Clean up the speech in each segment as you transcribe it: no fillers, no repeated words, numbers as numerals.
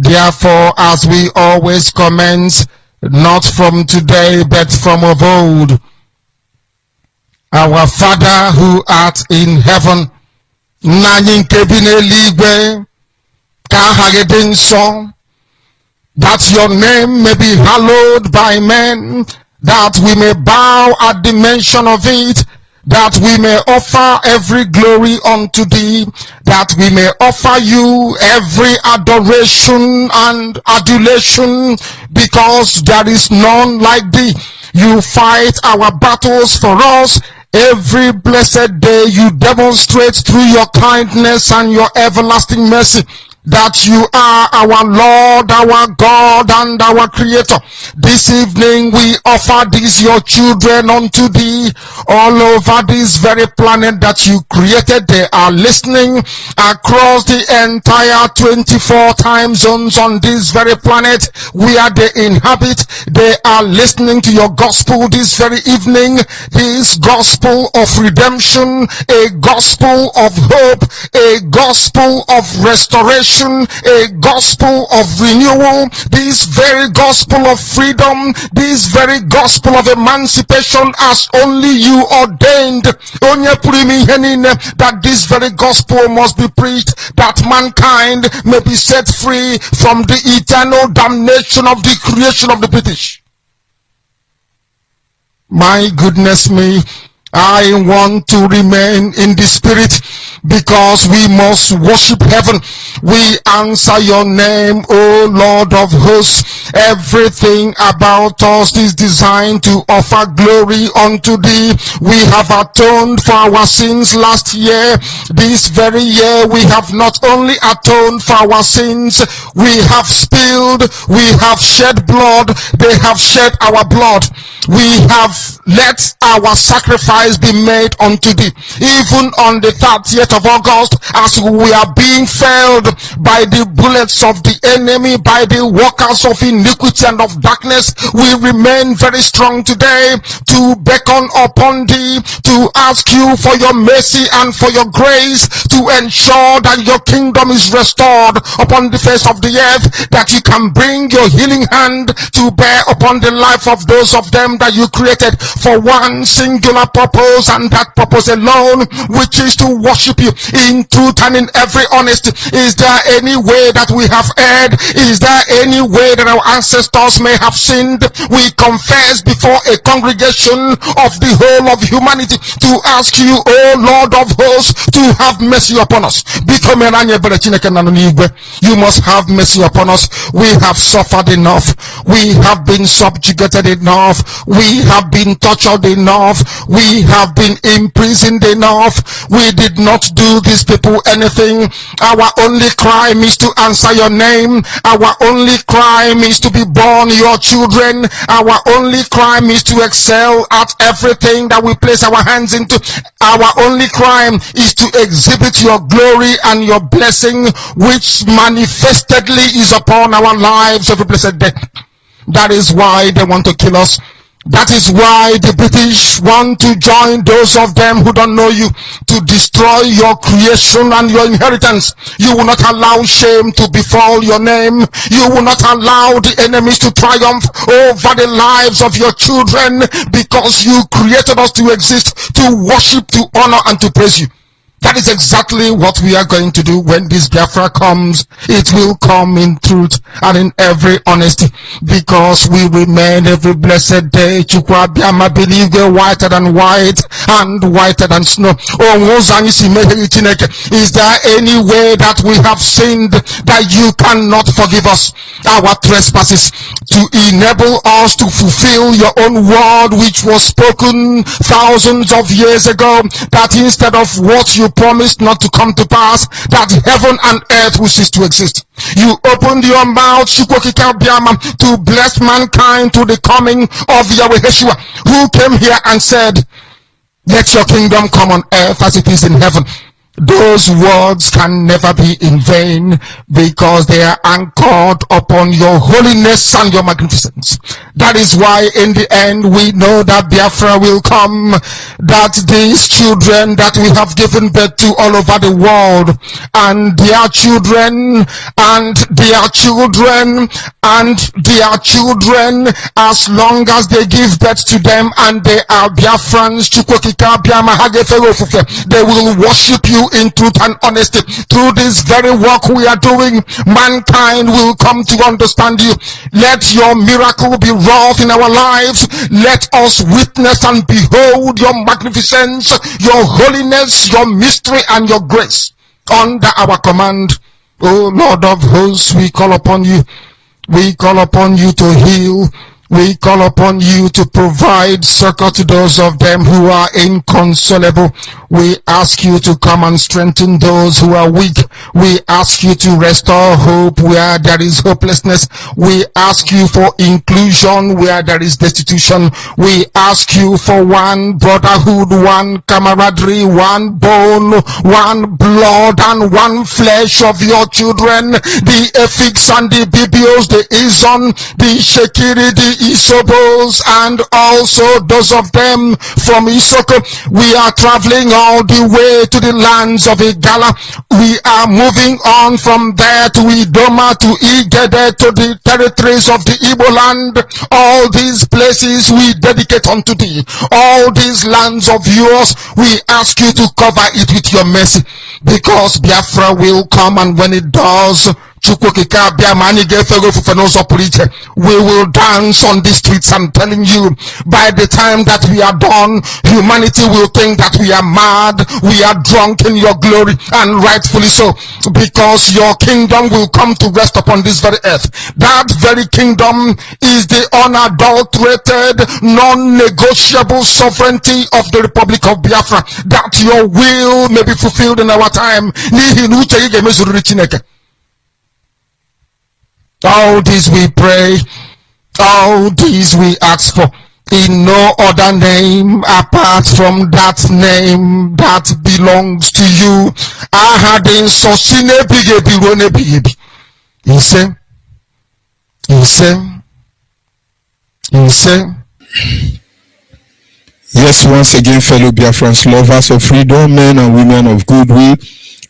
Therefore, as we always commence, not from today, but from of old, our Father who art in heaven, that your name may be hallowed by men, that we may bow at the mention of it, that we may offer every glory unto thee, that we may offer you every adoration and adulation, because there is none like thee. You fight our battles for us. Every blessed day you demonstrate through your kindness and your everlasting mercy that you are our Lord, our God, and our Creator. This evening we offer these your children unto thee all over this very planet that you created. They are listening across the entire 24 time zones on this very planet where they inhabit. They are listening to your gospel this very evening, this gospel of redemption, a gospel of hope, a gospel of restoration, a gospel of renewal, this very gospel of freedom, this very gospel of emancipation as only you ordained. That this very gospel must be preached, that mankind may be set free from the eternal damnation of the creation of the British. My goodness me, I want to remain in the spirit, because we must worship heaven. We answer your name, O Lord of hosts. Everything about us is designed to offer glory unto thee. We have atoned for our sins last year. This very year we have not only atoned for our sins, we have spilled, we have shed blood, they have shed our blood. We have let our sacrifice be made unto thee. Even on the 30th of August, as we are being felled by the bullets of the enemy, by the workers of iniquity and of darkness, we remain very strong today to beckon upon thee, to ask you for your mercy and for your grace, to ensure that your kingdom is restored upon the face of the earth, that you can bring your healing hand to bear upon the life of those of them that you created for one singular purpose, and that purpose alone, which is to worship you in truth and in every honesty. Is there any way that we have erred? Is there any way that our ancestors may have sinned? We confess before a congregation of the whole of humanity to ask you, O Lord of hosts, to have mercy upon us. You must have mercy upon us. We have suffered enough. We have been subjugated enough. We have been tortured enough. We have been imprisoned enough. We did not do these people anything. Our only crime is to answer your name. Our only crime is to be born your children. Our only crime is to excel at everything that we place our hands into. Our only crime is to exhibit your glory and your blessing, which manifestedly is upon our lives every blessed day. That is why they want to kill us. That is why the British want to join those of them who don't know you, to destroy your creation and your inheritance. You will not allow shame to befall your name. You will not allow the enemies to triumph over the lives of your children, because you created us to exist, to worship, to honor, and to praise you. That is exactly what we are going to do when this Biafra comes. It will come in truth and in every honesty, because we remain every blessed day. Chukwabiama believe we're whiter than white and whiter than snow. Is there any way that we have sinned that you cannot forgive us our trespasses, to enable us to fulfill your own word which was spoken thousands of years ago, that instead of what you promised not to come to pass, that heaven and earth will cease to exist? You opened your mouth to bless mankind to the coming of Yahweh Yeshua, who came here and said, let your kingdom come on earth as it is in heaven. those words can never be in vain, because they are anchored upon your holiness and your magnificence. That is why in the end we know that Biafra will come, that these children that we have given birth to all over the world, and their children, and their children, and their children, as long as they give birth to them and they are Biafrans, they will worship you in truth and honesty. Through this very work we are doing, mankind will come to understand you. Let your miracle be wrought in our lives. Let us witness and behold your magnificence, your holiness, your mystery, and your grace under our command. O Lord of hosts, we call upon you. We call upon you to heal. We call upon you to provide succor to those of them who are inconsolable. We ask you to come and strengthen those who are weak. We ask you to restore hope where there is hopelessness. We ask you for inclusion where there is destitution. We ask you for one brotherhood, one camaraderie, one bone, one blood, and one flesh of your children. The Efiks and the Bibios, the Izon, the Shekiri, the Isobos, and also those of them from Isoko. We are traveling all the way to the lands of Igala. We are moving on from there to Idoma, to Igede, to the territories of the Igbo land. All these places we dedicate unto thee. All these lands of yours, we ask you to cover it with your mercy, because Biafra will come, and when it does, we will dance on the streets. I'm telling you, by the time that we are done, humanity will think that we are mad, we are drunk in your glory, and rightfully so, because your kingdom will come to rest upon this very earth. That very kingdom is the unadulterated, non-negotiable sovereignty of the Republic of Biafra, that your will may be fulfilled in our time. All these we pray, all these we ask for, in no other name apart from that name that belongs to you. Yes, once again, fellow Biafrans, lovers of freedom, men and women of goodwill,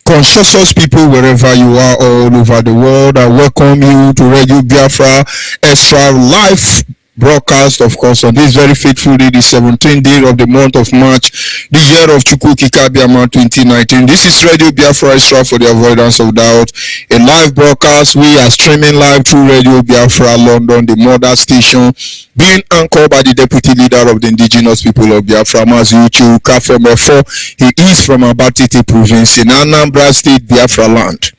conscientious people wherever you are all over the world, I welcome you to Radio Biafra Extra Live broadcast, of course, on this very fateful day, the 17th day of the month of March, the year of Chukwukikabiama 2019. This is Radio Biafra Extra, for the avoidance of doubt, a live broadcast. We are streaming live through Radio Biafra London, the mother station, being anchored by the deputy leader of the indigenous people of Biafra, Maziuchi Ukafomefo. He is from Abatiti province in Anambra State, Biafra land.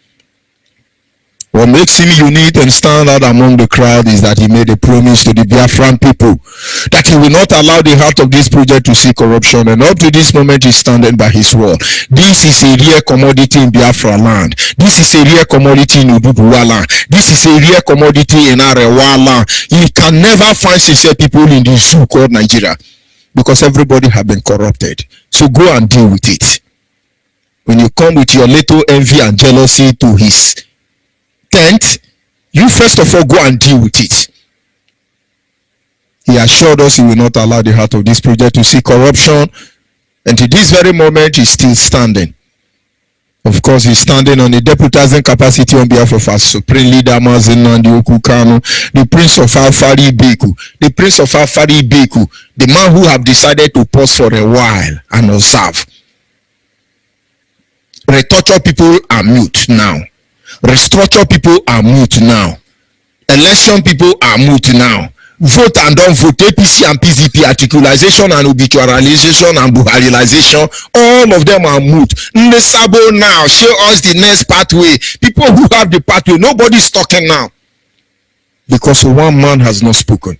What makes him unique and stand out among the crowd is that he made a promise to the Biafran people that he will not allow the heart of this project to see corruption, and up to this moment he's standing by his word. This is a rare commodity in Biafra land. This is a rare commodity in Ududuwa land. This is a rare commodity in Arewa land. You can never find sincere people in the zoo called Nigeria, because everybody have been corrupted. So go and deal with it. When you come with your little envy and jealousy to his tent, you first of all go and deal with it. He assured us he will not allow the heart of this project to see corruption, and to this very moment he's still standing. Of course, he's standing on a deputizing capacity on behalf of our supreme leader Mazen Nnamdi Kanu, the Prince of Afari Beku, the Prince of Afari Beku, the man who have decided to pause for a while and observe. Retorture people are mute now. Restructure people are mute now. Election people are mute now. Vote and don't vote, APC and PZP, articulation and obituarization and buharilization, all of them are mute. Nesabo now, show us the next pathway. People who have the pathway, nobody's talking now, because one man has not spoken.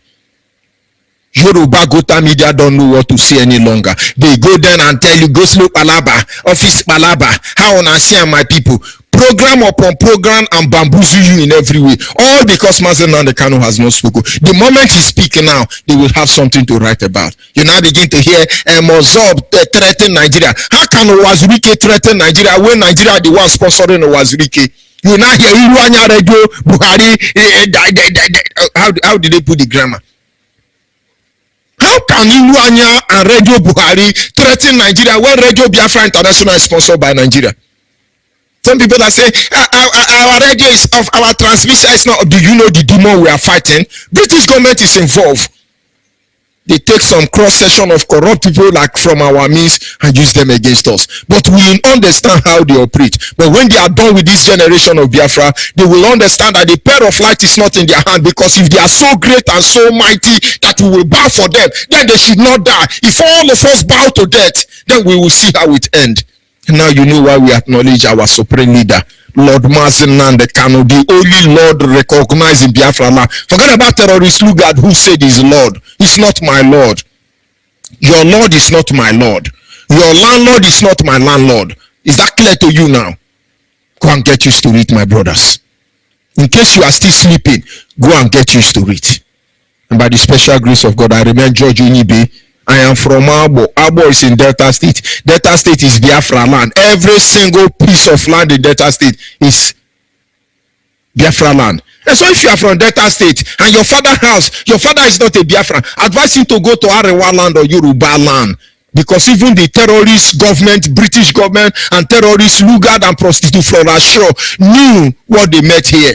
Yoruba Gota media don't know what to say any longer. They go down and tell you, go slow palaba, office palaba, how on I see my people. program upon program and bamboozle you in every way, all because Mazen Nnamdi Kanu has not spoken. The moment he's speaking now, they will have something to write about. You now begin to hear Mozob threaten Nigeria. How can Owazirike threaten Nigeria when Nigeria the one sponsoring Owazirike? You now hear Iruanya Radio Buhari. How did they put the grammar? How can Iruanya and Radio Buhari threaten Nigeria when Radio Biafra International is sponsored by Nigeria? Some people that say our radio is off, our transmission is not. Do you know the demon we are fighting? British government is involved. They take some cross section of corrupt people like from our means and use them against us. But we understand how they operate. But when they are done with this generation of Biafra, they will understand that the pair of light is not in their hand, because if they are so great and so mighty that we will bow for them, then they should not die. If all of us bow to death, then we will see how it ends. Now you know why we acknowledge our supreme leader, Lord Mazen Nnamdi Kanu, the only Lord recognized in Biafra land. Forget about terrorist Lugard who said he's Lord. He's not my Lord. Your Lord is not my Lord. Your landlord is not my landlord. Is that clear to you now? Go and get used to it, my brothers. In case you are still sleeping, go and get used to it. And by the special grace of God, I remain George Onyibe. I am from Abo. Abo is in Delta State. Delta State is Biafra land. Every single piece of land in Delta State is Biafra land. And so if you are from Delta State and your father is not a Biafra, advise him to go to Arewa land or Yoruba land. Because even the terrorist government, British government, and terrorist Lugard and prostitute Flora Shaw knew what they met here.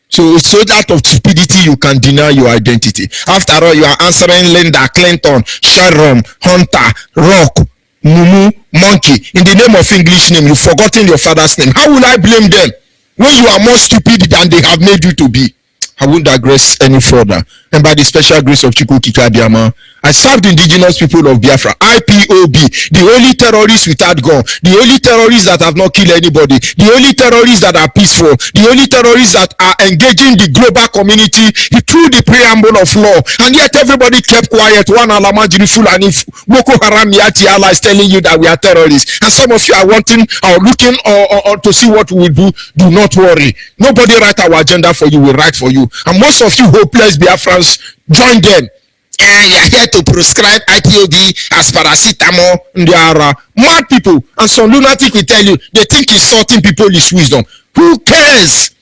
So it's so out of stupidity you can deny your identity. After all, you are answering Linda, Clinton, Sharon, Hunter, Rock, Mumu, Monkey. In the name of English name, you've forgotten your father's name. How will I blame them when you are more stupid than they have made you to be? I won't digress any further. And by the special grace of Chukwu Kikabiama, I served indigenous people of Biafra, IPOB, the only terrorists without gun, the only terrorists that have not killed anybody, the only terrorists that are peaceful, the only terrorists that are engaging the global community through the preamble of law. And yet everybody kept quiet. One Alamajiri Fulani, Boko Haram Yati Allah is telling you that we are terrorists. And some of you are wanting or looking or to see what we will do. Do not worry. Nobody write our agenda for you, we write for you. And most of you hopeless Biafrans, join them. And you are here to prescribe IPOB as paracetamol. They are mad people. And some lunatic will tell you, they think insulting people is wisdom. Who cares?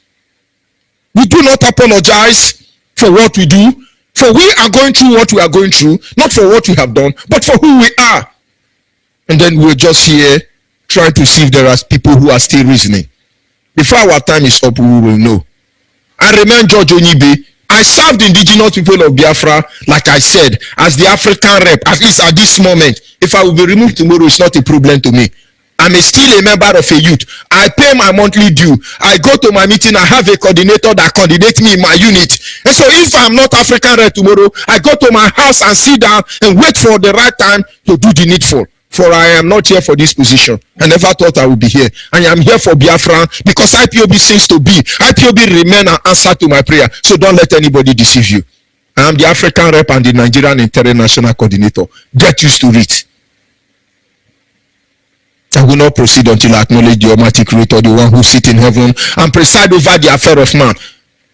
We do not apologize for what we do. For we are going through what we are going through. Not for what we have done, but for who we are. And then we're just here trying to see if there are people who are still reasoning. Before our time is up, we will know. I remain George Onyibe. I served indigenous people of Biafra, like I said, as the African rep, at least at this moment. If I will be removed tomorrow, it's not a problem to me. I'm still a member of a youth. I pay my monthly due. I go to my meeting. I have a coordinator that coordinates me in my unit. And so if I'm not African rep tomorrow, I go to my house and sit down and wait for the right time to do the needful. For I am not here for this position. I never thought I would be here. I am here for Biafra because IPOB seems to be. IPOB remain an answer to my prayer. So don't let anybody deceive you. I am the African rep and the Nigerian international coordinator. Get used to it. I will not proceed until I acknowledge the Almighty Creator, the one who sits in heaven and preside over the affair of man.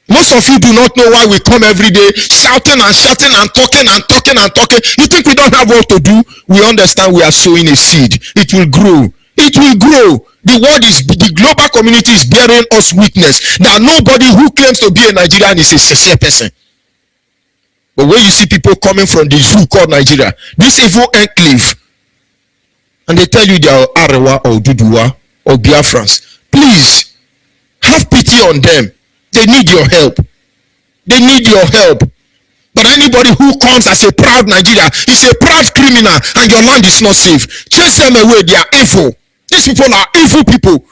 Most of you do not know why we come every day shouting and shouting and talking and talking and talking. You think we don't have what to do? We understand we are sowing a seed. It will grow. It will grow. The global community is bearing us witness that nobody who claims to be a Nigerian is a sincere person. But when you see people coming from the zoo called Nigeria, this evil enclave, and they tell you they are Arewa or Duduwa or Biafrans, please have pity on them. They need your help. They need your help. But anybody who comes as a proud Nigeria is a proud criminal and your land is not safe. Chase them away. They are evil. These people are evil people.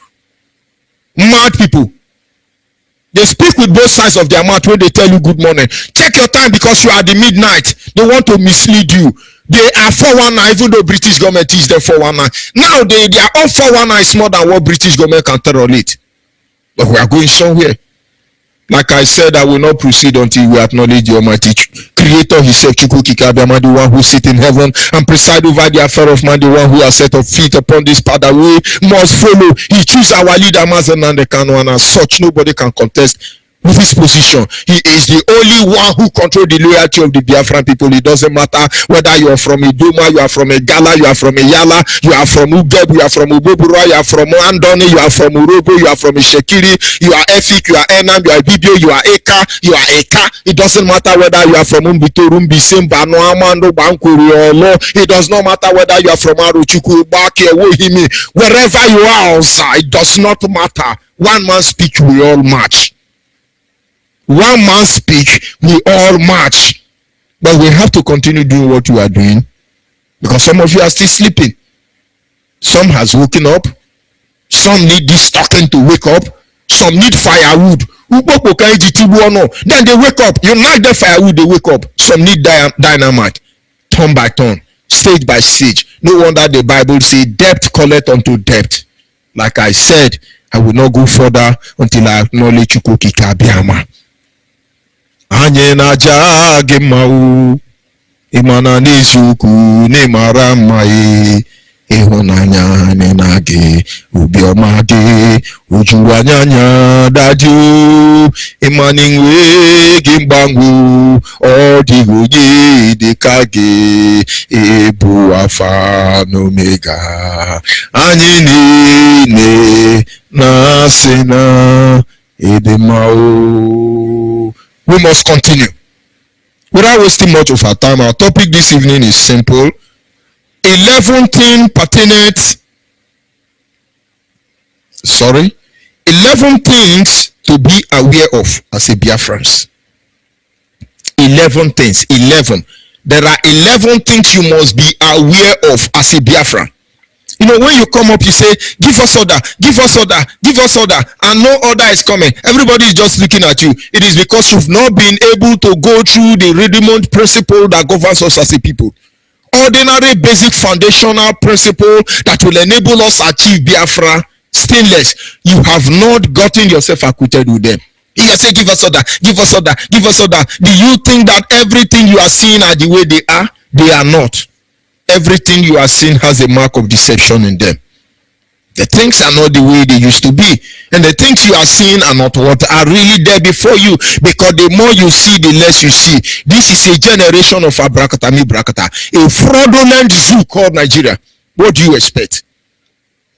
Mad people. They speak with both sides of their mouth when they tell you good morning. Take your time because you are at the midnight. They want to mislead you. They are 419, even though British government is there 419. Now they are all 419 is more than what British government can tolerate. But we are going somewhere. Like I said, I will not proceed until we acknowledge the Almighty creator himself, Chukwukikabiama, the one who sit in heaven and preside over the affair of man, the one who has set our feet upon this path that we must follow. He choose our leader, Mazenande Kanu, and as such, nobody can contest with his position. He is the only one who controls the loyalty of the Biafran people. It doesn't matter whether you are from Idoma, you are from Egala, you are from Eyala, you are from Ugeb, you are from Ubobura, you are from Andoni, you are from Urobo, you are from Ishekiri, you are Efik, you are Enam, you are Bibio, you are Eka, you are Eka. It doesn't matter whether you are from Umbito, Rumbisim, Bano, Amando, Bankuri, or Lo. It does not matter whether you are from Aruchuku, Baki, Wohimi. Wherever you are, it does not matter. One man's speech we all match. One man's speech, we all match. But we have to continue doing what we are doing because some of you are still sleeping. Some has woken up. Some need this talking to wake up. Some need firewood. Then they wake up. You like the firewood, they wake up. Some need dynamite. Turn by turn, stage by stage. No wonder the Bible says depth calleth unto depth. Like I said, I will not go further until I acknowledge Chukwukikabiama. Anye na jage mau imana nezuku ne marama ehonanya ne nage ubioma ge ujuanyanya daju imaningwe gimbangu odigoye dekage ebu afa nomega anye ne na sena edemao. We must continue. Without wasting much of our time, our topic this evening is simple. 11 things to be aware of as a Biafrans. 11 things. 11. There are 11 things you must be aware of as a Biafran. You know, when you come up, you say, give us order, give us order, give us order, and no order is coming. Everybody is just looking at you. It is because you've not been able to go through the rudiment principle that governs us as a people. Ordinary, basic, foundational principle that will enable us achieve Biafra stainless. You have not gotten yourself acquainted with them. You can say, give us order, give us order, give us order. Do you think that everything you are seeing are the way they are? They are not. Everything you are seeing has a mark of deception in them. The things are not the way they used to be. And the things you are seeing are not what are really there before you. Because the more you see, the less you see. This is a generation of Abrakata, Mibrakata. A fraudulent zoo called Nigeria. What do you expect?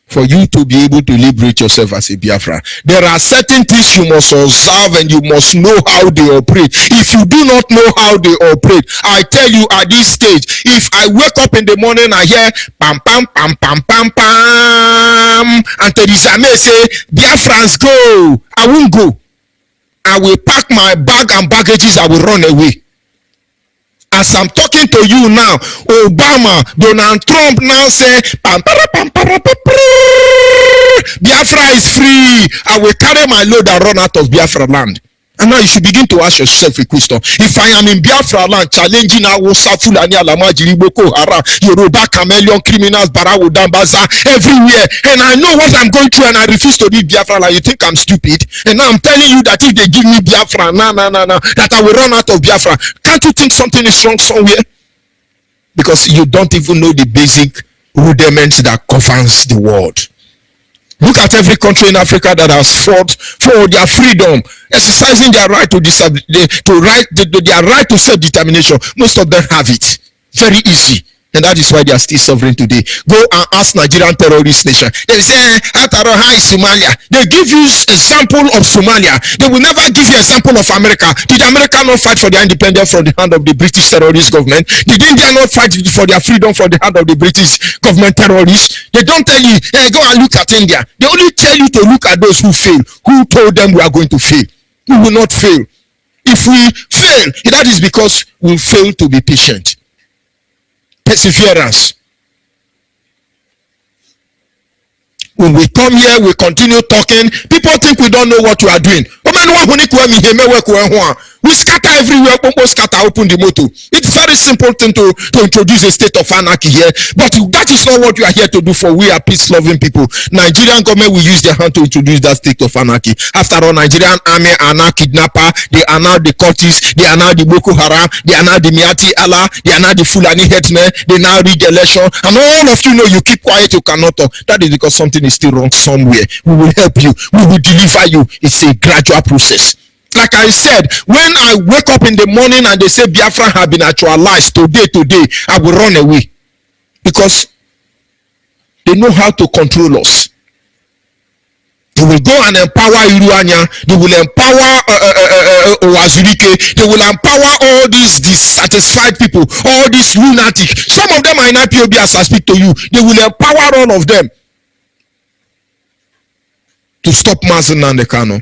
For you to be able to liberate yourself as a Biafra, there are certain things you must observe and you must know how they operate. If you do not know how they operate, I tell you at this stage, if I wake up in the morning, I hear pam pam pam pam pam pam, and Teresa May say, Biafrans go, I won't go. I will pack my bag and baggages, I will run away. As I'm talking to you now, Obama, Donald Trump now say, Biafra is free. I will carry my load and run out of Biafra land. And now you should begin to ask yourself a question. If I am in Biafra land, challenging Hausa, Fulani, Alamajiri, Boko Haram, Yoruba, chameleon, criminals, Barawo, Dambaza, everywhere, and I know what I'm going through and I refuse to leave Biafra land, you think I'm stupid? And now I'm telling you that if they give me Biafra, that I will run out of Biafra. Can't you think something is wrong somewhere? Because you don't even know the basic rudiments that governs the world. Look at every country in Africa that has fought for their freedom, exercising their right to their right to self-determination. Most of them have it very easy, and that is why they are still sovereign today. Go and ask Nigerian terrorist nation. They say, "How is Somalia?" They give you a sample of Somalia. They will never give you a sample of America. Did America not fight for their independence from the hand of the British terrorist government? Did India not fight for their freedom from the hand of the British government terrorists? They don't tell you, hey, go and look at India. They only tell you to look at those who fail. Who told them we are going to fail? We will not fail. If we fail, that is because we fail to be patient. Perseverance. When we come here, we continue talking. People think we don't know what we are doing. We scatter everywhere, almost scatter, open the motor. It's very simple thing to introduce a state of anarchy here. But that is not what we are here to do. For we are peace-loving people. Nigerian government will use their hand to introduce that state of anarchy. After all, Nigerian army are now kidnapper, they are now the cultists, they are now the Boko Haram, they are now the Miati Allah, they are now the Fulani headsmen, they now rig election, and all of you know you keep quiet, you cannot talk. That is because something is still wrong somewhere. We will help you, we will deliver you. It's a gradual process. Like I said, when I wake up in the morning and they say Biafra have been actualized today, I will run away. Because they know how to control us. They will go and empower Iruanya. They will empower Owazurike. They will empower all these dissatisfied people, all these lunatics. Some of them are in IPOB as I speak to you. They will empower all of them to stop Mazen and the Kano.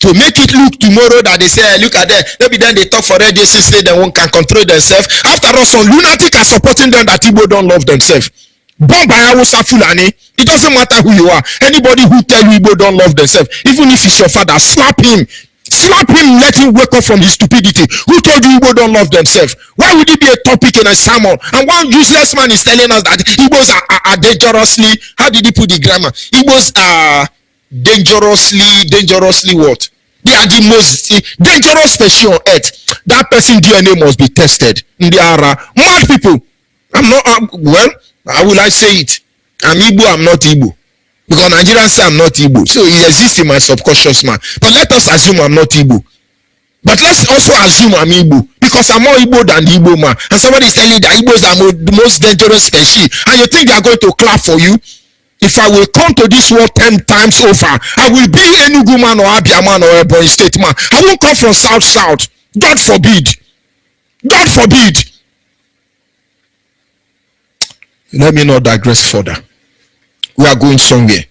To make it look tomorrow that they say, look at that, maybe then they talk for radio system, then one can control themselves. After all, some lunatic are supporting them that Igbo don't love themselves. Bomb by Hausa Fulani, it doesn't matter who you are. Anybody who tell you Igbo don't love themselves, even if it's your father, slap him. Slap him, let him wake up from his stupidity. Who told you Igbo don't love themselves? Why would it be a topic in a sermon? And one useless man is telling us that Igbos are dangerously, how did he put the grammar? Igbos are dangerously what? They are the most dangerous species on earth. That person DNA must be tested. They are mad people. I'm not, well, how will I say it? I'm Igbo, I'm not Igbo. Because Nigerians say I'm not Igbo. So it exists in my subconscious mind. But let us assume I'm not Igbo. But let's also assume I'm Igbo. Because I'm more Igbo than the Igbo man. And somebody is telling you that Igbos are the most dangerous species. And you think they are going to clap for you? If I will come to this world 10 times over, I will be Enugu man or Abia man or Ebonyi State man. I won't come from South. God forbid. God forbid. Let me not digress further. We are going somewhere.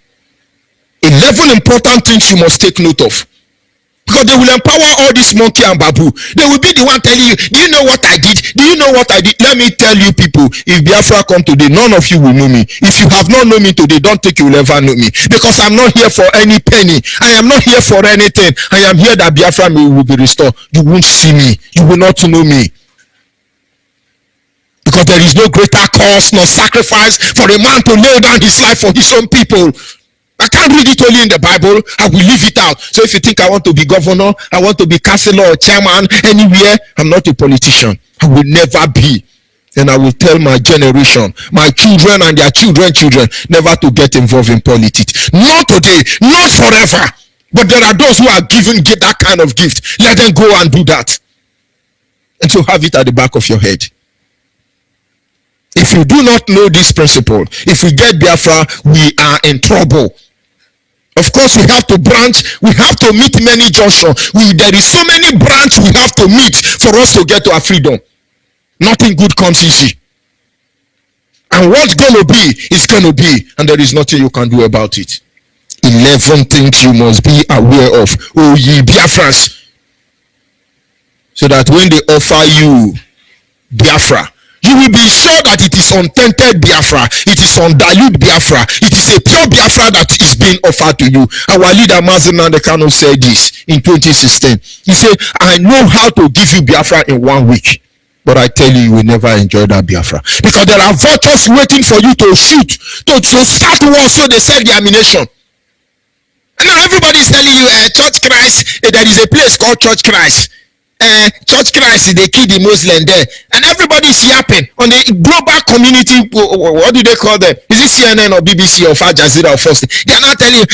11 important things you must take note of. Because they will empower all this monkey and babu. They will be the one telling you, do you know what I did? Do you know what I did? Let me tell you people, if Biafra come today, none of you will know me. If you have not known me today, don't think you will ever know me. Because I'm not here for any penny. I am not here for anything. I am here that Biafra will be restored. You won't see me. You will not know me. Because there is no greater cause nor sacrifice for a man to lay down his life for his own people. I can't read it only in the Bible. I will leave it out. So if you think I want to be governor, I want to be councillor or chairman anywhere, I'm not a politician. I will never be. And I will tell my generation, my children and their children, never to get involved in politics. Not today, not forever. But there are those who are given that kind of gift. Let them go and do that. And so have it at the back of your head. If you do not know this principle, if we get Biafra, we are in trouble. Of course, we have to branch, we have to meet many junctions. There is so many branches we have to meet for us to get to our freedom. Nothing good comes easy. And what's going to be is going to be, and there is nothing you can do about it. 11 things you must be aware of, O ye Biafrans, so that when they offer you Biafra, you will be sure that it is untainted Biafra, it is undiluted Biafra, it is a pure Biafra that is being offered to you. Our leader Mazen Kano said this in 2016. He said, I know how to give you Biafra in 1 week, but I tell you, you will never enjoy that Biafra. Because there are vultures waiting for you to shoot, to start war so they save the ammunition. And now everybody is telling you, Church Christ, there is a place called Church Christ. Church Christ, they kill the Muslim there, and everybody is yapping on the global community. What do they call them? Is it CNN or BBC or Al Jazeera or Fox? They are not telling you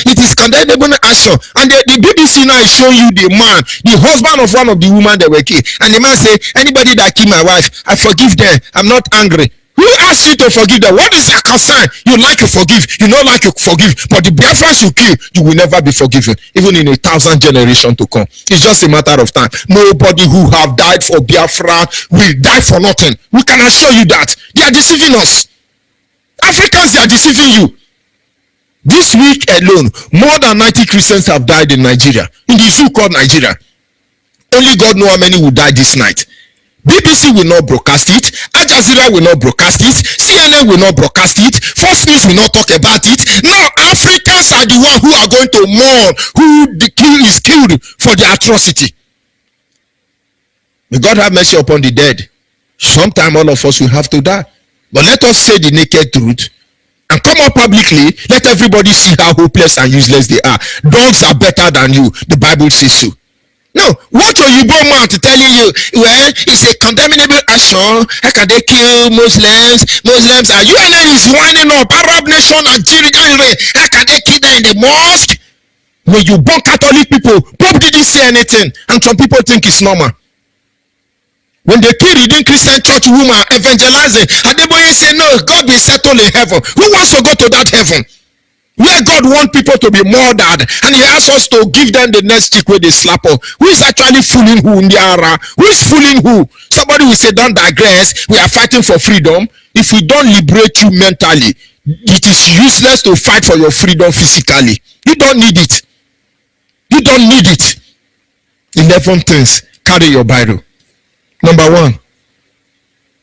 it is condemnable action, and the BBC now is showing you the man, the husband of one of the women that were killed, and the man say, anybody that kill my wife, I forgive them, I'm not angry. Who asked you to forgive them? What is your concern? You like to forgive, you don't like to forgive, but the Biafrans you kill, you will never be forgiven, even in 1,000 generations to come. It's just a matter of time. Nobody who have died for Biafra will die for nothing. We can assure you that. They are deceiving us. Africans, they are deceiving you. This week alone, more than 90 Christians have died in Nigeria, in the zoo called Nigeria. Only God knows how many will die this night. BBC will not broadcast it, Al Jazeera will not broadcast it, CNN will not broadcast it, Fox News will not talk about it. Now Africans are the ones who are going to mourn who is killed for the atrocity. May God have mercy upon the dead. Sometime all of us will have to die. But let us say the naked truth and come out publicly. Let everybody see how hopeless and useless they are. Dogs are better than you. The Bible says so. No, what are you going on to telling you? Well, it's a condemnable action. How can they kill Muslims? Muslims are UNN is winding up. Arab nation, Nigeria. How can they kill them in the mosque? When you born Catholic people, Pope didn't say anything, and some people think it's normal. When they kill reading Christian church woman evangelizing, Adeboye say no, God will settle in heaven. Who wants to go to that heaven? Where God wants people to be murdered, and he asks us to give them the next stick where they slap us. Who is actually fooling who in the ara? Who is fooling who? Somebody will say, don't digress. We are fighting for freedom. If we don't liberate you mentally, it is useless to fight for your freedom physically. You don't need it. You don't need it. 11 things. Carry your Bible. Number 1,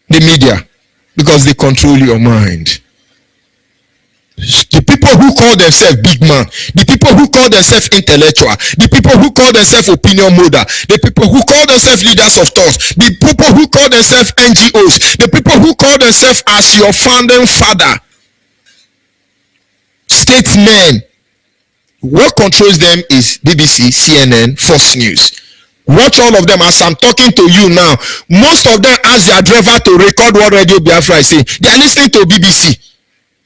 the media, because they control your mind. The people who call themselves big man, the people who call themselves intellectual, the people who call themselves opinion molder, the people who call themselves leaders of thought, the people who call themselves NGOs, the people who call themselves as your founding father, statesmen. What controls them is BBC, CNN, Fox News. Watch all of them. As I'm talking to you now, most of them ask their driver to record what Radio Biafra is saying. They are listening to BBC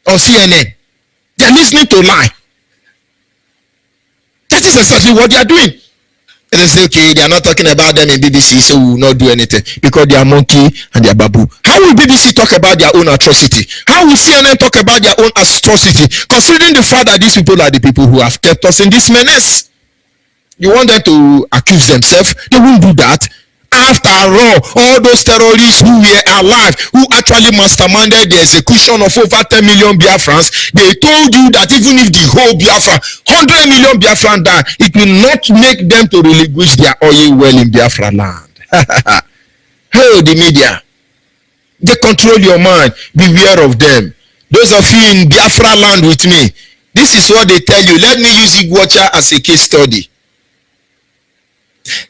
or CNN. They are listening to lie. That is exactly what they are doing. And they say, okay, they are not talking about them in BBC, so we will not do anything because they are monkey and they are babu. How will BBC talk about their own atrocity? How will CNN talk about their own atrocity? Considering the fact that these people are the people who have kept us in this menace. You want them to accuse themselves? They won't do that. After all those terrorists who were alive, who actually masterminded the execution of over 10 million Biafrans, they told you that even if the whole Biafra, 100 million Biafran die, it will not make them to relinquish their oil well in Biafra land. Hey, the media. They control your mind. Beware of them. Those of you in Biafra land with me, this is what they tell you. Let me use Iguacha as a case study.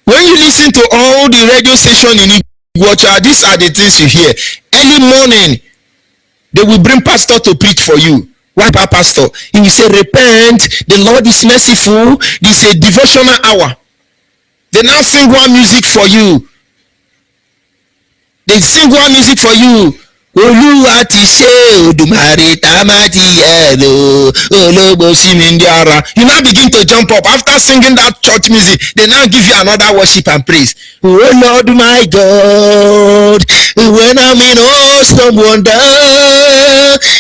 When you listen to all the radio station in Iguacha, these are the things you hear. Early morning, they will bring pastor to preach for you. Why pastor? He will say, repent, the Lord is merciful. This is a devotional hour. They now sing one music for you. They sing one music for you. Olúwa ti ṣe Òdùmarè tá má ti yẹ lò ológbò sí mi ndí ara. You now begin to jump up after singing that church music. They now give you another worship and praise. Oh Lord my God, when I'm in awesome wonder,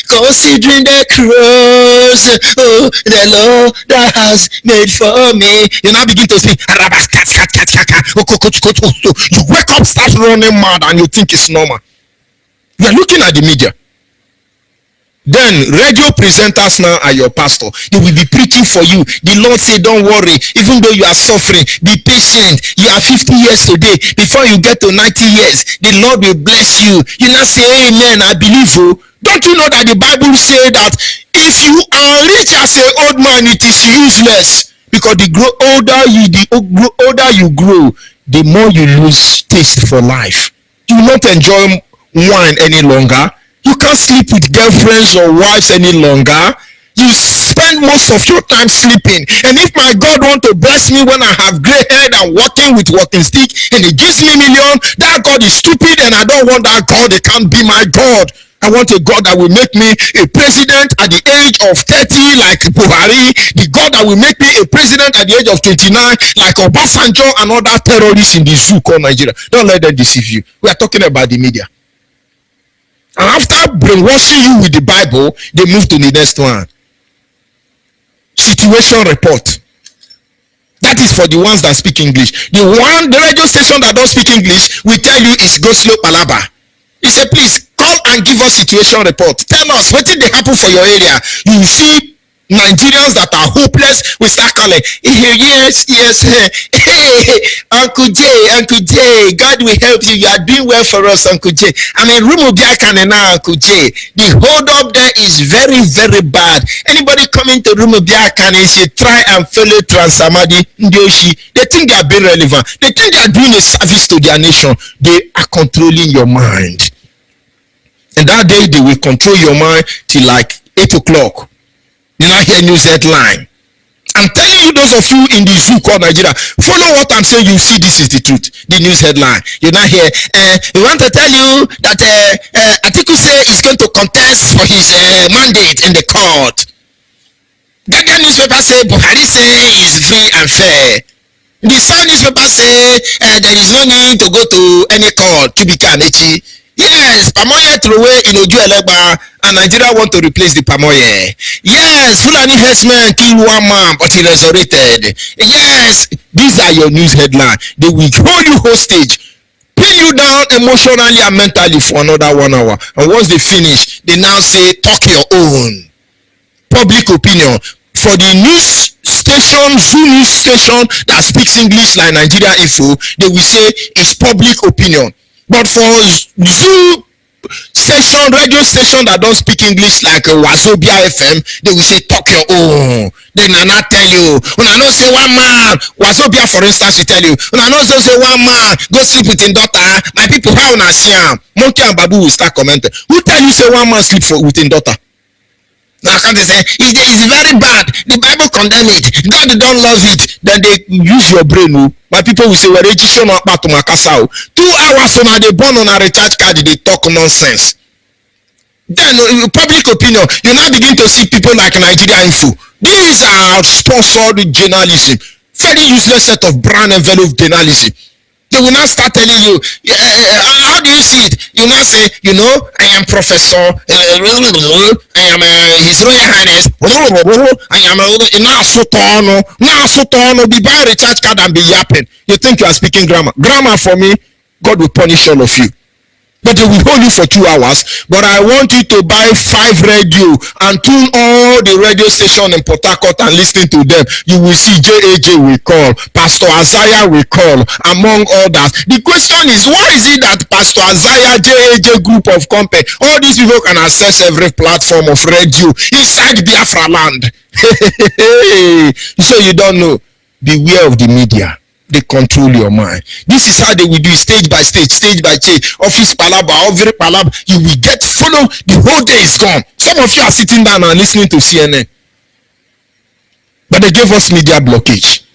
considering the cross, oh the Lord that has made for me. You now begin to sing. You wake up, start running mad, and you think it's normal. You are looking at the media. Then radio presenters now are your pastor. They will be preaching for you. The Lord say, don't worry. Even though you are suffering, be patient. You are 50 years today. Before you get to 90 years, the Lord will bless you. You now say, amen, I believe you. Don't you know that the Bible say that if you are rich as an old man, it is useless. Because the older you grow, the more you lose taste for life. You will not enjoy wine any longer. You can't sleep with girlfriends or wives any longer. You spend most of your time sleeping. And if my God want to bless me when I have gray head and walking with walking stick, and he gives me million, that God is stupid, and I don't want that God. It can't be my God. I want a God that will make me a president at the age of 30 like Buhari. The God that will make me a president at the age of 29 like Obasanjo and other terrorists in the zoo called Nigeria. Don't let them deceive you. We are talking about the media. And after brainwashing you with the Bible, they move to the next one. Situation report. That is for the ones that speak English. The radio station that don't speak English will tell you it's go slow palaba. He said, please call and give us situation report. Tell us what did they happen for your area. You will see Nigerians that are hopeless, we start calling, yes, hey, Uncle J, God will help you. You are doing well for us, Uncle J. I mean, now, Uncle J. The hold up there is very, very bad. Anybody coming to Rumubiakan is you try and follow Transamadi Ndoshi. They think they are being relevant. They think they are doing a service to their nation. They are controlling your mind. And that day they will control your mind till like 8 o'clock. You now hear news headline. I'm telling you, those of you in the zoo called Nigeria, follow what I'm saying. You see, this is the truth. The news headline. You now hear. We want to tell you that Atiku say is going to contest for his mandate in the court. That newspaper say Buhari say is free and fair. The Sun newspaper say there is no need to go to any court to be Kanechi. Yes, Pamoye threw away in Oju Elegba and Nigeria want to replace the Pamoye. Yes, Fulani herdsmen killed one man but he resurrected. Yes, these are your news headlines. They will hold you hostage, pin you down emotionally and mentally for another 1 hour. And once they finish, they now say, talk your own. Public opinion. For the news station, Zoo news station that speaks English like Nigeria Info, they will say it's public opinion. But for Zoo station, radio station that don't speak English like Wazobia FM, they will say talk your own. They will not tell you. When I not say one man, Wazobia for instance, will tell you. When I not say one man, go sleep with his daughter. My people, how na see him? Monkey and Babu will start commenting. Who tell you say one man sleep with his daughter? Now can't they say it's very bad? The Bible condemn it. God don't love it. Then they use your brain. My people will say, well, registration not back to my castle. 2 hours on they born on a recharge card, they talk nonsense. Then public opinion, you now begin to see people like Nigeria Info. These are sponsored journalism. Very useless set of brown envelope journalism. They will not start telling you, how do you see it? You now say, you know, I am Professor, I am His Royal Highness, I am now be buy a recharge card and be yapping. You think you are speaking grammar. Grammar for me, God will punish all of you. But they will hold you for 2 hours. But I want you to buy 5 radio and tune all the radio station in Port Harcourt and listen to them. You will see JAJ will call, Pastor Isaiah will call, among others. The question is, why is it that Pastor Isaiah, JAJ group of company, all these people can access every platform of radio inside Biafra land? So you don't know. Beware of the media. They control your mind. This is how they will do it, stage by stage, stage by stage. Office palaba, every palaba, you will get follow. The whole day is gone. Some of you are sitting down and listening to CNN. But they gave us media blockage.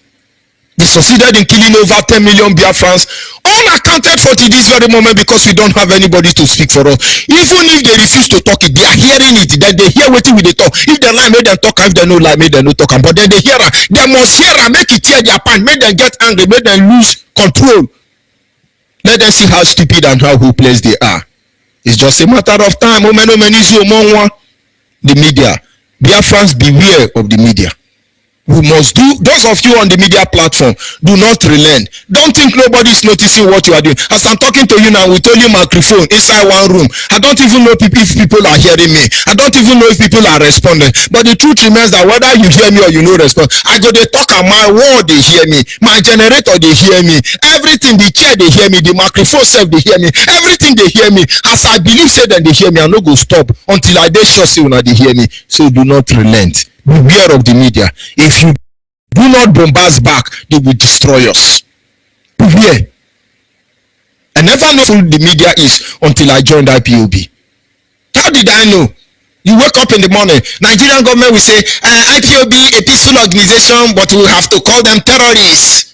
They succeeded in killing over 10 million Biafrans, unaccounted for to this very moment because we don't have anybody to speak for us. Even if they refuse to talk it, they are hearing it. Then they hear what we they talk. If they lie, make them talk. If they no lie, make them no talk. But then they hear it. They must hear and make it tear their pants. Make them get angry. Make them lose control. Let them see how stupid and how hopeless they are. It's just a matter of time. The media. Biafrans, beware of the media. We must do, those of you on the media platform, do not relent. Don't think nobody is noticing what you are doing. As I'm talking to you now, with only microphone inside one room, I don't even know if people are hearing me. I don't even know if people are responding. But the truth remains that whether you hear me or you no respond, I go they talk and my word they hear me, my generator they hear me, everything, the chair they hear me, the microphone self they hear me, everything they hear me. As I believe say that they hear me, I no go stop until I dey sure say una they hear me. So do not relent. Beware of the media. If you do not bombast back, they will destroy us. Beware. I never know who the media is until I joined IPOB. How did I know? You wake up in the morning, Nigerian government will say, IPOB, a peaceful organization, but we have to call them terrorists.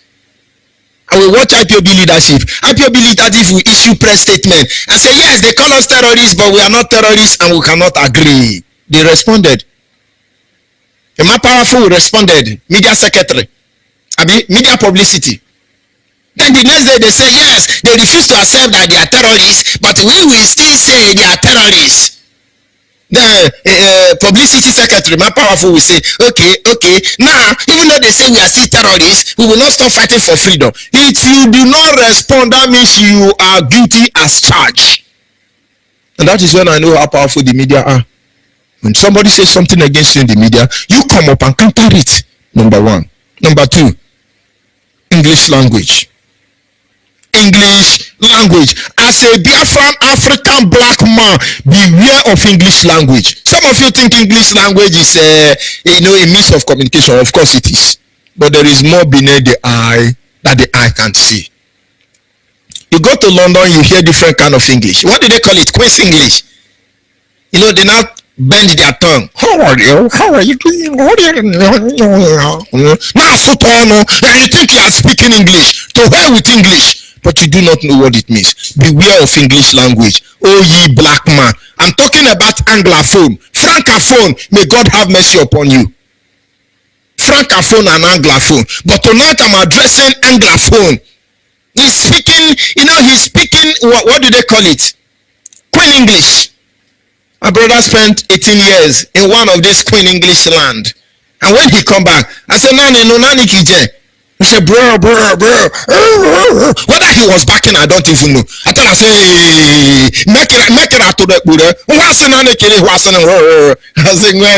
I will watch IPOB leadership. IPOB leadership will issue press statement and say, yes, they call us terrorists, but we are not terrorists and we cannot agree. They responded. A more powerful responded, media secretary, media publicity. Then the next day they say, yes, they refuse to accept that they are terrorists, but we will still say they are terrorists. The publicity secretary, more powerful, will say, okay, now, even though they say we are still terrorists, we will not stop fighting for freedom. If you do not respond, that means you are guilty as charged. And that is when I know how powerful the media are. When somebody says something against you in the media, you come up and counter it. Number one. Number two, English language. English language. As a Biafran African black man, beware of English language. Some of you think English language is a means of communication. Of course it is. But there is more beneath the eye that the eye can see. You go to London, you hear different kind of English. What do they call it? Queen's English. They now bend their tongue. How are you? How are you doing? Now, so you think you are speaking English. To hell with English. But you do not know what it means. Beware of English language. Oh, ye black man. I'm talking about Anglophone. Francophone. May God have mercy upon you. Francophone and Anglophone. But tonight I'm addressing Anglophone. He's speaking, he's speaking, what do they call it? Queen English. My brother spent 18 years in one of these Queen English land. And when he come back, I said, Nani Kije. He said, bro. Whether he was backing, I don't even know. I tell him, I say, hey, make it out to the Buddha. What's the name? What's the name? I say, I'm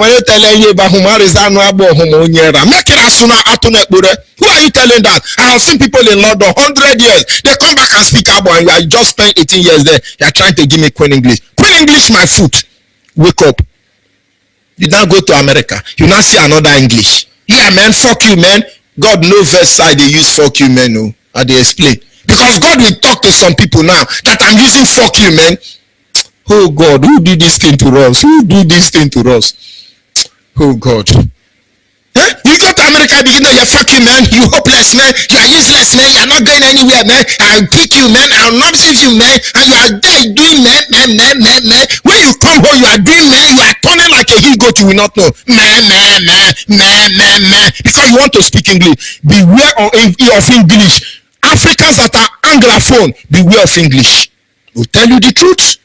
going to tell you about whom is that no abo homonya. Make it as soon as to the Buddha. Who are you telling that? I have seen people in London 100 years. They come back and speak about, and I just spent 18 years there. They are trying to give me Queen English. Queen English, my foot. Wake up. You now go to America. You now see another English. Yeah, man, fuck you, man. God no verse side they use fuck you, man. No, and they explain. Because God will talk to some people now that I'm using fuck you, man. Oh God, who did this thing to us? Who did this thing to us? Oh God. You go to America, you fuck you, man. You hopeless, man. You are useless, man. You are not going anywhere, man. I'll kick you, man. I'll not save you, man. And you are there doing man. When you come home, you are doing man. You are turning like a he goat. You will not know. Man. Because you want to speak English. Beware of English. Africans that are Anglophone, beware of English. We'll tell you the truth.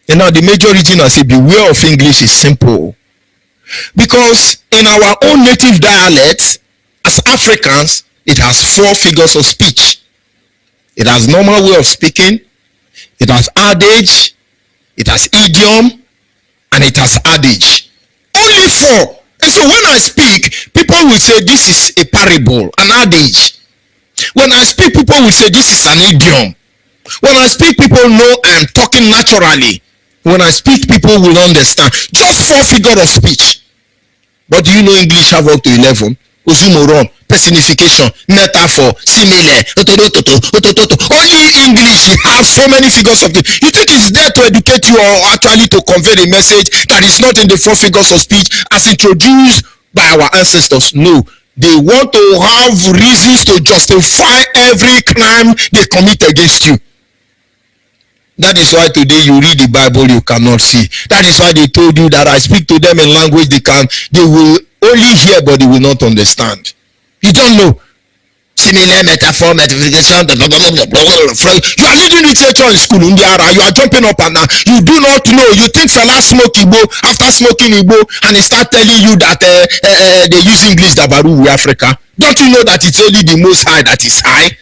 And now the major reason I say beware of English is simple. Because in our own native dialect, as Africans, it has 4 figures of speech. It has normal way of speaking, it has adage, it has idiom, and it has adage. Only 4. And so when I speak, people will say this is a parable, an adage. When I speak, people will say this is an idiom. When I speak, people know I'm talking naturally. When I speak, people will understand. Just 4 figures of speech. But do you know English have up to 11? Oxymoron, personification, metaphor, simile, only English has so many figures of speech. You think it's there to educate you or actually to convey a message that is not in the 4 figures of speech as introduced by our ancestors? No. They want to have reasons to justify every crime they commit against you. That is why today you read the Bible, you cannot see. That is why they told you that I speak to them in language they will only hear but they will not understand. You don't know. Similar metaphor, metaphorication. You are leading literature in school, you are jumping up and down. You do not know. You think fella smoke Igbo after smoking Igbo and they start telling you that they use English Dabaru in Africa. Don't you know that it's only the Most High that is high?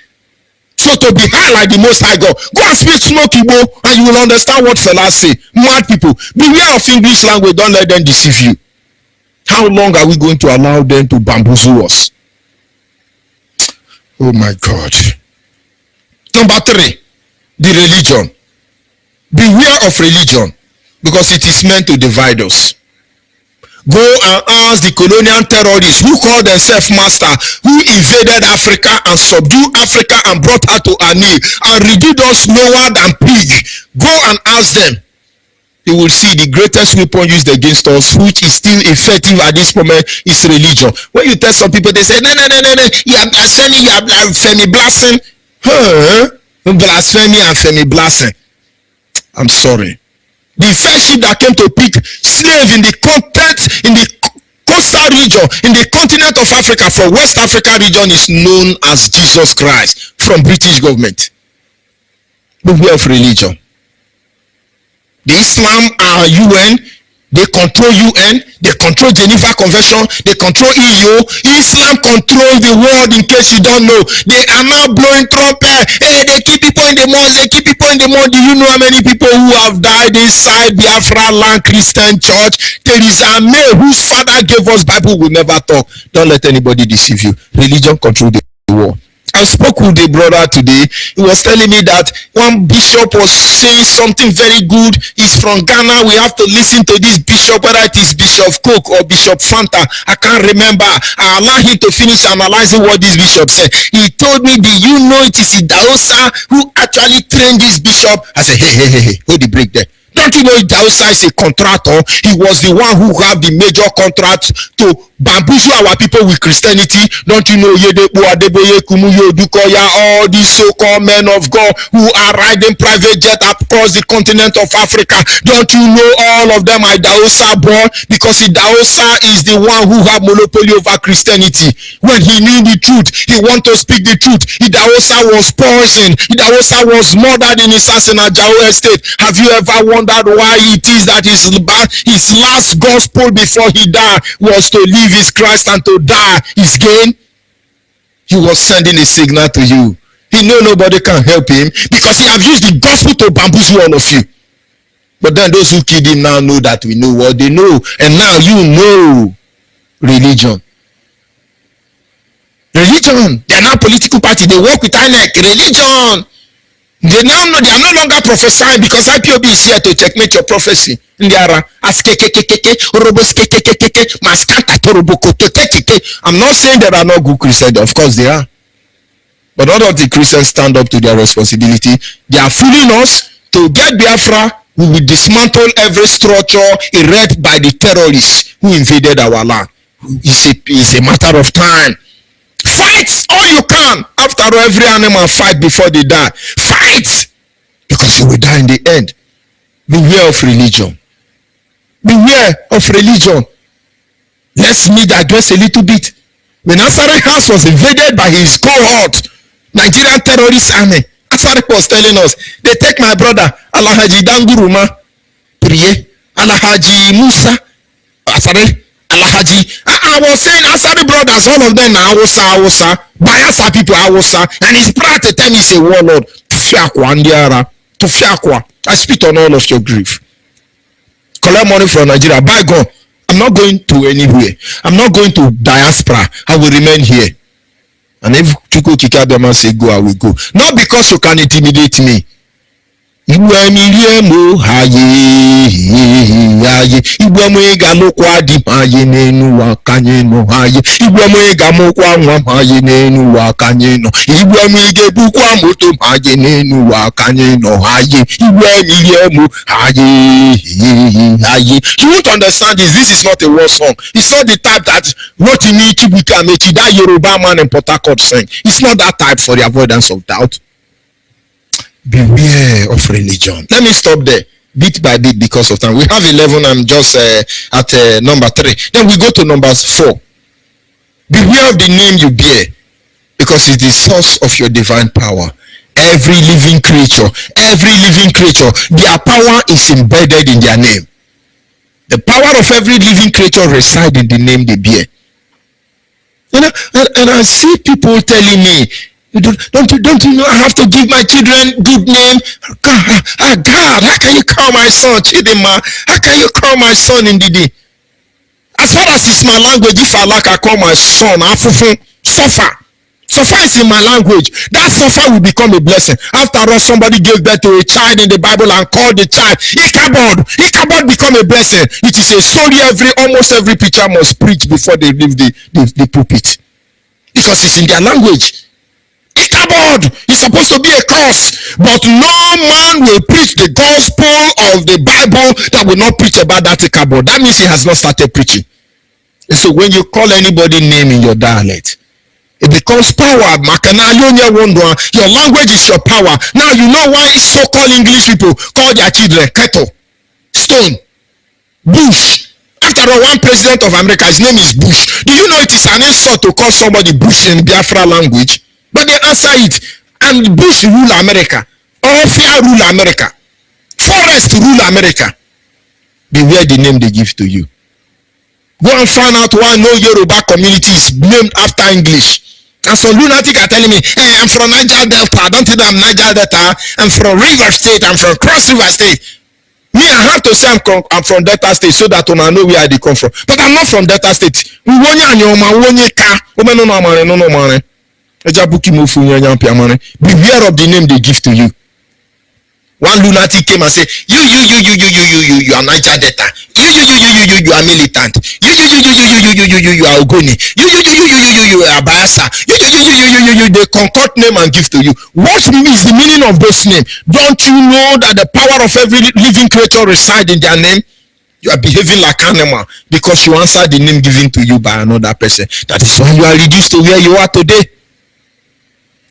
So to be high like the Most High God, go and speak smoke Igbo and you will understand what fellas say. Mad people, beware of English language. Don't let them deceive you. How long are we going to allow them to bamboozle us? Oh my God. Number 3, the religion. Beware of religion because it is meant to divide us. Go and ask the colonial terrorists who call themselves master, who invaded Africa and subdued Africa and brought her to her knee and reduced us lower than pig. Go and ask them. You will see the greatest weapon used against us, which is still effective at this moment, is religion. When you tell some people, they say, no, you are blaspheming, you are blasphemy blasting. Blasphemy and femi blasting. I'm sorry. The first ship that came to pick slave in the coastal region, in the continent of Africa, for West Africa region, is known as Jesus Christ from British government. Beware of religion. The Islam are UN, They control UN, they control Geneva Convention, they control EU. Islam controls the world, in case you don't know. They are now blowing trumpet. Hey, they keep people in the mud, they keep people in the mud. Do you know how many people who have died inside Biafra land Christian church? There is a man whose father gave us Bible will never talk. Don't let anybody deceive you. Religion controls the world. I spoke with a brother today. He was telling me that one bishop was saying something very good. He's from Ghana. We have to listen to this bishop, whether it is Bishop Coke or Bishop Fanta. I can't remember. I allowed him to finish analyzing what this bishop said. He told me, do you know it is Idaosa who actually trained this bishop? I said, hey, hold the break there. Don't you know Idaosa is a contractor? He was the one who have the major contract to bamboozle our people with Christianity. Don't you know Yedepo Adeboye Kumuyo Dukoya, all these so-called men of God who are riding private jet across the continent of Africa? Don't you know all of them are Idaosa born? Because Idaosa is the one who have monopoly over Christianity. When he knew the truth, he want to speak the truth. Idaosa was poisoned. Idaosa was murdered in his house in Ajao Estate. Have you ever wondered why it is that his last gospel before he died was to live his Christ and to die his gain? He was sending a signal to you. He know nobody can help him because he have used the gospel to bamboozle all of you. But then those who killed him now know that we know what they know, and now you know religion. Religion. They are now political party. They work with INEC. Religion. They are no longer prophesying because Ipob is here to checkmate your prophecy. I'm not saying there are no good Christians. Of course they are. But all of the Christians stand up to their responsibility. They are fooling us. To get Biafra, we will dismantle every structure erected by the terrorists who invaded our land. It's a matter of time. Fight all you can. After all, every animal fight before they die. Fight, because you will die in the end. Beware of religion. Beware of religion. Let's digress a little bit. When Asari house was invaded by his cohort, Nigerian terrorist army, Asari was telling us, they take my brother Alahaji Danguruma, Priye, Alahaji Musa, Asari, Alahaji. I was saying Asari brothers, all of them are Awusa, Bayelsa people Awusa, and he's proud to tell me he's a warlord. I spit on all of your grief. Collect money from Nigeria. By God, I'm not going to anywhere. I'm not going to diaspora. I will remain here. And if Chuko Kikadama say go, I will go. Not because you can intimidate me. Igwemiliemo haye igwemwega mokwa di haye nenu wakanye no haye igwemwega mokwa nwa haye nenu wakanye no igwemwege bukwa moto haye nenu wakanye no haye igwemiliemo haye. You won't understand this. This is not a war song. It's not the type that Rotimi Chibuka Mechi, that Yoruba man in Port Harcourt sang. It's not that type, for the avoidance of doubt. Beware of religion. Let me stop there bit by bit because of time. We have 11. I'm just at number 3. Then we go to number 4. Beware of the name you bear, because it's the source of your divine power. Every living creature, their power is embedded in their name. The power of every living creature resides in the name they bear. You know, and I see people telling me, don't you know I have to give my children good name? God, how can you call my son Chidima? How can you call my son Ndidi? As far as it's my language, if I like, I call my son Afufun. Suffer. Suffer is in my language. That suffer will become a blessing. After all, somebody gave birth to a child in the Bible and called the child Ipob. Ipob become a blessing. It is a story almost every preacher must preach before they leave the pulpit, because it's in their language. Ipob is supposed to be a curse, but no man will preach the gospel of the Bible that will not preach about that Ipob. That means he has not started preaching. And so when you call anybody name in your dialect, it becomes power. Your language is your power. Now you know why so-called English people call their children kettle, stone, bush. After all, one president of America, his name is Bush. Do you know it is an insult to call somebody Bush in Biafra language? But they answer it. And Bush rule America. Ofia rule America. Forest rule America. beware the name they give to you. Go and find out why no Yoruba community is named after English. And some lunatic are telling me, hey, I'm from Niger Delta. Don't you know I'm Niger Delta? I'm from River State. I'm from Cross River State. Me, I have to say I'm from Delta State so that I know where I come from. But I'm not from Delta State. Beware of the name they give to you. One lunatic came and said, you are Niger Delta. You are militant. You are Ogoni. You are Biafra. They concoct name and give to you. What is the meaning of those names? Don't you know that the power of every living creature resides in their name? You are behaving like animal because you answer the name given to you by another person. That is why you are reduced to where you are today.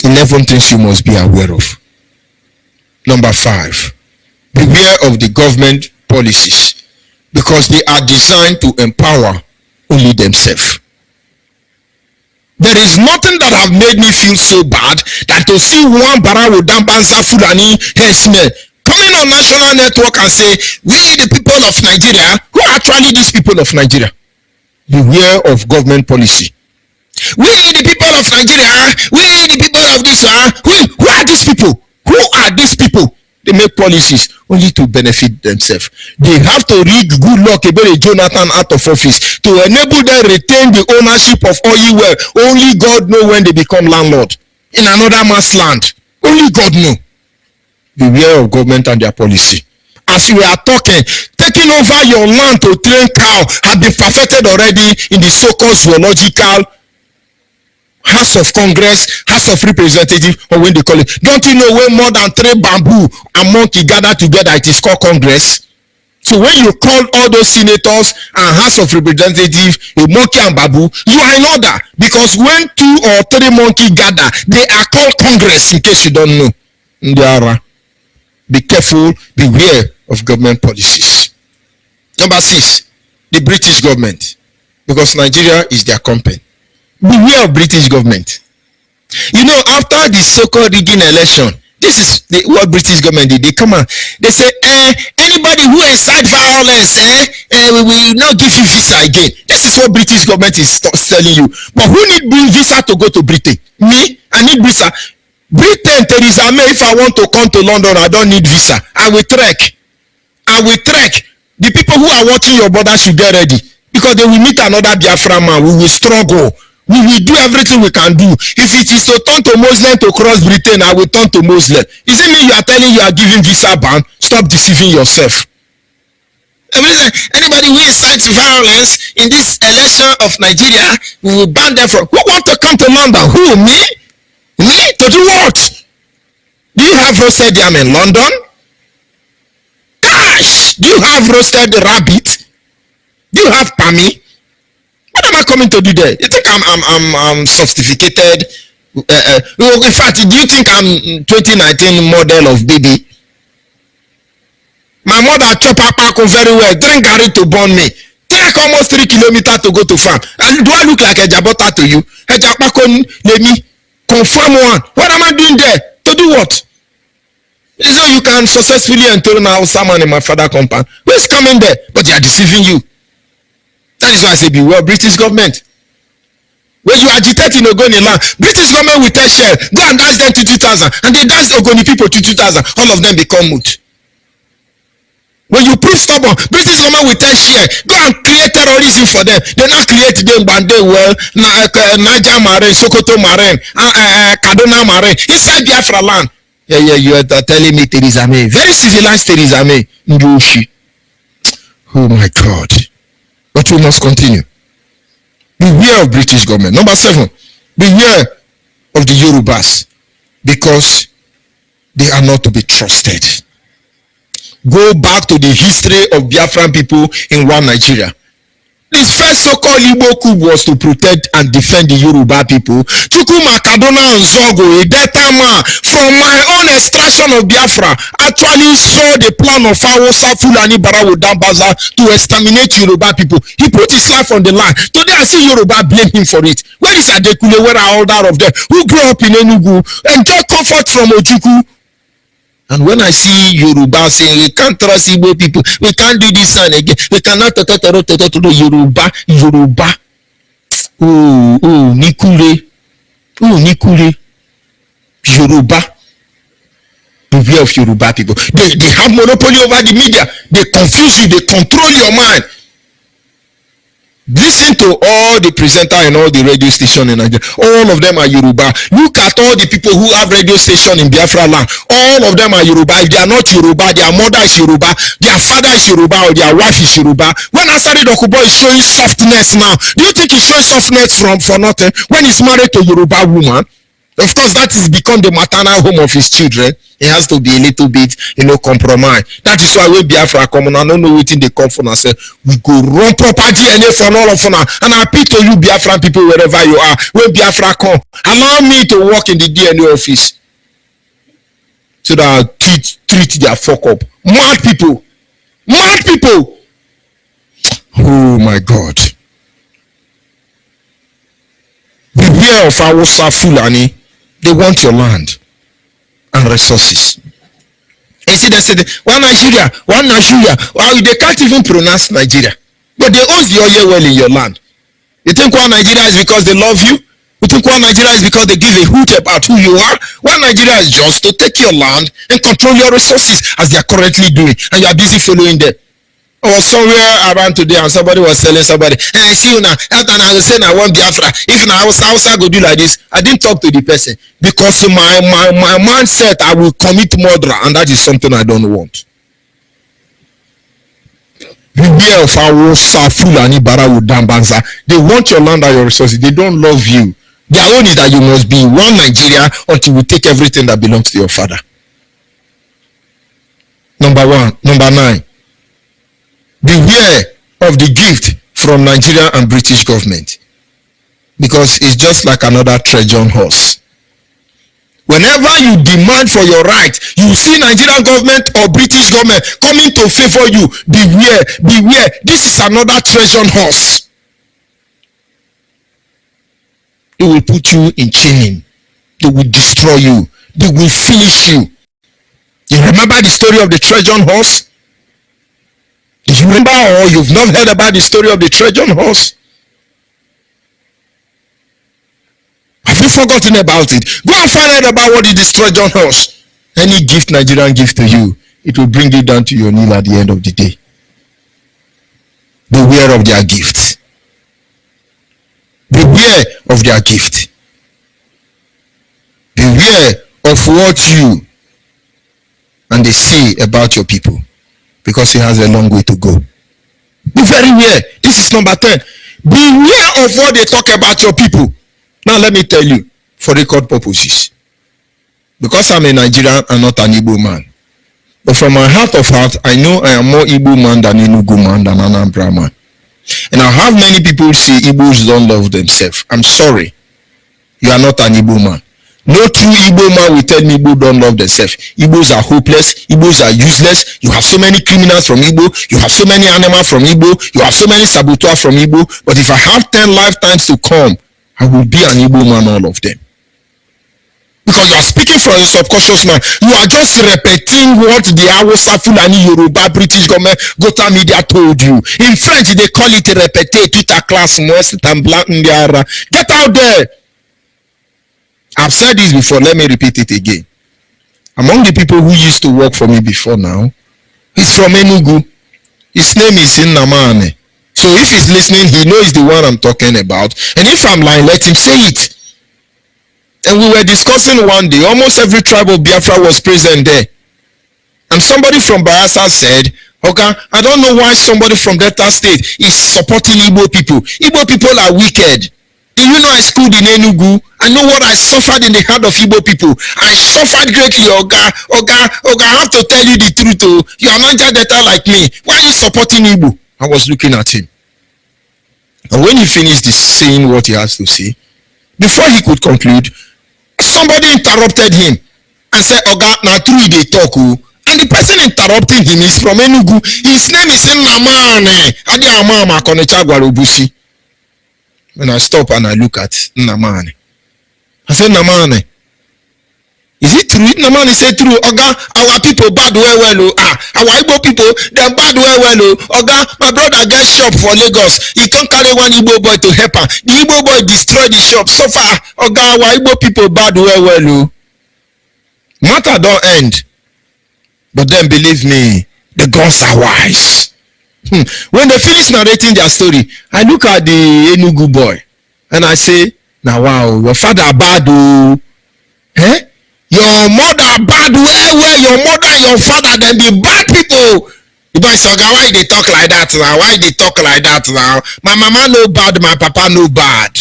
11 things you must be aware of. Number 5, beware of the government policies because they are designed to empower only themselves. There is nothing that have made me feel so bad that to see one Barawo Dambansa Fulani herdsmen coming on national network and say, we the people of Nigeria, who are actually these people of Nigeria? Beware of government policy. We the people of Nigeria, we the people of this, who are these people? Who are these people? They make policies only to benefit themselves. They have to rig good luck about Jonathan out of office to enable them retain the ownership of oil well. Only God know when they become landlord in another man's land. Only God know. Beware of government and their policy. As we are talking, taking over your land to train cow have been perfected already in the so-called zoological House of Congress, House of Representatives, or when they call it. Don't you know when more than 3 bamboo and monkey gather together, it is called Congress? So when you call all those senators and House of Representatives a monkey and bamboo, you are in order. Because when 2 or 3 monkey gather, they are called Congress, in case you don't know. Ndiara. Be careful, beware of government policies. Number 6, the British government. Because Nigeria is their company. Beware of British government. You know, after the so-called rigging election, this is what British government did. They come out, they say, anybody who incite violence, we will not give you visa again. This is what British government is telling you. But who need visa to go to Britain? Me? I need visa. Britain, Theresa May, if I want to come to London, I don't need visa. I will trek. I will trek. The people who are watching your border should get ready. Because they will meet another Biafra man. We will struggle. We will do everything we can do. If it is to turn to Muslim to cross Britain, I will turn to Muslim. Is it me you are telling you are giving visa ban? Stop deceiving yourself. Anybody who incites violence in this election of Nigeria, we will ban them from. Who wants to come to London? Who? Me? Me? To do what? Do you have roasted yam in London? Gosh! Do you have roasted rabbit? Do you have pami? What am I coming to do there? You think I'm sophisticated? In fact, do you think I'm 2019 model of baby? My mother chop akpako very well, drink garri to burn me. Trek almost 3 kilometers to go to farm. And do I look like a jabota to you? A japako let me confirm one. What am I doing there? To do what? So you can successfully enter now someone in my father compound. Who is coming there? But they are deceiving you. That is why I say beware British government. When you agitate in Ogoni land, British government will tell Shell, go and dance them to 2,000. And they dance Ogoni people to 2,000. All of them become mute. When you prove stubborn, British government will tell Shell, go and create terrorism for them. They not create them, but they well, Niger Marine, Sokoto Marine, Kaduna Marine, inside Biafra land. Yeah, you are telling me Theresa May. Very civilized Theresa May. Oh my God. But we must continue. Beware of British government. Number 7, beware of the Yorubas because they are not to be trusted. Go back to the history of Biafran people in one Nigeria. The first so-called Igbo coup was to protect and defend the Yoruba people. Chukuma Kaduna and Zogo, a Delta man from my own extraction of Biafra, actually saw the plan of Awosa Fulani Barawo Dambaza to exterminate Yoruba people. He put his life on the line. Today I see Yoruba blame him for it. Where is Adekule? Where are all that of them who grew up in Enugu, enjoy comfort from Ojuku, And when I see Yoruba saying we can't trust Igbo people, we can't do this and again, we cannot Yoruba. Nikure. Yoruba. Beware of Yoruba people. They have monopoly over the media. They confuse you. They control your mind. Listen to all the presenters and all the radio stations in Nigeria. All of them are Yoruba. Look at all the people who have radio station in Biafra land. All of them are Yoruba. If they are not Yoruba, their mother is Yoruba, their father is Yoruba, or their wife is Yoruba. When Asari Dokubo is showing softness now, do you think he's showing softness for nothing? When he's married to a Yoruba woman, of course, that is become the maternal home of his children. He has to be a little bit, compromise. That is why we Biafra come on. I don't know what they come for. I say we go run proper DNA for all of now. And I appeal to you, Biafran people, wherever you are. When Biafra come, allow me to work in the DNA office so that I treat their fuck up. Mad people. Oh my God. Beware of Hausa Fulani. They want your land and resources. You see, they said, one Nigeria. Well, they can't even pronounce Nigeria. But they own the oil well in your land. You think one Nigeria is because they love you? You think one Nigeria is because they give a hoot about who you are? One Nigeria is just to take your land and control your resources as they are currently doing. And you are busy following them. I was somewhere around today and somebody was telling somebody, and I see you now, and I was saying I want Biafra. If now I go do like this, I didn't talk to the person because my mindset I will commit murder, and that is something I don't want. Beware of Hausa Fulani Barawu Dambanza. They want your land and your resources. They don't love you. Their own is that you must be one Nigeria until we take everything that belongs to your father. Number 9. Beware of the gift from Nigeria and British government, because it's just like another Trojan horse. Whenever you demand for your right, you see Nigerian government or British government coming to favor you. Beware. This is another Trojan horse. They will put you in chain. They will destroy you. They will finish you. You remember the story of the Trojan horse? Do you remember, or you've not heard about the story of the Trojan horse? Have you forgotten about it? Go and find out about what is the Trojan horse. Any gift Nigerian gives to you, it will bring you down to your knee at the end of the day. Beware of their gifts. Beware of their gift. Beware of what you and they say about your people, because it has a long way to go. Be very aware. This is number 10. Beware of what they talk about your people. Now let me tell you, for record purposes, because I'm a Nigerian and not an Igbo man, but from my heart of heart, I know I am more Igbo man than Enugu man than Anambra man. And I have many people say Igbos don't love themselves. I'm sorry, you are not an Igbo man. No true Igbo man will tell me Igbo don't love themselves. Igbos are hopeless. Igbos are useless. You have so many criminals from Igbo. You have so many animals from Igbo. You have so many saboteurs from Igbo. But if I have 10 lifetimes to come, I will be an Igbo man, all of them. Because you are speaking from a subconscious mind. You are just repeating what the Hausa, Fulani, Yoruba, British government, Gota media told you. In French, they call it répéter toute la classe. Get out there. I've said this before, let me repeat it again. Among the people who used to work for me before now, he's from Enugu. His name is Nnamane. So if he's listening, he knows the one I'm talking about. And if I'm lying, let him say it. And we were discussing one day, almost every tribe of Biafra was present there. And somebody from Biafra said, okay, I don't know why somebody from Delta State is supporting Igbo people. Igbo people are wicked. Do you know I schooled in Enugu? I know what I suffered in the hand of Igbo people. I suffered greatly, Oga, I have to tell you the truth. Oh, you are not just Delta like me. Why are you supporting Igbo? I was looking at him. And when he finished saying what he has to say, before he could conclude, somebody interrupted him and said, Oga, na true they talk. Oh. And the person interrupting him is from Enugu. His name is Nnamane. When I stop and I look at Nnamane, I said, Nnamane, Is it true? No man, say true. Oga, our people bad well. Our Igbo people, they bad well. Oga, my brother get shop for Lagos. He can't carry one Igbo boy to help her. The Igbo boy destroy the shop. So far, Oga, our Igbo people bad well. Matter don't end. But then believe me, the gods are wise. When they finish narrating their story, I look at the Enugu boy and I say, now wow, your father bad. Eh? Your mother bad well. Your mother and your father, then be bad people. The boy say, okay, why they talk like that now? Why they talk like that now? My mama no bad, my papa no bad.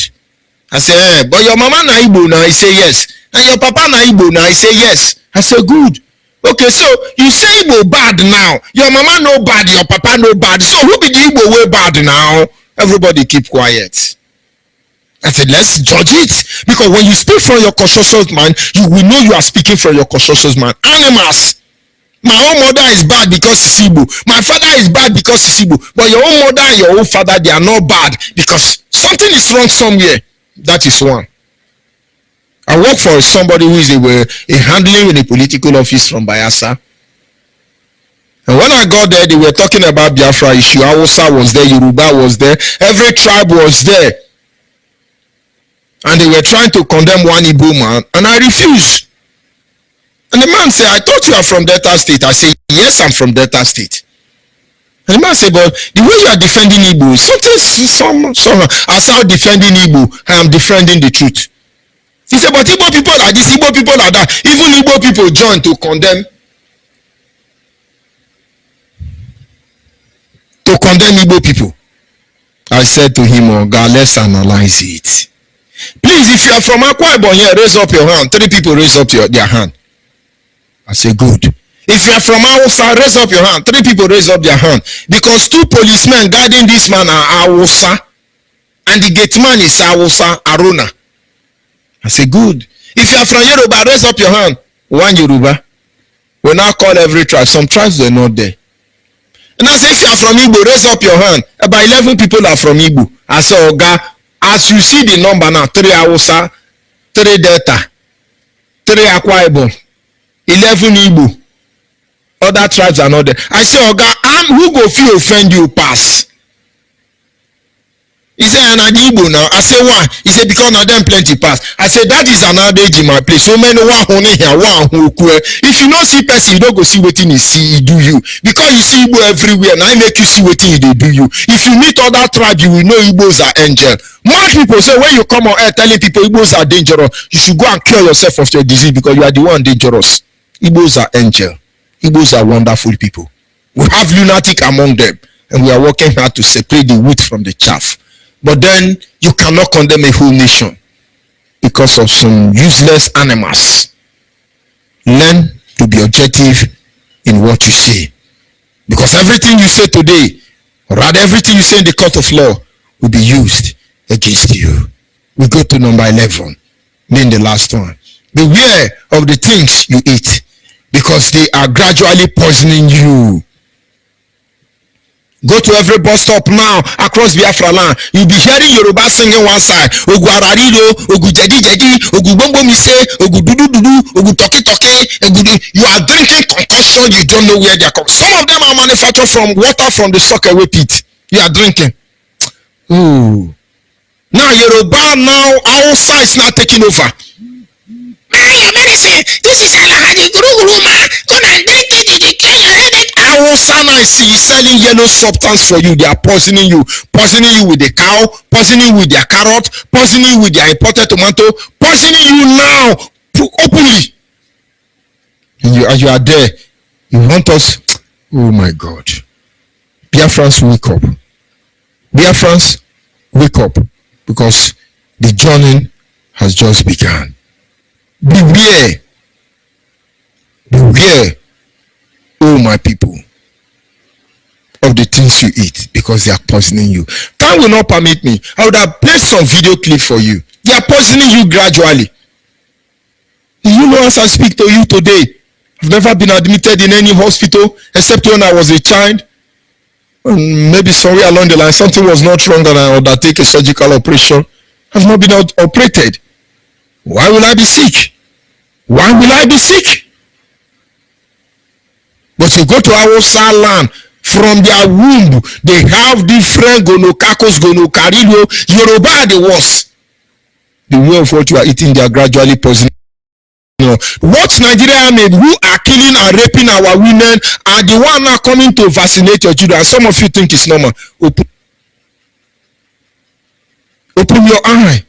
I say, but your mama na Igbo now? He say yes. And your papa na Igbo now? He say yes. I say good. Okay, so you say Igbo bad now. Your mama no bad, your papa no bad. So who be the Igbo way bad now? Everybody keep quiet. I said, let's judge it. Because when you speak from your conscious mind, you will know you are speaking from your conscious mind. Animals. My own mother is bad because he's Igbo. My father is bad because he's Igbo. But your own mother and your own father, they are not bad because something is wrong somewhere. That is one. I work for somebody who is a handling in a political office from Biafra. And when I got there, they were talking about Biafra issue. Hausa was there, Yoruba was there, every tribe was there. And they were trying to condemn one Igbo man, and I refused. And the man said, I thought you are from Delta State. I said, yes, I'm from Delta State. And the man said, but the way you are defending Igbo is something, I start defending Igbo, I am defending the truth. He said, but Igbo people like this, Igbo people like that. Even Igbo people join to condemn Igbo people. I said to him, oh God, let's analyze it. Please, if you are from Akwa Ibom here, raise up your hand. 3 people raise up their hand. I say, good. If you are from Hausa, raise up your hand. 3 people raise up their hand. Because 2 policemen guarding this man are Hausa. And the gate man is Hausa, Aruna. I say, good. If you are from Yoruba, raise up your hand. 1 Yoruba. We now call every tribe. Some tribes were not there. And I say, if you are from Igbo, raise up your hand. About 11 people are from Igbo. I say, Oga, as you see the number now, 3 Hausa, 3 Delta, 3 Akwa Ibom, 11 Igbo. Other tribes are not there. I say, Oga, who go feel offend you pass? He said, and Igbo now. I say, why? He said, because now them plenty pass. I said, that is an adage in my place. So many one here, one who. If you don't see person, you don't go see what he see, he do you. Because you see Igbo everywhere, and I make you see what they do you. If you meet other tribe, you will know Igbos are angel. More people say when you come on air telling people Igbos are dangerous, you should go and cure yourself of your disease because you are the one dangerous. Igbos are angel. Igbos are wonderful people. We have lunatic among them, and we are working hard to separate the wheat from the chaff. But then you cannot condemn a whole nation because of some useless animals. Learn to be objective in what you say. Because everything you say today, or rather everything you say in the court of law, will be used against you. We go to number 11, being the last one. Beware of the things you eat because they are gradually poisoning you. Go to every bus stop now across Biafra land. You'll be hearing Yoruba singing one side. Ogu ararido, ogu jadi jadi, ogu bombo mise, ogu dudu dudu, ogu toki toki. You are drinking concoction, you don't know where they are coming. Some of them are manufactured from water from the sockaway pit. You are drinking. Ooh. Now Yoruba, now Hausa is now taking over. This is Alahadi Guru man. Come and drink it, you clear your head. Hausa now is selling yellow substance for you. They are poisoning you with the cow, poisoning you with their carrot, poisoning you with their imported tomato, poisoning you now openly. And you are there. You want us? Oh my God! Biafrans, wake up! Biafrans, wake up! Because the journey has just begun. Beware, oh my people, of the things you eat because they are poisoning you. Time will not permit me. I would have placed some video clip for you. They are poisoning you gradually. Do you know, as I speak to you today, I've never been admitted in any hospital except when I was a child. Maybe somewhere along the line something was not wrong and I undertake a surgical operation. I've not been operated. Why will I be sick? Why will I be sick? But you go to Hausa land, from their womb, they have different gonokakos, gonokarilio. Yoruba are the worst. The way of what you are eating, they are gradually poisoning. What Nigeria made, who are killing and raping our women, are the one now coming to vaccinate your children. Some of you think it's normal. Open your eye.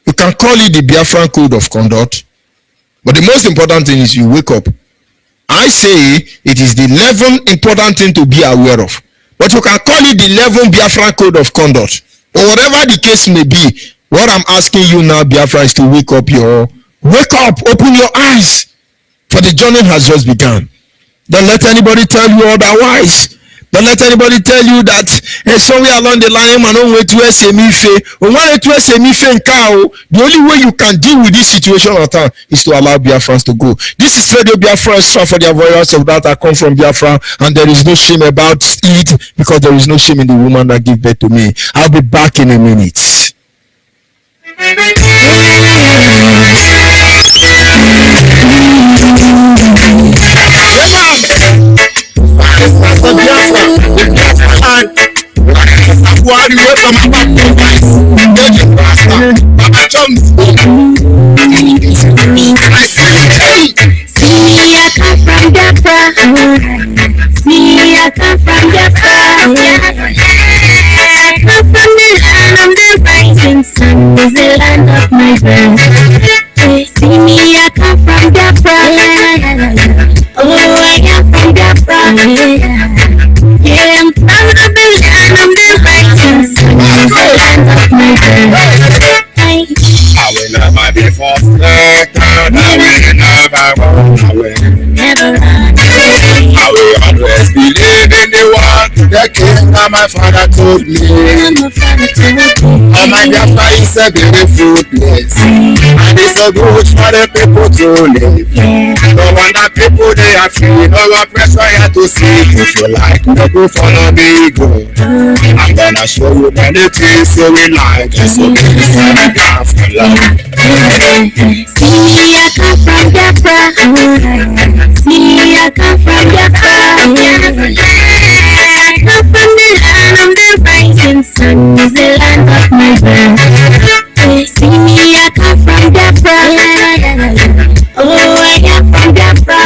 You can call it the Biafran code of conduct, but the most important thing is you wake up. I say it is the 11 important thing to be aware of, but you can call it the 11 Biafran code of conduct, or whatever the case may be. What I'm asking you now, Biafra, is to wake up, open your eyes, for the journey has just begun. Don't let anybody tell you otherwise. Don't let anybody tell you that somewhere along the line, man, don't wait to SMIFE. The only way you can deal with this situation is to allow Biafrans to go. This is Radio Biafra extra for the avoidance of that. I come from Biafra, and there is no shame about it, because there is no shame in the woman that gave birth to me. I'll be back in a minute. Sun is the land of my birth. See me, I come from Biafra. Oh, I am from Biafra. Yeah, I'm proud of the land of the righteous. Sun is the land of my birth. I will never be frustrated. I will never run away. Never run away. I will always believe in the one, the king that my father told me. Oh, my Biafra is a beautiful place, and it's so good for the people to live. No wonder people they are free, no pressure here to see. If you like, no go follow me, go. I'm gonna show you many things you will like. Just so please tell me Biafra love. See me, I come from Biafra. See me, I come from Biafra. I come from the land of the rising sun. Is the land of my birth. See me, I come from Biafra. Oh, I am from Biafra.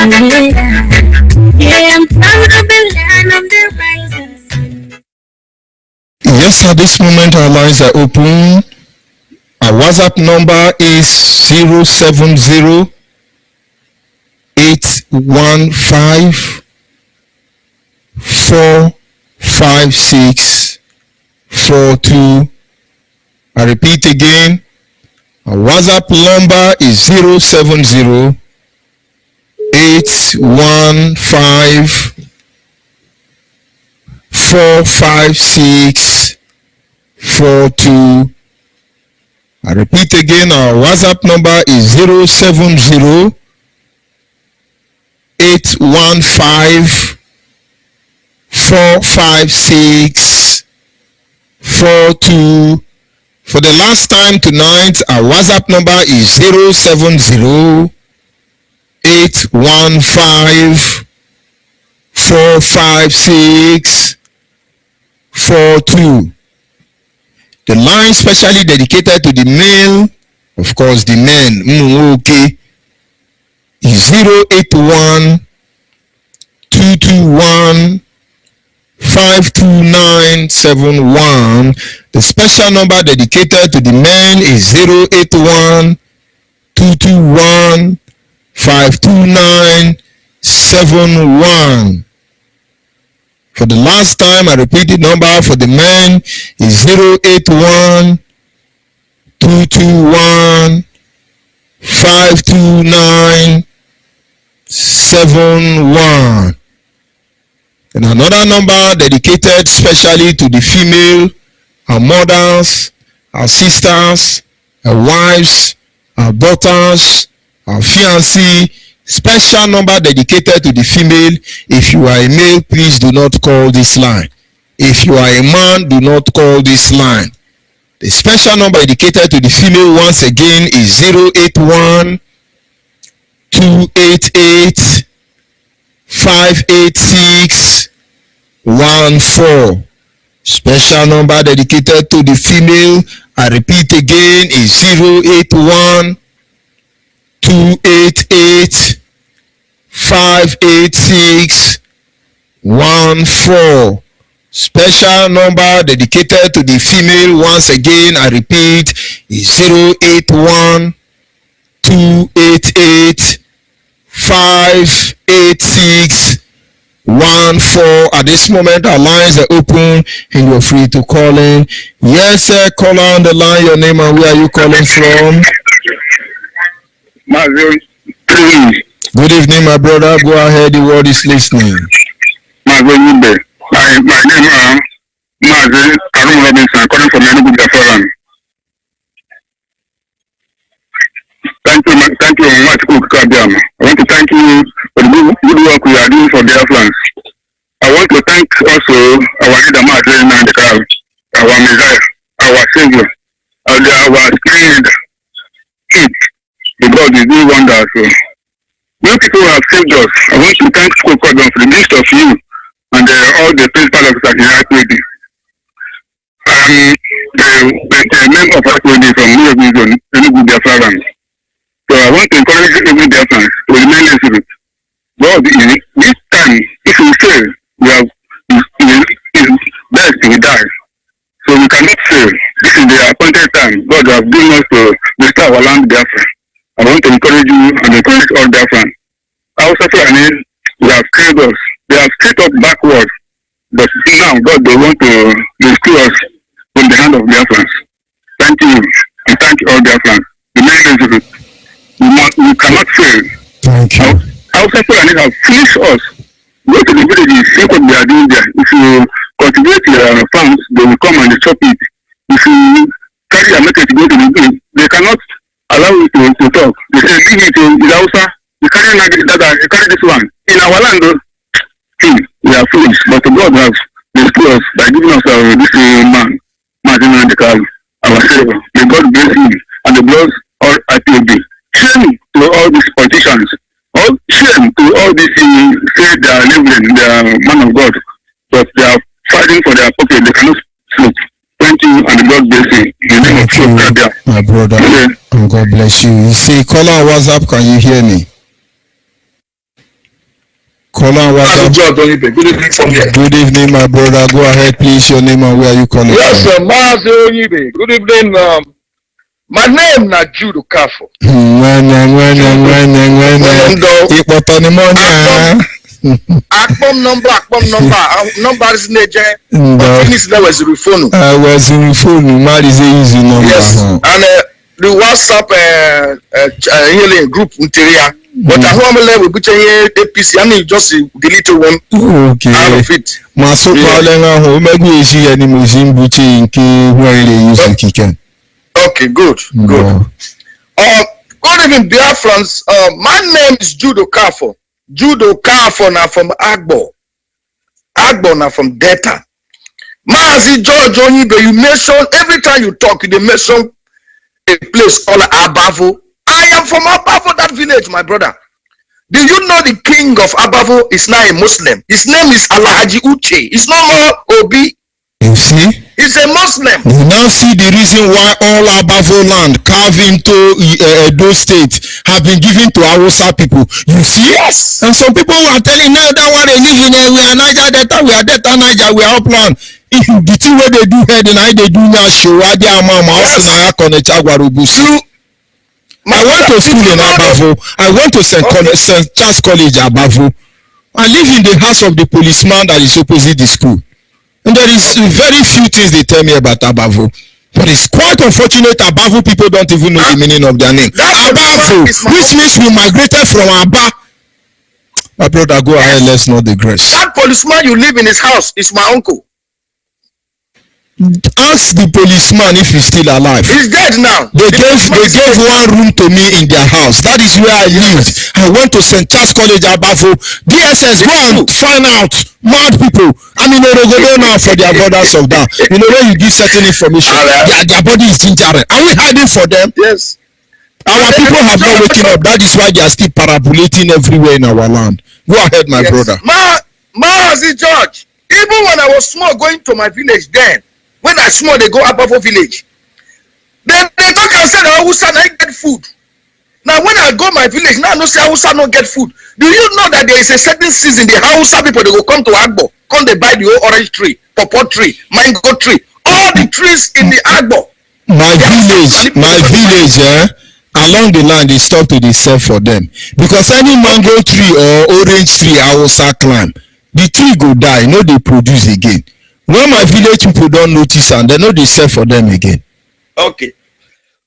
Yeah, I'm proud of the land of the rising sun. Yes, at this moment our lines are open. Our WhatsApp number is 070 815 456 42. I repeat again, our WhatsApp number is 070 815 456 42. I repeat again, our WhatsApp number is 070 815 456 42. For the last time tonight, our WhatsApp number is 070 815 456 42. The line specially dedicated to the male, of course the men, okay, is 081 221 52971. The special number dedicated to the men is 081 221 52971. For the last time, I repeat the number for the men is 081 221 52971. And another number dedicated specially to the female, our mothers, our sisters, our wives, our daughters, our fiancés. Special number dedicated to the female. If you are a male, please do not call this line. If you are a man, do not call this line. The special number dedicated to the female once again is 081 288 586 14. Special number dedicated to the female, I repeat again, is 081 288 586 14. Special number dedicated to the female, once again, I repeat, is 081 288 586 14. At this moment, our lines are open and you're free to call in. Yes, sir, call on the line, your name and where are you calling from? Good evening, my brother. Go ahead, the world is listening. My name is Karim Robinson, calling from Biafra. Thank you very much, Cook Kabiam. I want to thank you for the good work we are doing for Biafrans. I want to thank also our leader, our Messiah, our Savior, our Spirit, the God is doing wonders. You people have saved us. I want to thank Cook Kabiam for the gift of you and all the principal officers in IPOB. I'm a member of IPOB from New York Region, Biafrans. So I want to encourage every Biafrans to remain resolute. God, this time, if we fail, it's best we die. So we cannot fail. This is the appointed time. God has given us to restore our land, Biafra. I want to encourage you and encourage all Biafrans. Also, they have scared us. They have straight up backward. But now, God, they want to rescue us from the hand of Biafrans. Thank you, and thank all Biafrans. Remain resolute. We cannot fail. Thank you. Outside Fulani have finished us. Go to the villages, see what they are doing there. If you cultivate your farms, they will come and chop it. If you carry your market to go to the village, they cannot allow you to talk. They say, leave it to the Hausa. You carry this one. In our land, we are foolish. But God has rescued us by giving us this man, Martin Andekal, our Savior. May God bless him and the blood all IPOB. Shame to all these politicians. Shame to all these say they are living, they are man of God, but they are fighting for their pocket. They cannot sleep. Thank you and God bless you. Thank you, my brother. Yeah. And God bless you. You see, call on WhatsApp. Can you hear me? Call on WhatsApp. Good evening from here. Good evening, my brother. Go ahead, please. Your name and where are you calling from? Yes, sir. Good evening. My name is Jude Okafo. Akpom number is nature. Finish now was phone. Was phone. Mar is easy number. Yes, and the WhatsApp healing group interior. But I want to level between APC. I mean, just delete one. Okay. Out of it. Maso Paulenga, who maybe is here any Muslim booty in key where they use the kitchen. Okay, good. Good. Good evening, Biafrans. My name is Jude Okafo. Jude Okafo now from Agbo. Agbo now from Delta. Mazi George Onyibe, you mention every time you talk, you mention a place called Abavo. I am from Abavo, that village, my brother. Do you know the king of Abavo is now a Muslim? His name is Alhaji Uche. It's no more Obi. You see? He's a Muslim. You now see the reason why all Abavo land carved into those states have been given to Hausa people. You see? Yes. And some people were telling now that one they live in we are Niger Delta, we are Delta Niger, we are upland. The two way they do head and I they do now show what they are mama also na connect Agwarubusu. I went to school in Abavo. I went to St. Charles College Abavo. I live in the house of the policeman that is opposite the school. And there is very few things they tell me about Abavo. But it's quite unfortunate Abavo people don't even know the meaning of their name. Abavo, which means we migrated from Aba. My brother, go ahead, let's not digress. That policeman you live in his house is my uncle. Ask the policeman if he's still alive. He's dead now. They gave one room to me in their house. That is where I lived. I went to St. Charles College Abavo. DSS, go and find out mad people. I mean, they go now for their brothers of that. You know, when you give certain information, their body is ginger. Are we hiding for them? Yes. Our people have not waken up. That is why they are still parabolating everywhere in our land. Go ahead, my brother. Mazi George, even when I was small going to my village then, when I small, they go above a village. They talk and say, Hausa not get food. Now when I go my village, now I know say Hausa not get food. Do you know that there is a certain season, the Hausa people, they will come to Agbo, come they buy the whole orange tree, pawpaw tree, mango tree, all the trees in the Agbo. My village, along the line, they stop to sell for them. Because any mango tree or orange tree, Hausa climb, the tree go die, no they produce again. When my village people don't notice and they know they sell for them again. Okay.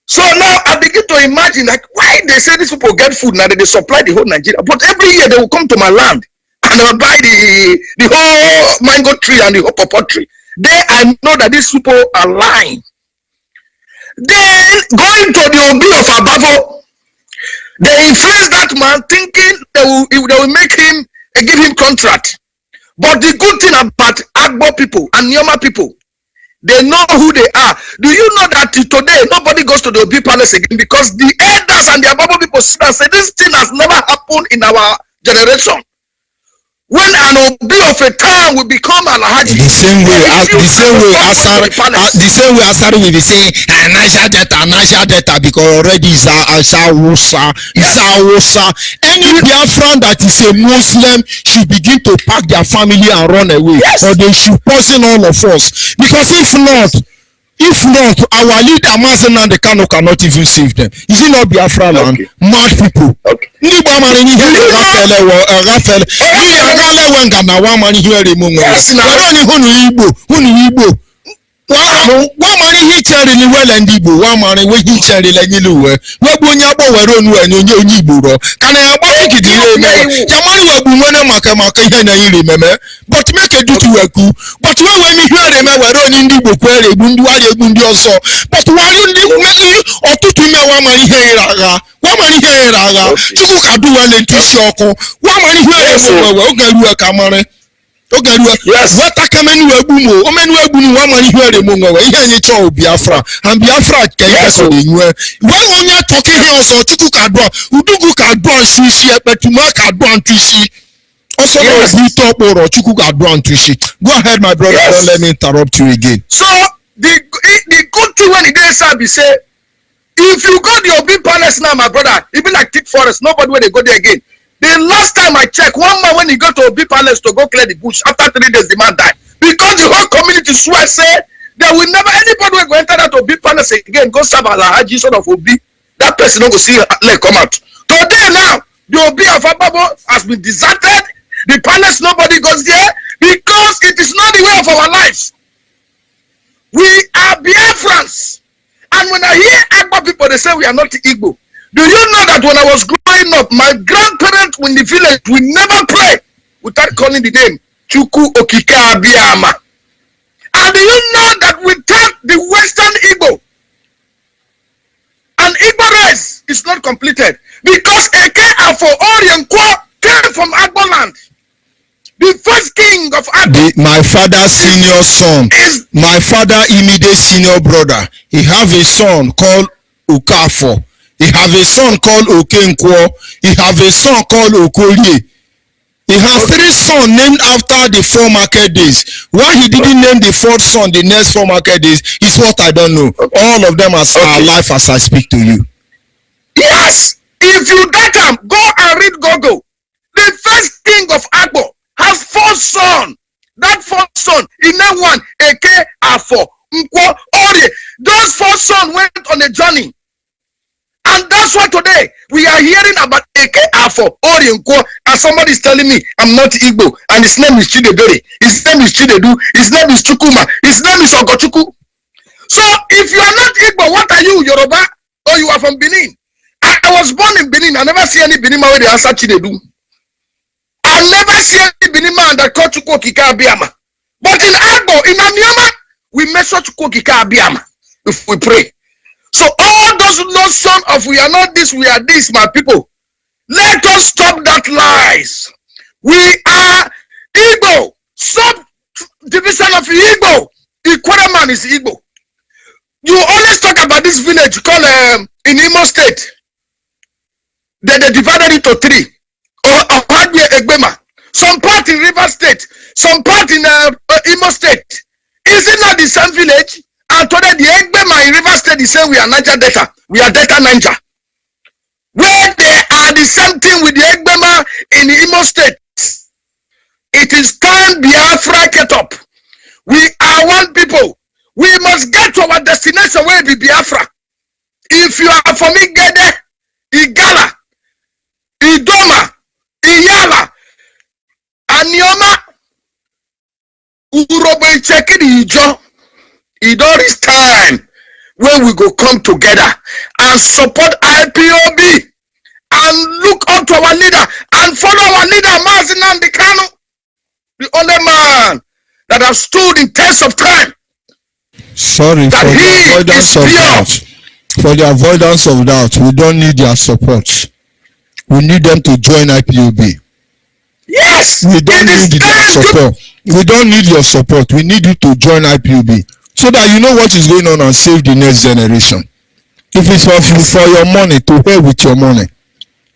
So now I begin to imagine like why they say these people get food now that they supply the whole Nigeria. But every year they will come to my land and they will buy the whole mango tree and the whole pawpaw tree. Then I know that these people are lying. Then going to the Obi of Abavo, they influence that man thinking they will make him give him contract. But the good thing about Agbo people and Nyoma people, they know who they are. Do you know that today nobody goes to the Obi Palace again because the elders and the Ababo people sit and say this thing has never happened in our generation. When an Obi of a town will become Alhaji, the same way Asari will be saying national data because already is Hausa. Any Biafran that is a Muslim should begin to pack their family and run away, or they should poison all of us. Because if not, our leader Mazen and the Kano cannot even save them. Is it not Biafra land? Mad people. One man he cherry ni well and Igbo, one man we he cherry like you we bunya bo we ronu enyo Igbo can I about it Jamani we bunwana maka ihe na iri meme but make a do to weku but when me hear me we ronu Igbo kwere bundu wa ye bundu oso but why ndi me otutu me one man here raga chuku ka do well ntisi oko one man here we ogaru akamare yes. What I come in Wabumo, Omen Wabuni, one man here among away, here Biafra, and Biafra came when you're talking here, so to cook a draw, who do cook a draw, she but to mark a draw to see. Also, we talk or to cook a draw to see. Go ahead, my brother, don't let me interrupt you again. So, the good thing when the days are be say, if you go to your big palace now, my brother, even like thick forest, nobody when they go there again. The last time I checked, one man when he go to Obi Palace to go clear the bush, after 3 days the man died. Because the whole community swear say there will never anybody will go enter that Obi Palace again, go serve as a Haji son of Obi. That person don't go see leg come out. Today now, the Obi of Ababo has been deserted. The palace, nobody goes there because it is not the way of our lives. We are Biafrans. And when I hear Agba people, they say we are not Igbo. Do you know that when I was growing up, my grandparents in the village would never pray without calling the name Chuku Okike Abiyama? And do you know that without the Western Igbo, an Igbo race is not completed because Eke Afo Orienko came from Agbo land. The first king of Agbo. My father's senior son, my father immediate senior brother, he have a son called Ukafo. He have a son called Okenkwo. He have a son called Okolie. He has 3 sons named after the 4 market days. Why he didn't name the 4th son the next 4 market days is what I don't know. All of them are alive as I speak to you. Yes. If you date them, go and read Gogo. The first king of Agbo has 4 sons. That 4th son, in that one, Eke Afo, Nkwo, Ori. Those 4 sons went on a journey. And that's why today we are hearing about Eke Afo, Orienko, and somebody is telling me I'm not Igbo, and his name is Chidebere, his name is Chinedu, his name is Chukuma, his name is Ogochuku. So if you are not Igbo, what are you, Yoruba, or you are from Benin? I was born in Benin. I never see any Benin man where they answer Chinedu. I never see any Benin man that call Chuko Kika Abiyama. But in Agbo, in Anioma, we measure Chuko Kika Abiyama if we pray. So all those notions of we are not this, we are this, my people, let us stop that lies. We are Igbo. Subdivision of Igbo. Ikwaraman is Igbo. You always talk about this village called in Imo State. They divided it to 3. Some part in River State, some part in Imo State. Is it not the same village? And today the Egbema in River State is saying we are Niger Delta. We are Delta Niger. Where they are the same thing with the Egbema in Imo State. It is time Biafra get up. We are one people. We must get to our destination where it be Biafra. If you are from Igede, Igala, Idoma, Iyala, Anioma, Urobo Ichekiri Ijo, it all is time when we go come together and support IPOB and look up to our leader and follow our leader, Mazi Nnamdi Kanu, the only man that has stood in test of time. Sorry for the avoidance of doubt. For the avoidance of doubt, we don't need their support. We need them to join IPOB. Yes, we don't need their support. We don't need your support. We need you to join IPOB so that you know what is going on and save the next generation. If it's for your money, to hell with your money.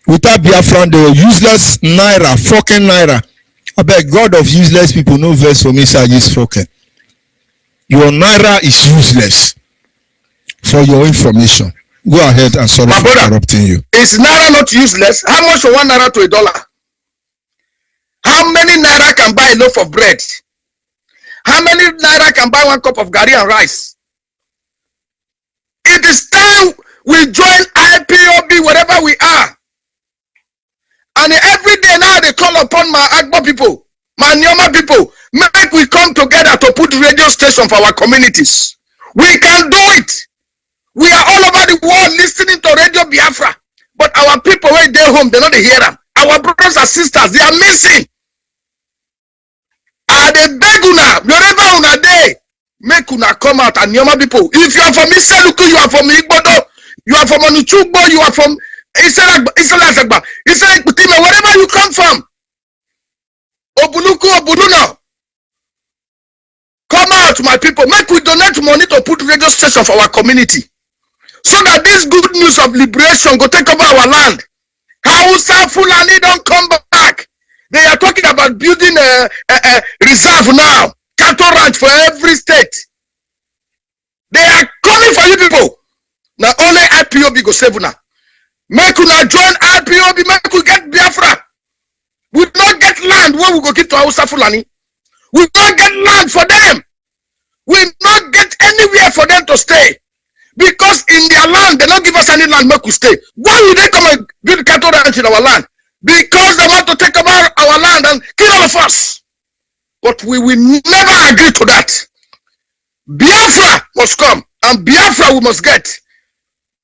Without Biafran, the useless naira, fucking naira. I beg God of useless people, no verse for me, sir, is fucking. Your naira is useless. For your information, go ahead and sorry for interrupting you. Is naira not useless? How much for 1 naira to $1? How many naira can buy a loaf of bread? How many naira can buy 1 cup of garri and rice? It is time we join IPOB wherever we are. And every day now they call upon my Agbo people, my Nyoma people, make we come together to put radio station for our communities. We can do it. We are all over the world listening to Radio Biafra. But our people when they're home, they don't hear them. Our brothers and sisters, they are missing. Are they beg una, wherever una dey, make una come out and Nyoma people. If you are from Iseluku, you are from Igbodo, you are from Onuchugbo, you are from Iselagba, Iselagba, wherever you come from. Obuluku, Obuluno. Come out, my people. Make we donate money to put radio station for our community. So that this good news of liberation go take over our land. Hausa Fulani don't come back. They are talking about building a reserve now. Cattle ranch for every state. They are coming for you people. Now only IPOB go save now. Make una join IPOB, make we get Biafra. We don't get land where we go give to Hausa Fulani. We don't get land for them. We not get anywhere for them to stay. Because in their land, they don't give us any land, make we stay. Why would they come and build cattle ranch in our land? Because they want to take over our land and kill all of us. But we will never agree to that. Biafra must come, and Biafra we must get.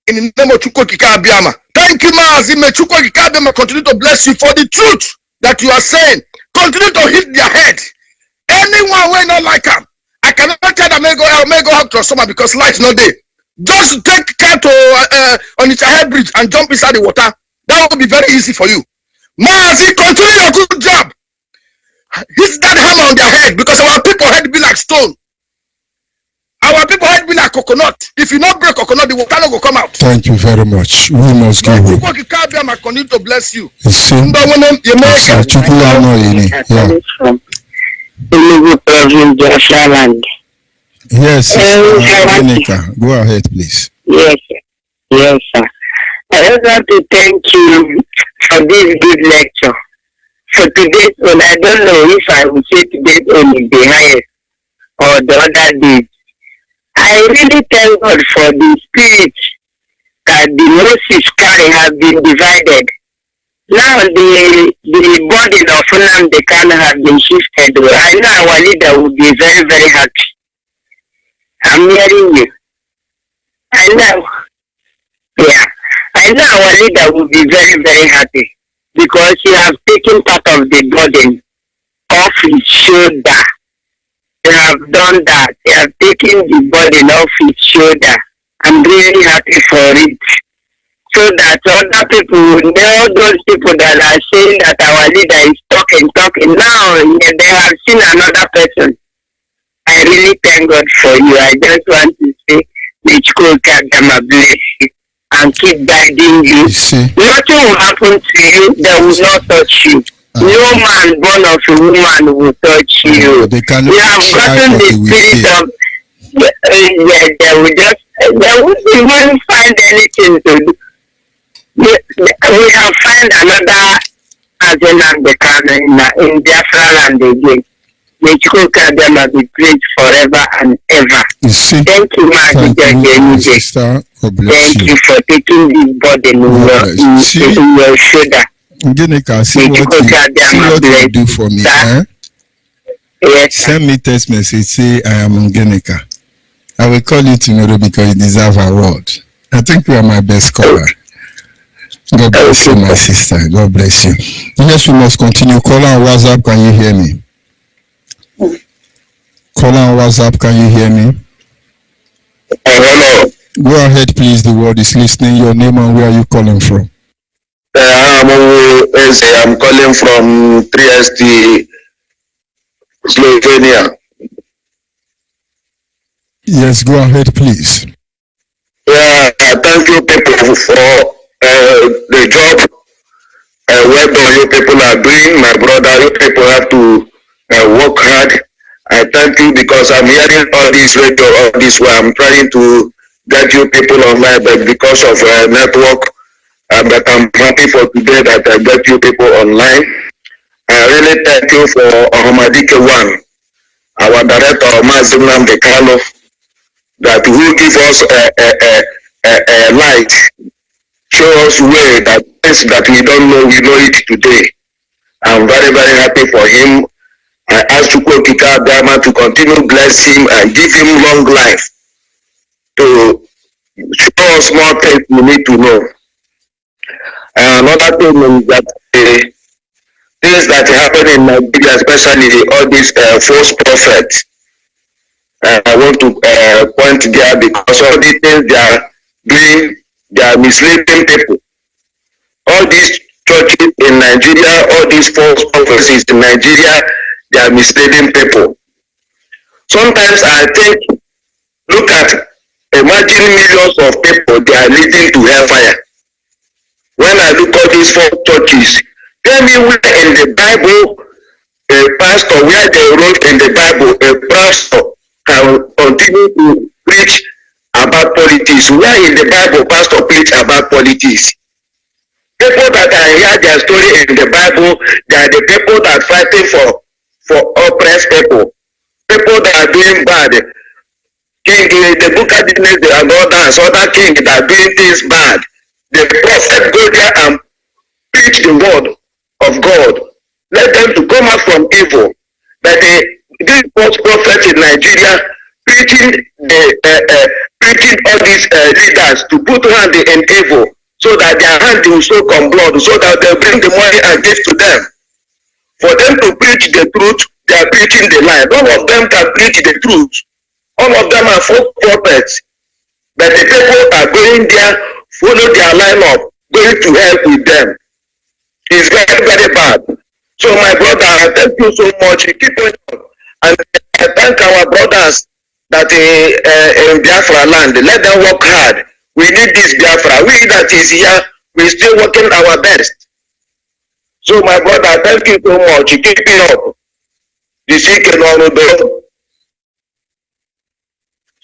In the name of Chukwu Abiyama. Thank you, Mazi. May Chukwu Abiyama continue to bless you for the truth that you are saying. Continue to hit their head. Anyone who not like them, I cannot tell them may go out to summer because light not there. Just take care to on its head bridge and jump inside the water. That will be very easy for you. Mazi, continue your good job. Hit that hammer on their head because our people head be like stone. Our people head be like coconut. If you not break coconut, the water will come out. Thank you very much. We must go home. I continue to bless you. Yes, Monica, go ahead, please. Yes, yes, sir. I just want to thank you for this good lecture. For today's one, I don't know if I will say today's one is the highest or the other days. I really thank God for the spirit that the Moses carry have been divided. Now the burden of Nnamdi Kanu have been shifted. I know our leader will be very, very happy. I'm hearing you. I know. Yeah. I know our leader will be very, very happy because he has taken part of the burden off his shoulder. They have done that. They have taken the burden off his shoulder. I'm really happy for it. So that other people, all those people that are saying that our leader is talking, now they have seen another person. I really thank God for you. I just want to say, may Chukwu Abiyama bless you. and keep guiding you. Nothing will happen to you that will not touch you. No man born of a woman will touch you. They can you have gotten the spirit of they won't find anything to do. We have found another Azenan in Biafra land again. May Chikoka them be praised forever and ever. Thank you, Thank you, sister. God bless Thank you for taking this burden in your shoulder. Ngenika, see what you do for me. Yes, send me text message, say I am Ngenika. I will call you tomorrow because you deserve a award. I think you are my best caller. God bless you, my sister. God bless you. Yes, we must continue. Call on WhatsApp, can you hear me? Call on WhatsApp, can you hear me? Hello. Go ahead, please. The world is listening. Your name and where are you calling from? I'm calling from Trieste, Slovenia. Yes, go ahead, please. Yeah, thank you people for the job. Well done, you people are doing. My brother, you people have to work hard. I thank you because I'm hearing all this radio, all this way. I'm trying to get you people online, but because of network, but I'm happy for today that I get you people online. I really thank you for Ohamadike One, our director, Mazimam Dekalo, that will give us a light, show us way that things that we don't know, we know it today. I'm very, very happy for him. I ask Chukwokika Dama to continue bless him and give him long life to show us more things we need to know. Another thing is that things that happen in Nigeria, especially all these false prophets, I want to point there because all these things they are doing, they are misleading people. All these churches in Nigeria, all these false prophecies in Nigeria, they are misleading people. Sometimes I think, look at, imagine millions of people, they are leading to hellfire. When I look at these false churches, tell me where in the Bible, a pastor, where they wrote in the Bible, a pastor can continue to preach about politics. Where in the Bible, pastor preach about politics? People that I hear their story in the Bible, they are the people that fighting for oppressed people. People that are doing bad. King, the Nebuchadnezzar and other kings that are doing things bad. The prophet go there and preach the word of God. Let them to come out from evil. But these false prophets in Nigeria preaching preaching all these leaders to put hand in evil, so that their hand will soak on blood, so that they bring the money and give to them. For them to preach the truth, they are preaching the lie. None of them can preach the truth. All of them are false prophets. But the people are going there, follow their line up, going to help with them. It's very, very bad. So my brother, I thank you so much. Keep on. And I thank our brothers that in Biafra land, let them work hard. We need this Biafra. We that is here, we're still working our best. So my brother, thank you so much. Keep it up. The sick and all of them.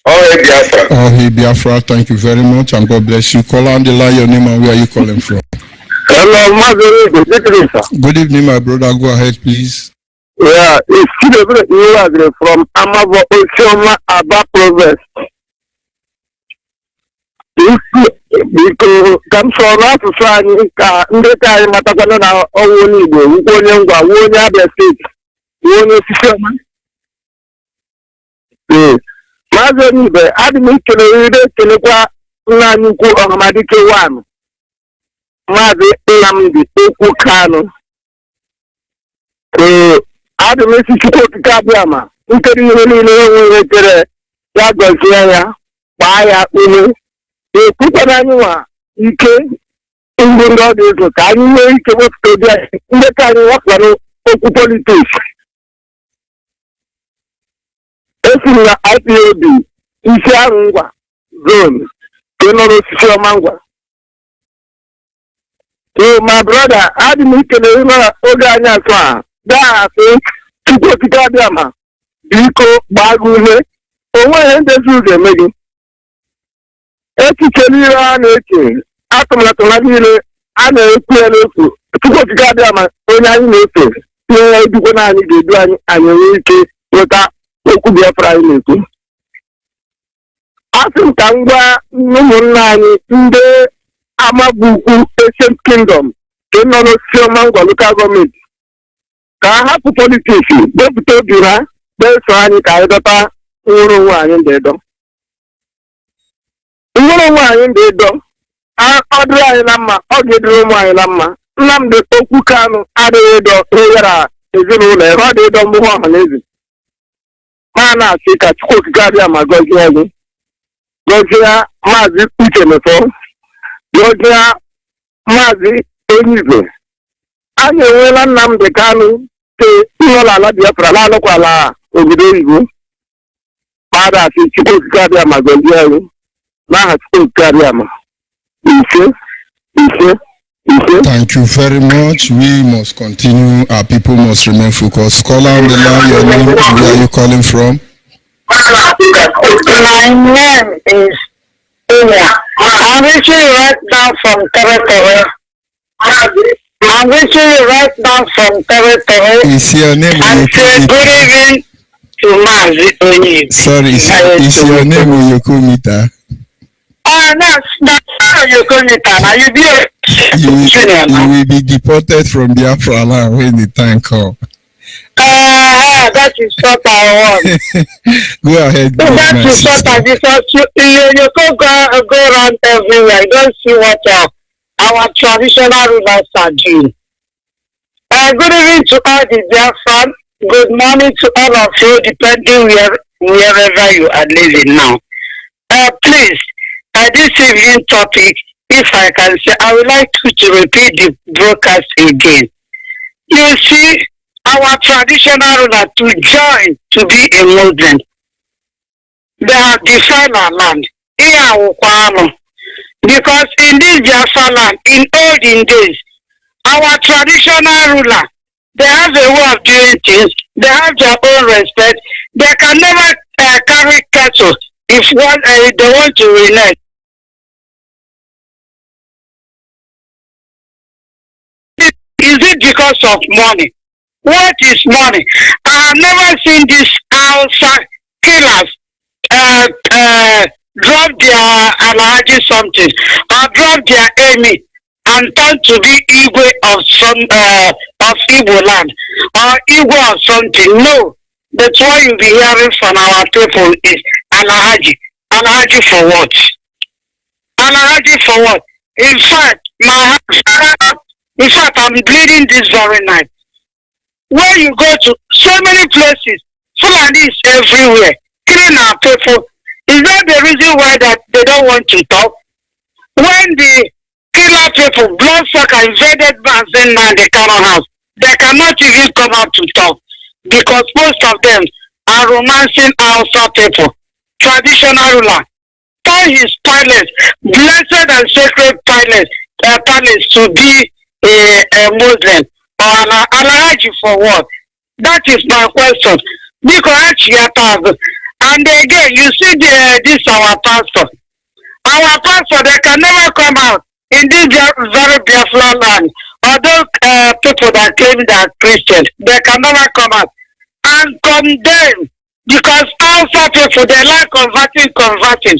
Oh, hey Biafra. Oh, hey Biafra, thank you very much and God bless you. Call on the line, your name and where are you calling from? Hello, Mother. Good evening, sir. Good evening, my brother. Go ahead, please. Yeah, it's Chidebere from Amavo Oshoma Aba Province. Biko ka m sọrọ asụsụ anyị ka ndị ka anyị matakwana na ọnwụ onye Igbo nkwa onye ngwa nwa onye Abia steeti nwa onye osisi ọma. Maazị Onibe, adị m ire ekelekwa nna anyị ukwu Ọhamadike One, Maazị Nnamdi Okwu Kanu. Adị m esi Chukwu Okike Abịama nkiri ihe niile enwere ekere ya gọzie ya gbaa ya ume. Ekwukwana anyị nwa ike ngụ ndị ọ dị ka anyị nwee ike wepụta obi anyị ndị ka anyị wakwanụ okwu politiks. Esi na IPOB isi arụ ngwa zone nke nọ n'osisi ọma ngwa So my brother, I didn't tell you Oganya that to go to Gadiama. Biko Bagule. Owe ndezu ga-emegi. Echiche niile a na-eche atụmatụ ha niile a na-ekwu ya n'efu tupu okike abịa ma onye anyị na-efe ihe edukwe na anyị ga-edu anyị nwee ike nweta okwu Biafra anyị na-ekwu. A sị m ka m gwa ụmụnna anyị ndị Amabukwu Ancient Kingdom nke nọ n'Osioma Ngwa Local Government ka ha hapụ politiks depụta obi ha beso anyị ka anyị dọta nwere onwe anyị ndị edo. Nwere onwe anyị ndị edo ọ dịrị anyị na mma, ọ ga-ediri ụmụ anyị na mma. Nnamdi Okwu Kanu adịghị edo enyere ezinụlọ ya, ọ dị edo mgbughu ọha na eze. Ma na-asị ka Chukwu okike abịa ma gọzie anyị, gọzie Maazị Uche Mefo, gọzie Maazị Enyize. Anyị enweela Nnamdi Kanu ke nọ n'ala Biafra na-alụkwala obodo oyibo. Father, I say, thank you very much. We must continue. Our people must remain focused. Caller on the line, your name, where are you calling from? My name is Enya. I'm reaching right now from territory. Is your name? And say good evening to Mazi Onyi. Sorry, is your name Oyokomita? That's Oyokomita. Now you will be deported from Biafra land when the time comes. That is what I want. Go ahead. That is what I because you go around everywhere. You don't see what our traditional rulers are doing. Good evening to all the Biafrans. Good morning to all of you, depending wherever you are living now. Please, this evening topic, if I can say, I would like to repeat the broadcast again. You see, our traditional ruler to join to be a Muslim, they have defined our land. Because in this Biafra land, in olden days, our traditional ruler, they have a way of doing things. They have their own respect. They can never carry cattle if they want to renege. Is it because of money? What is money? I have never seen these Hausa killers drop their Alhaji something or drop their enemy and turn to be Igwe of some of Igbo land or Igwe of something. No, that's what you'll be hearing from our people is Alhaji. Alhaji for what? Alhaji for what? In fact, I'm bleeding this very night. When you go to so many places, Fulani is everywhere, killing our people. Is that the reason why that they don't want to talk? When the killer people, bloodsucker invaded Banzen and the Kano house, they cannot even come out to talk because most of them are romancing Hausa people. Traditional ruler, turn his palace, blessed and sacred palace to be a Muslim or an Alhaji for what? That is my question. Because and again, you see this our pastor. Our pastor, they can never come out in this very Biafra land. Although people that claim they are Christians, they can never come out and condemn because also people they like converting.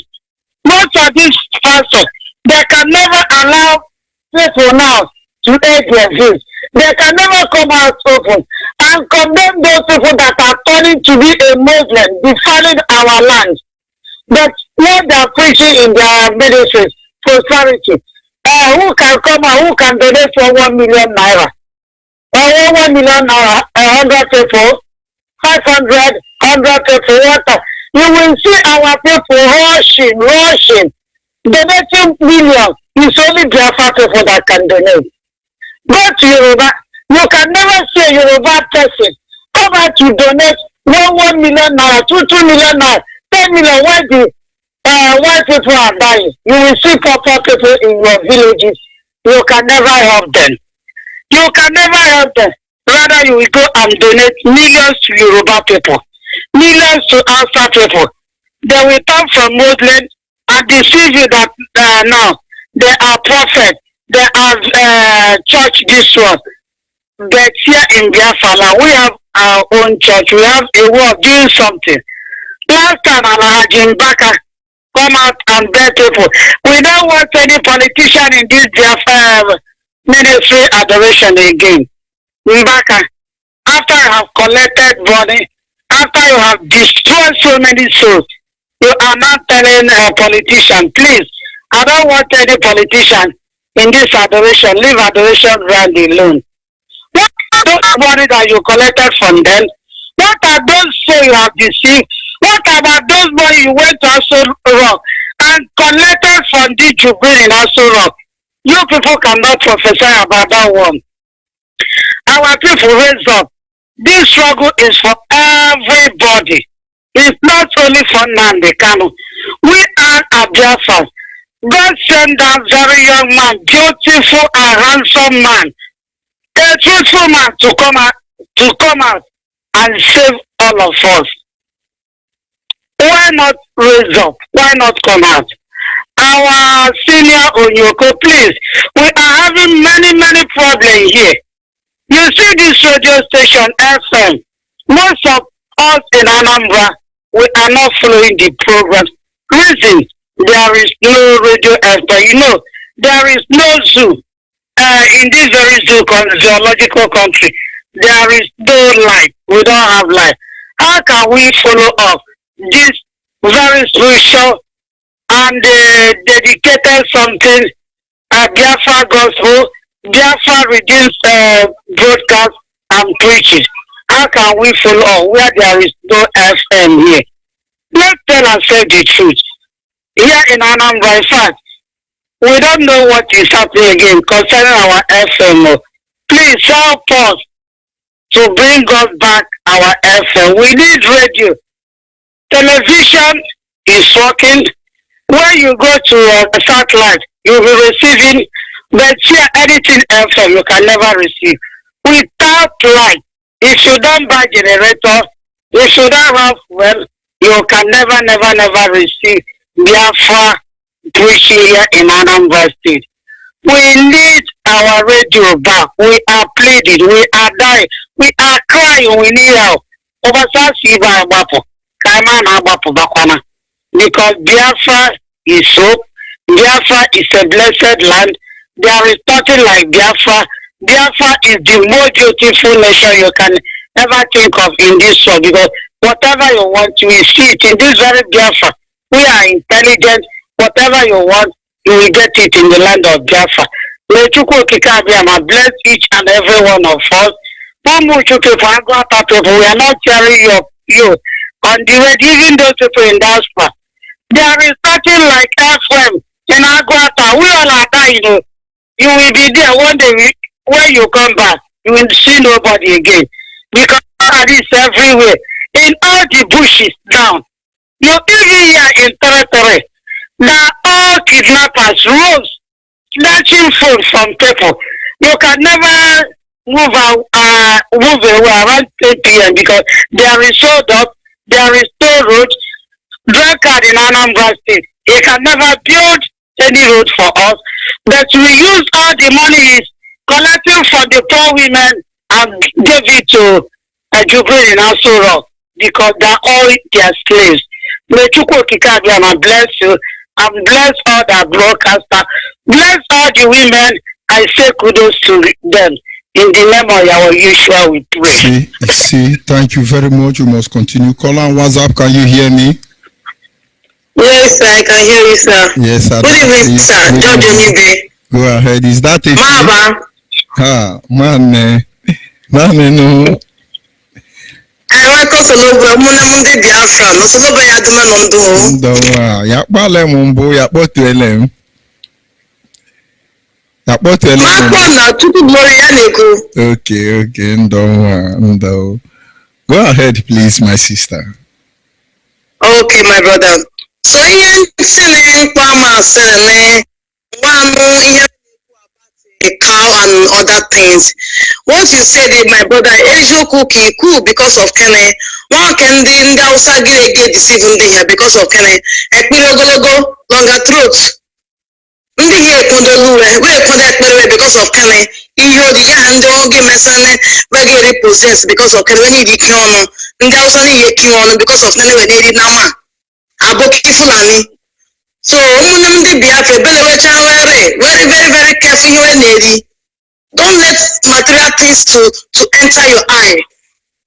Most of these pastors, they can never allow people now to aid their views. They can never come out open and condemn those people that are turning to be a Muslim, defiling our land. But what they are preaching in their ministries, prosperity. Who can come out, who can donate for 1 million naira? 1 million naira, 100 people, 500, 100 people, water. You will see our people rushing, donating millions. It's only Biafra people that can donate. Go to Yoruba. You can never see a Yoruba person come out to donate 1 million naira, 2 million naira, 10 million. Why the white people are dying? You will see proper people in your villages you can never help them. You can never help them. Rather, you will go and donate millions to Yoruba people, millions to Hausa people. They will come from Muslims and deceive you that now they are prophets, they are church this one. But here in Biafra, we have our own church. We have a way of doing something. Last time, Alhaji Mbaka come out and beg people. We don't want any politician in this Biafra ministry adoration again. Mbaka, after you have collected money, after you have destroyed so many souls, you are not telling a politician, please, I don't want any politician in this adoration. Leave adoration ground alone. What are those money that you collected from them? What are those souls you have deceived? What about those money you went to Aso Rock and collected from the Jubilee in Aso Rock? You people cannot prophesy about that one. Our people raise up. This struggle is for everybody. It's not only for Nandi Kanu. We are a Biafrans. God sent that very young man, beautiful and handsome man, a truthful man to come out and save all of us. Why not raise up? Why not come out? Our senior Onyoko, please. We are having many problems here. You see this radio station FM. Most of us in Anambra, we are not following the program. Reason, there is no radio FM. You know, there is no zoo. In this very zoological country, there is no life. We don't have life. How can we follow up this very spiritual and dedicated something, Biafra gospel, Biafra reduced broadcast and preaching? How can we follow up where there is no FM here? Let's tell ourselves the truth. Here in Anambra, in fact, we don't know what is happening again concerning our FM. Please help us to bring us back our FM. We need radio. Television is working. When you go to satellite, you'll be receiving, but here anything FM you can never receive. Without light, if you don't buy generator, if you don't have well, you can never receive Biafra preaching here in Anambra State. We need our radio back. We are pleading. We are dying. We are crying. We need help. Because Biafra is hope. Biafra is a blessed land. There is nothing like Biafra. Biafra is the most beautiful nation you can ever think of in this world. Because whatever you want, we see it in this very Biafra. We are intelligent. Whatever you want, you will get it in the land of Biafra. May Chukwu Kikabiyama bless each and every one of us. We are not carrying you on the way, even those people in diaspora. There is nothing like FM in Aguata. We all are there, you know. You will be there one day when you come back. You will see nobody again. Because it is everywhere. In all the bushes down. You even here in territory. There are all kidnappers, rows, snatching food from people. You can never move away around 10 p.m. because there is so dark, there is no road. Drug card in Anambra State. You can never build any road for us. But we use all the money is collecting from the poor women and give it to Jubilee in Aso Rock because they are all their slaves. May Chukwu Kikabiyama bless you. And bless all the broadcasters. Bless all the women. I say kudos to them. In the name of our Yeshua we pray. See, thank you very much. You must continue. Call on WhatsApp. Can you hear me? Yes, I can hear you, sir. Yes, sir. Good evening, sir. George Onibe. Go ahead. Is that a Mama? Ah, man, no. Enweko Solobra, Munamundi Biafra, no Solobra Yaduma Nondo. Ndo, yakpale mumbo, yakpotuelem. Makwa na tutu glory yaneko. Okay, ndo. Go ahead, please, my sister. Okay, my brother. So, Ian Sene, Kwama Sene, Wamu, Ian and other things. What you said, my brother, Ejoku ki cool because of Kene. One can the Hausa get deceiving here because of Kene. Ekpilogologo, longer throat. Ndị ihe ekondolu wee kwada ekpere because of Kene. Ihe odi ya ndị oge mesane wege repossess because of Kene. We need ike ọnụ. Ndị Hausa ni ike ọnụ because of Kene we need nama. Aboki Fulani. So ụmụnne ndị Biafra ebele wechala very very careful ihe na-eri. Don't let material things to enter your eye.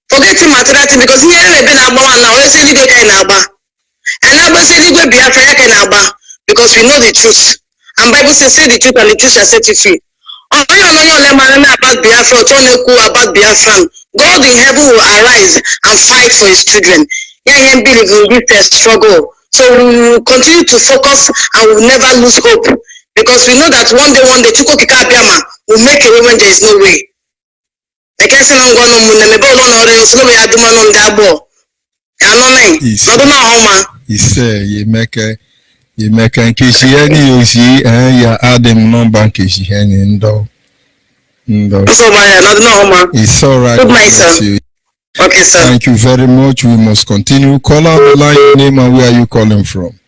Forget material things because here we be na-agbawa na onye si eluigwe ka na-agba. And agbasi eluigwe Biafra ya ka na-agba because we know the truth. And Bible says, say the truth and the truth shall set you free. On about Biafra, about Biafran, God in heaven will arise and fight for his children. Yeah, I believe in this struggle. So we will continue to focus and we will never lose hope. Because we know that one day, Chuko Kika Biama will make a way when there is no way. The person I'm going to maybe alone or else no way I do man on that ball. Amen. I don't know how man. He said, you make an Kishiani, you see, and you're adding number Kishiani ndo. So, I don't know how man. It's all right. Good night, sir. Okay, sir. Thank you very much. We must continue. Call on the line, your name and where are you calling from?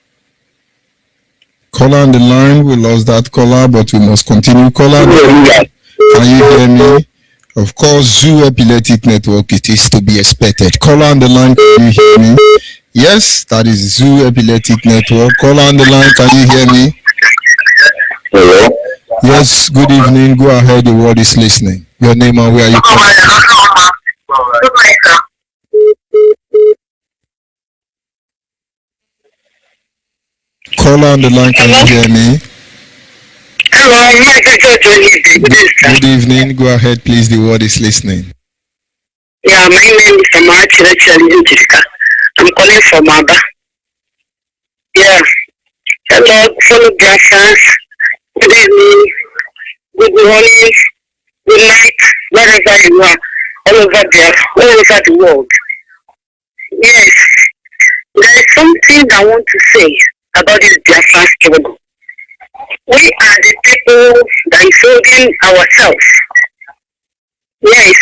Call on the line. We lost that caller, but we must continue. Call on the line. Can you hear me? Of course, Zoo Epileptic Network, it is to be expected. Call on the line. Can you hear me? Yes, that is Zoo Epileptic Network. Call on the line. Can you hear me? Hello? Yes, good evening. Go ahead. The world is listening. Your name and where are you calling from? Call on the line. Can you hear me? Hello, Good evening. Go ahead, please. The world is listening. Yeah, my name is Amachi Jessica. I'm calling from Aba. Yeah. Hello, fellow Biafrans. Good evening. Good morning. Good night. Wherever you are, all over Biafra, all over the world. Yes. There is something I want to say about this Biafran struggle. We are the people that is holding ourselves. Yes.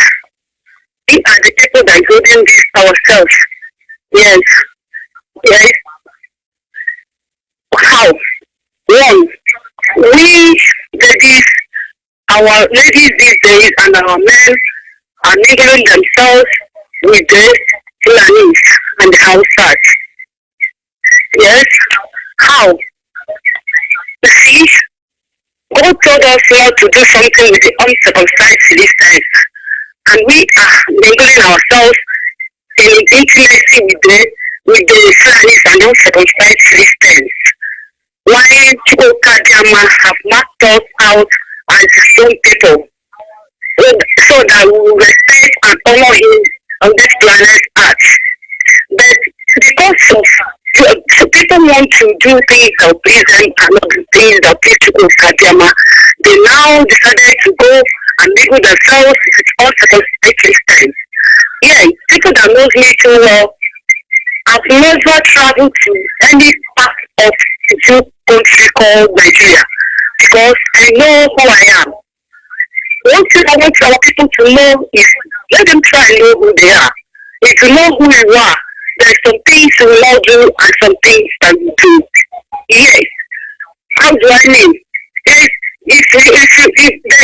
We are the people that is holding this ourselves. Yes. Yes. How? One, we ladies, our ladies these days and our men are mingling themselves with the Fulanis and the Hausas. Yes. How? You see, God told us not to do something with the uncircumcised Philistines, and we are mingling ourselves in intimacy with the Fulanis and uncircumcised Philistines. Why people have marked us out as his own people, so that we will respect and honor him on this planet Earth. But because of people want to do things that please them and not do things that please people Kadiama, they now decided to go and mingle themselves with uncircumcised Christians. Yeah, people that knows me too well, I've never traveled to any part of the country called Nigeria because I know who I am. One thing I want our people to know is let them try and know who they are. If you know who you are, there's some things you will not do and some things that you do. Yes. How do I mean? If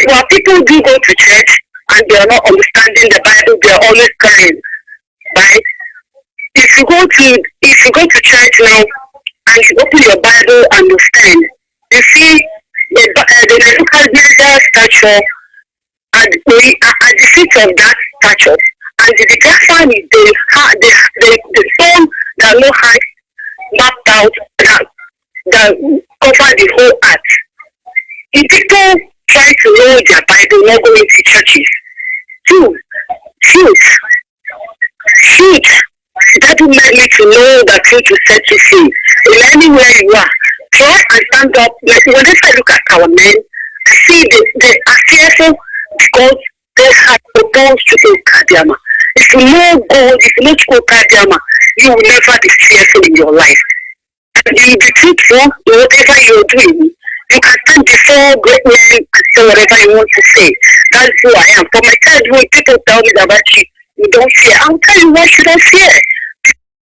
well, people do go to church and they are not understanding the Bible, they are always crying, right? If you go to church now and you open your Bible and you stand, you see the Nebuchadnezzar statue at the feet of that statue, and the Biafran is the stone that no height mapped out that cover the whole earth. If people try to know their Bible, not going to churches, truth. That will make me to know that truth will set you free. In anywhere you are, try and stand up. Like whenever I look at our men, I see they are fearful because they have proposed to Kadiama. If you know God, if you know Kadiama, you will never be fearful in your life. And you will be truthful in whatever you're doing. You can stand before great men and say whatever you want to say. That's who I am. For my childhood, people tell me that you don't fear. I'll tell you why should I fear?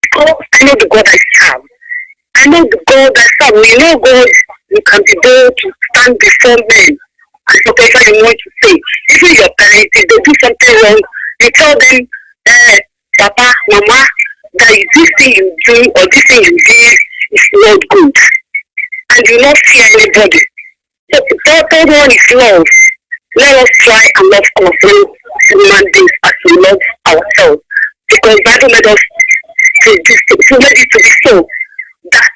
Because I know the God I serve. I know the God I serve. We know God, you can be bold to stand before men and whatever you want to say. Even your parents, if they do something wrong, you tell them, Papa, Mama, that this thing you do or this thing you did is not good. And do not fear anybody. So the third one is love. Let us try and love our fellow human beings as we love ourselves. Because Bible made us to made it to be so that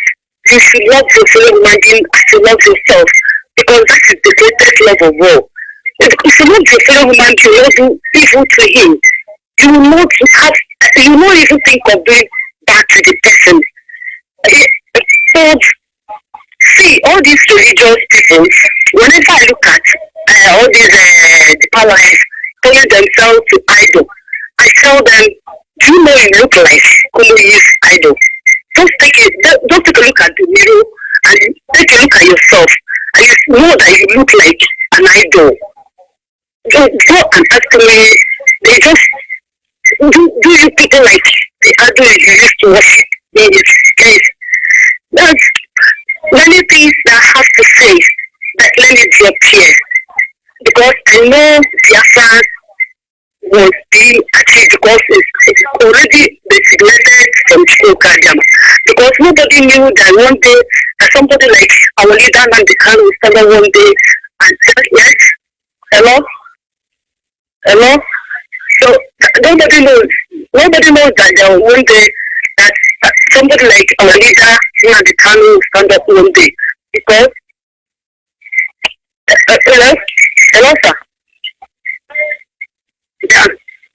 you should love your fellow human being as you love yourself. Because that is the greatest love of all. If you love your fellow human being, you will not do evil to him. You will not even think of doing bad to the person. So see, all these religious people, whenever I look at all these the powers turning themselves to idol, I tell them, do you know you look like who is idol? Just take a look at the mirror and take a look at yourself, and you know that you look like an idol. Don't go and ask me, they just do you people like the idol you used to worship in his place? That's many things that I have to say, but let me drop here. Because I know Biafrans will be achieved because it's already designated from Chukwu. Because nobody knew that one day that somebody like our leader Nnamdi Kanu will stand up one day and say, yes, hello. So nobody knows that there was one day that somebody like our leader Nnamdi Kanu will stand up one day. Because hello, sir. Yeah.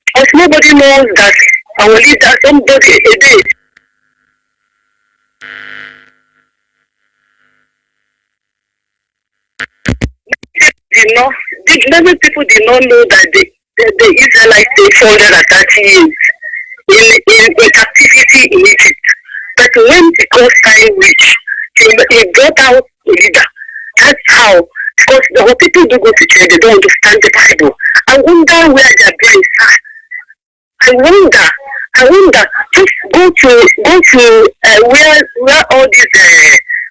Because nobody knows that our leader, somebody a day. Many people did not know that the Israelites stayed 430 years in captivity in Egypt. But when the God's time reached, he brought out a leader. That's how. Because the whole people do go to church, they don't understand the Bible. I wonder where their brains are. I wonder. Just go to where all these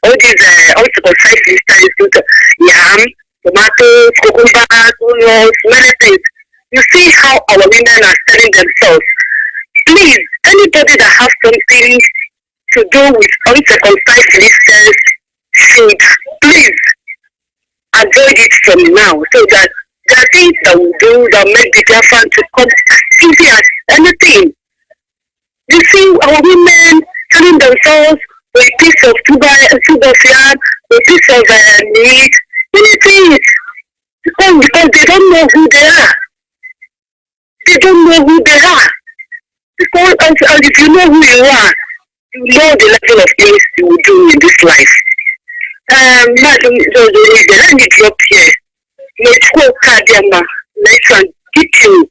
uncircumcised Christians do the yam, tomatoes, cucumbers, onions, many things. You see how our women are selling themselves. Please, anybody that has something to do with uncircumcised Christians should please avoid it from now, so that there are things that we do that make the Biafran to come as easy as anything. You see our women selling themselves with a piece of tuber yam, a piece of meat, anything. Because they don't know who they are. Because and if you know who you are, you know the level of things you will do in this life. Madam, let me drop here. Let's go, Kadiama. Let's get you.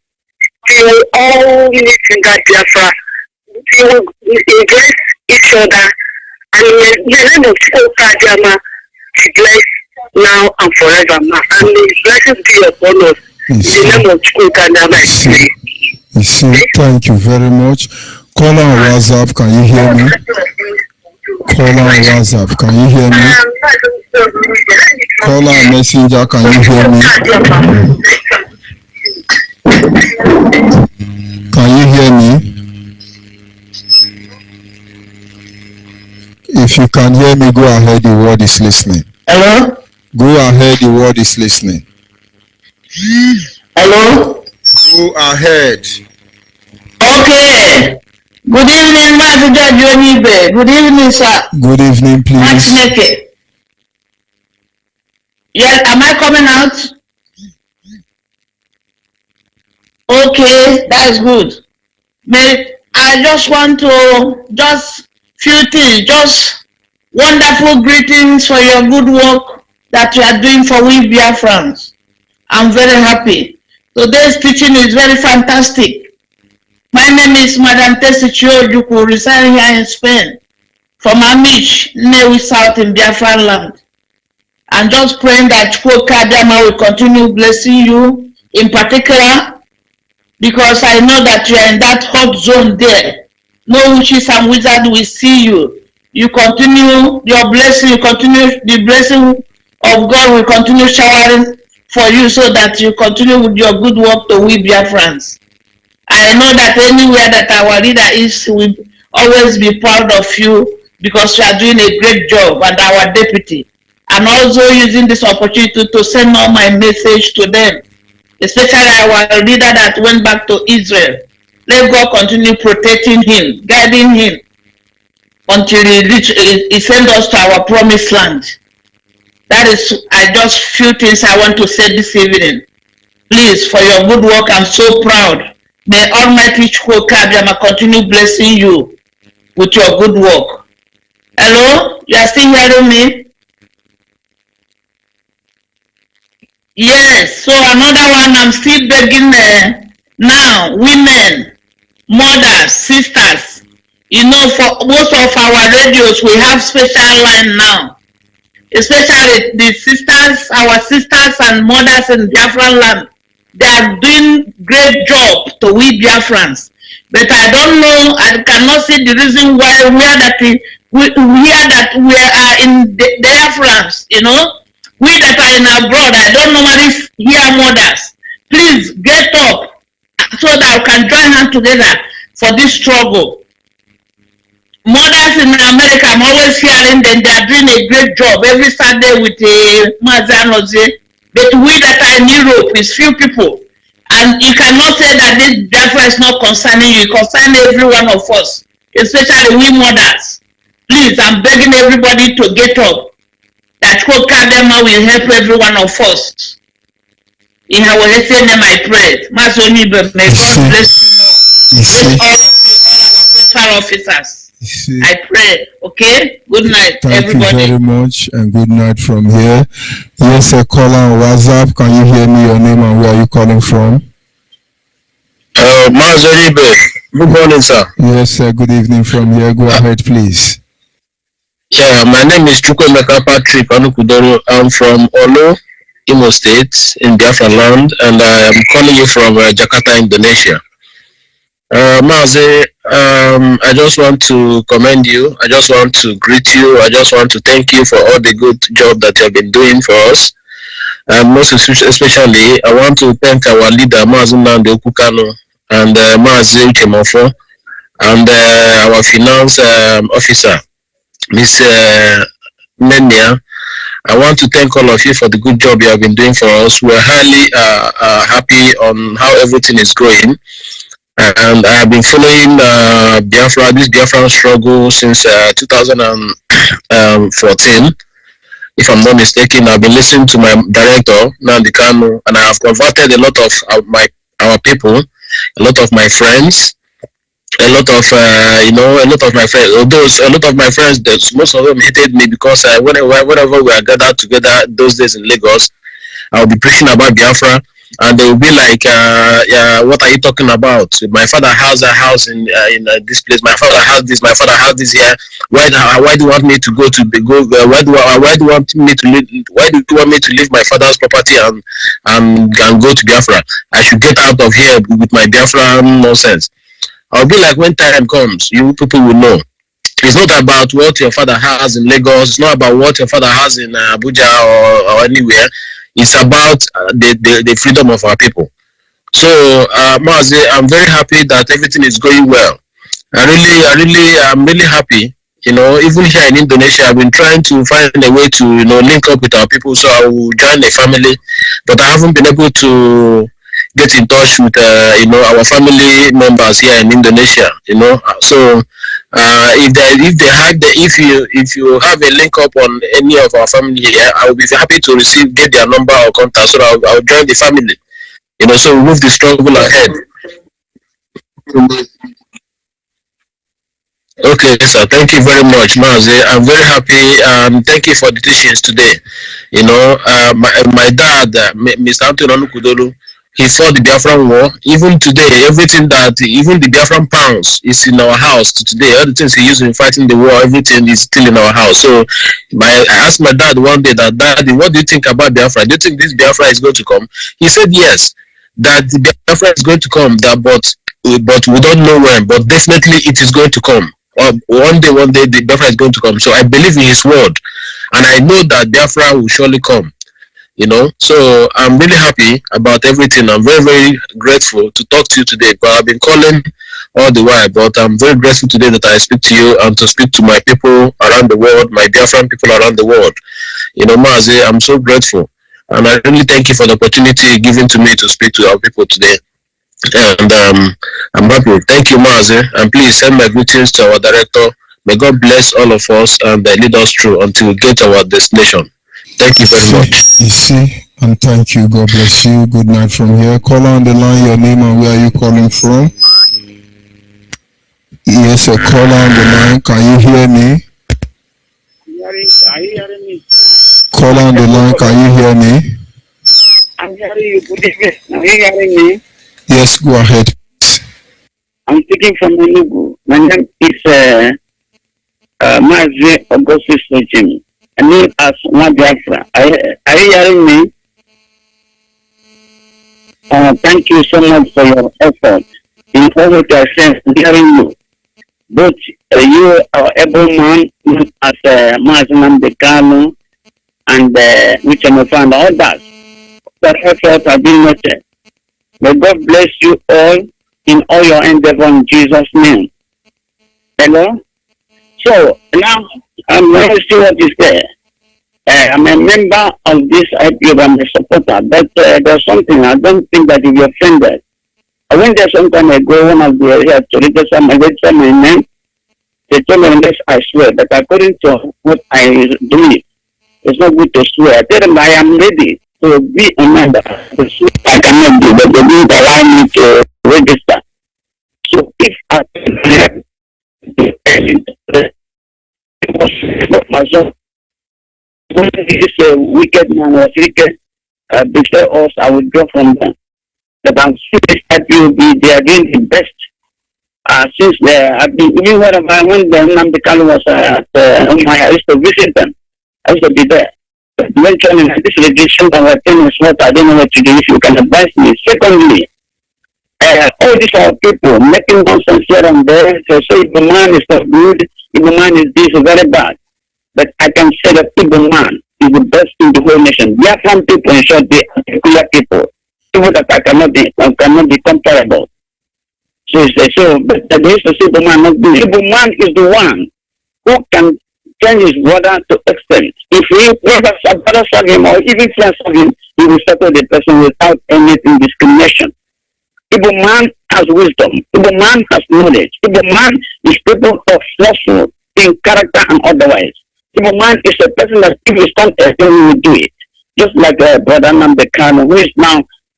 We will all live in that Biafra. We will embrace each other. And in the name of Kadiama, to bless now and forever. And may blessings be upon us. In the name of Kadiama, I pray. You see, thank you very much. Call on WhatsApp, can you hear me? Call on WhatsApp, can you hear me? Call on Messenger, can you hear me? Can you hear me? If you can hear me, go ahead, the word is listening. Hello? Go ahead, the word is listening. Hello? Go ahead. Okay. Good evening, Master Judge Onibe. Good evening, sir. Good evening, please. Yes, am I coming out? Okay, that's good. I just want to, just few things, just wonderful greetings for your good work that you are doing for we Biafrans. I'm very happy. Today's teaching is very fantastic. My name is Madam Tessichi Ojukwu, residing here in Spain, from Amish, Newi South in Biafran land. and just praying that Kadama will continue blessing you in particular, because I know that you are in that hot zone there. No witches and wizards will see you. You continue your blessing, you continue the blessing of God will continue showering for you, so that you continue with your good work to we Biafrans. I know that anywhere that our leader is, will always be proud of you, because you are doing a great job, and our deputy. And also using this opportunity to send all my message to them, especially our leader that went back to Israel. Let God continue protecting him, guiding him until he send us to our promised land. That is, I just few things I want to say this evening. Please, for your good work, I'm so proud. May Almighty Chukwu continue blessing you with your good work. Hello? You are still hearing me? Yes. So another one, I'm still begging now, women, mothers, sisters. You know, for most of our radios, we have special line now. Especially the sisters, our sisters and mothers in Biafran land. They are doing great job to we Biafrans. But I don't know, I cannot see the reason why we are in Biafrans, you know. We that are in abroad, I don't normally hear mothers. Please get up so that we can join hands together for this struggle. Mothers in America, I'm always hearing them, they are doing a great job every Sunday with Mazanoze. But we that are in Europe is few people. And you cannot say that this Biafra is not concerning you, it concerns every one of us, especially we mothers. Please, I'm begging everybody to get up. That Kadema will help every one of us. In our name I pray. May God bless you all our special officers. I pray. Okay? Good night, everybody. Thank you very much, and good night from here. Yes, a caller on WhatsApp. Can you hear me? Your name and where are you calling from? Mazoribe. Good morning, sir. Yes, sir. Good evening from here. Go ahead, please. Yeah, my name is Chukwemeka Patrick Anukudoro. I'm from Olo, Imo State, in Biafra land, and I am calling you from Jakarta, Indonesia. Mazi, I just want to commend you. I just want to greet you. I just want to thank you for all the good job that you have been doing for us. And most especially, I want to thank our leader, Mazi Nande Okukano, and Mazi Uchemofo, and our finance officer, Miss Nenia. I want to thank all of you for the good job you have been doing for us. We're highly happy on how everything is going. And I have been following Biafra, this Biafran struggle since 2014. If I'm not mistaken, I've been listening to my director, Nandi Kanu, and I have converted a lot of our people, a lot of my friends, a lot of a lot of my friends. Although a lot of my friends, most of them hated me because whenever we are gathered together those days in Lagos, I'll be preaching about Biafra. And they will be like, what are you talking about? My father has a house in this place. My father has this. My father has this here. Why do you want me to go to why do you want me to leave? Why do you want me to leave my father's property and go to Biafra? I should get out of here with my Biafra nonsense. I'll be like, when time comes, you people will know. It's not about what your father has in Lagos. It's not about what your father has in Abuja or anywhere. It's about the freedom of our people. So, Mazi, I'm very happy that everything is going well. I'm really happy. You know, even here in Indonesia, I've been trying to find a way to, link up with our people so I will join a family, but I haven't been able to get in touch with, our family members here in Indonesia. So if you have a link up on any of our family here, I will be happy to get their number or contact, so I'll join the family. So we move the struggle ahead. Okay, sir. Thank you very much, Mazi. I'm very happy. Thank you for the teachings today. My dad, Mr. Anton Anukudolu, he fought the Biafran war. Even today, everything that, even the Biafran pounds is in our house today. All the things he used in fighting the war, everything is still in our house. So I asked my dad one day that, Daddy, what do you think about Biafra? Do you think this Biafra is going to come? He said yes, that the Biafra is going to come, that but we don't know when, but definitely it is going to come. One day the Biafra is going to come. So I believe in his word, and I know that Biafra will surely come. So I'm really happy about everything. I'm very, very grateful to talk to you today. But I've been calling all the while, but I'm very grateful today that I speak to you and to speak to my people around the world, my Biafran people around the world. Mazi, I'm so grateful, and I really thank you for the opportunity given to me to speak to our people today. And I'm happy. Thank you, Mazi, and please send my greetings to our director. May God bless all of us and lead us through until we get to our destination. Thank you very much. You see, and thank you. God bless you. Good night from here. Call on the line, your name and where are you calling from? Yes, a caller on the line. Can you hear me? Are you hearing me? Call on the line. Can you hear me? I'm hearing you. Good evening. Are you hearing me? Yes, go ahead. I'm speaking from Enugu. My name is Mazi Augustus Jimmy. I mean as Biafra. Are you hearing me? Thank you so much for your effort. In order to access hearing you. Both you are able man as Mazi Bekano and which I found others. That effort have been noted. May God bless you all in all your endeavor in Jesus' name. Hello? So now I'm going to see what is there. I'm a member of this IPO. I'm a supporter, but there's something I don't think that you'll be offended. I went there some time ago. One of the authorities, I registered my name. They told me unless I swear, but according to what I believe, it's not good to swear. I tell them I am ready to be a member. I cannot do, but they didn't allow me to register. So if I myself, this wicked man was wicked before us, I would draw from them. But I'm sure that they are doing the best. Since I've been, even when Namdekalo was I used to visit them. I used to be there. But eventually, this registration that we're telling is what I don't know what to do. If you can advise me. Secondly, all these are people making nonsense here and there. So if the man is not good, if the man is this, is very bad. But I can say that Igbo man is the best in the whole nation. Biafran people, in short, they are peculiar people. People that I cannot be comparable. So but they used to say Igbo man not good. Igbo man is the one who can turn his brother to excellence. If he brother serve him or even friends serve him, he will settle the person without any discrimination. Igbo man has wisdom. Igbo man has knowledge. Igbo man is people of forceful in character and otherwise. Igbo man is a person that if you stand there, he will do it. Just like brother Namdekano,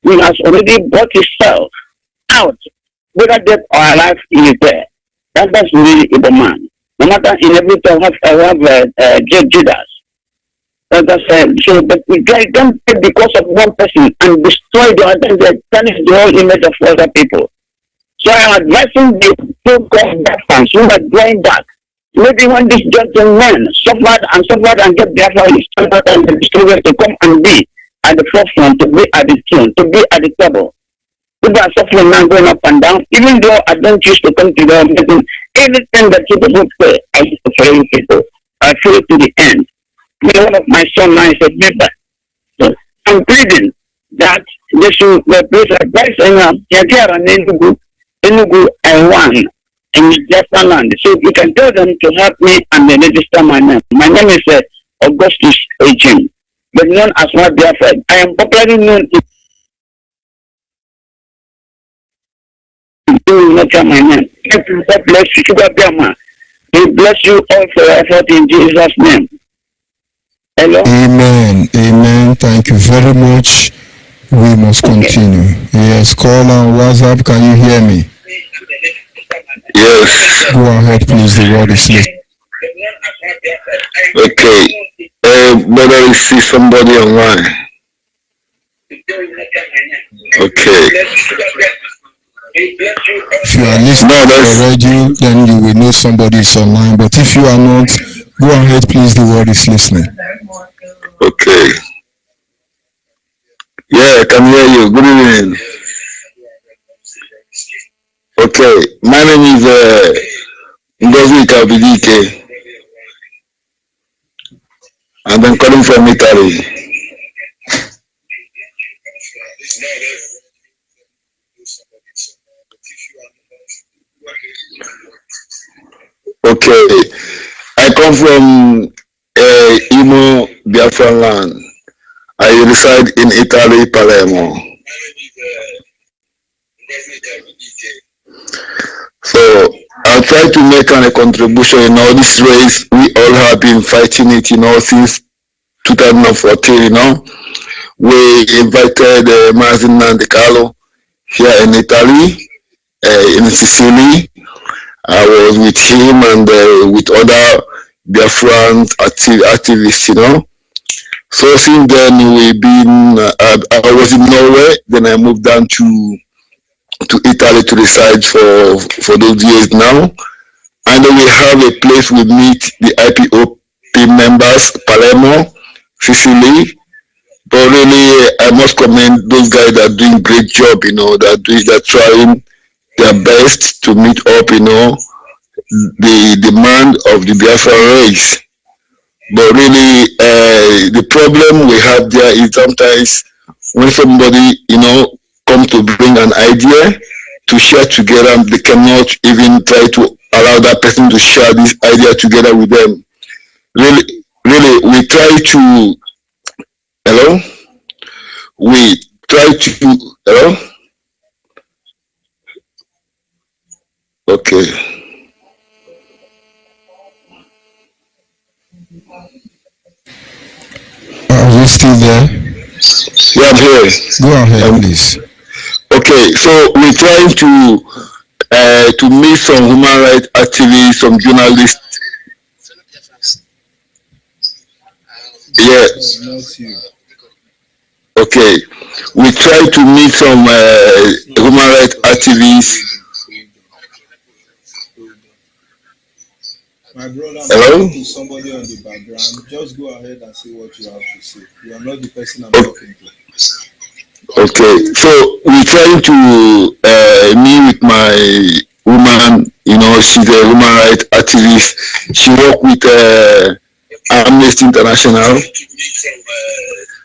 who has already brought himself out, whether death or alive, he is there. That's really Igbo man. No matter in every time I have Judas. So, but we don't take because of one person and destroy the other, tarnish the whole image of other people. So I am advising the so-called Biafrans who are going back. Maybe when these gentlemen suffered and get Biafra and the destroyer to come and be at the forefront, to be at the throne, to be at the table. People are suffering now, going up and down. Even though I don't choose to come to them, anything that people would say, I used to follow people. I feel it to the end. One of my son now is a member. So I'm pleading that they should place advice in Yagera and Enugu and one in Biafra land. So you can tell them to help me and then register my name. My name is Augustus Ejim, but known as Biafra. I am popularly known my name. God bless you, Sugar Biama. He bless you all for your effort in Jesus' name. Hello? Amen. Amen. Thank you very much. We must continue. Yes, call on WhatsApp. Can you hear me? Yes. Go ahead, please. The word is late. Okay. Whether you see somebody online. Okay. If you are listening to the radio, then you will know somebody is online. But if you are not, go ahead, please. The word is listening. Okay. Yeah, I can hear you. Good evening. Okay, my name is Ngozi Kabidike, and I'm calling from Italy. Okay, I come from Imo, Biafran land. I reside in Italy, Palermo. So I'll try to make a contribution in all this race. We all have been fighting it, since 2014, We invited Mazin Nandekalo here in Italy, in Sicily. I was with him and with other Biafrans activists, So since then we've been, I was in Norway, then I moved down to Italy to reside for those years now. And then we have a place we meet the IPOP members, Palermo, Sicily. But really, I must commend those guys that are doing great job, they're trying their best to meet up, the demand of the Biafra race. But really, the problem we have there is sometimes when somebody, come to bring an idea to share together, they cannot even try to allow that person to share this idea together with them. Really, we try to, hello? We try to, hello? Okay. Are you still there? Yeah, I'm here. Go ahead, please. Okay, so we're trying to meet some human rights activists, some journalists. Yeah. Okay, we try to meet some human rights activists. My brother, hello? to somebody on the background, just go ahead and say what you have to say. You are not the person I'm talking to. Okay, so we're trying to meet with my woman, she's a human rights activist. She works with Amnesty International.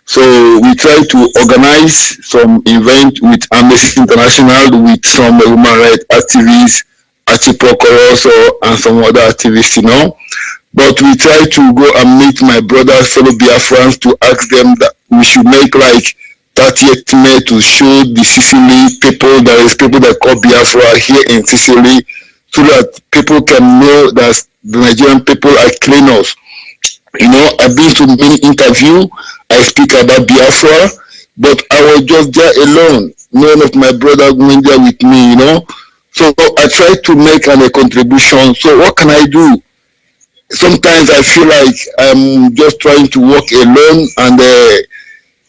So we try to organize some event with Amnesty International, with some human rights activists, Ipob and some other activists, But we try to go and meet my brothers, fellow Biafrans, to ask them that we should make like 30th May to show the Sicily people, there is people that call Biafra here in Sicily, so that people can know that the Nigerian people are cleaners. I've been to many interviews, I speak about Biafra, but I was just there alone. None of my brothers went there with me, So I try to make a contribution. So what can I do? Sometimes I feel like I'm just trying to work alone, and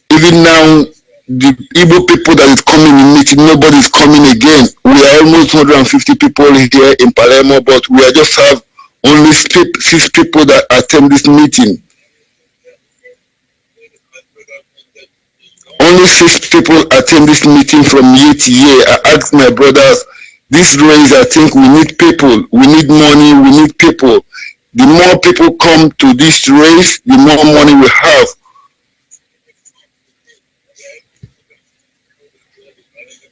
even now, the Igbo people that is coming in meeting, nobody is coming again. We are almost 150 people here in Palermo, but we just have only 6 people that attend this meeting. Only 6 people attend this meeting from year to year. I asked my brothers, this race, I think we need people, we need money, we need people. The more people come to this race, the more money we have.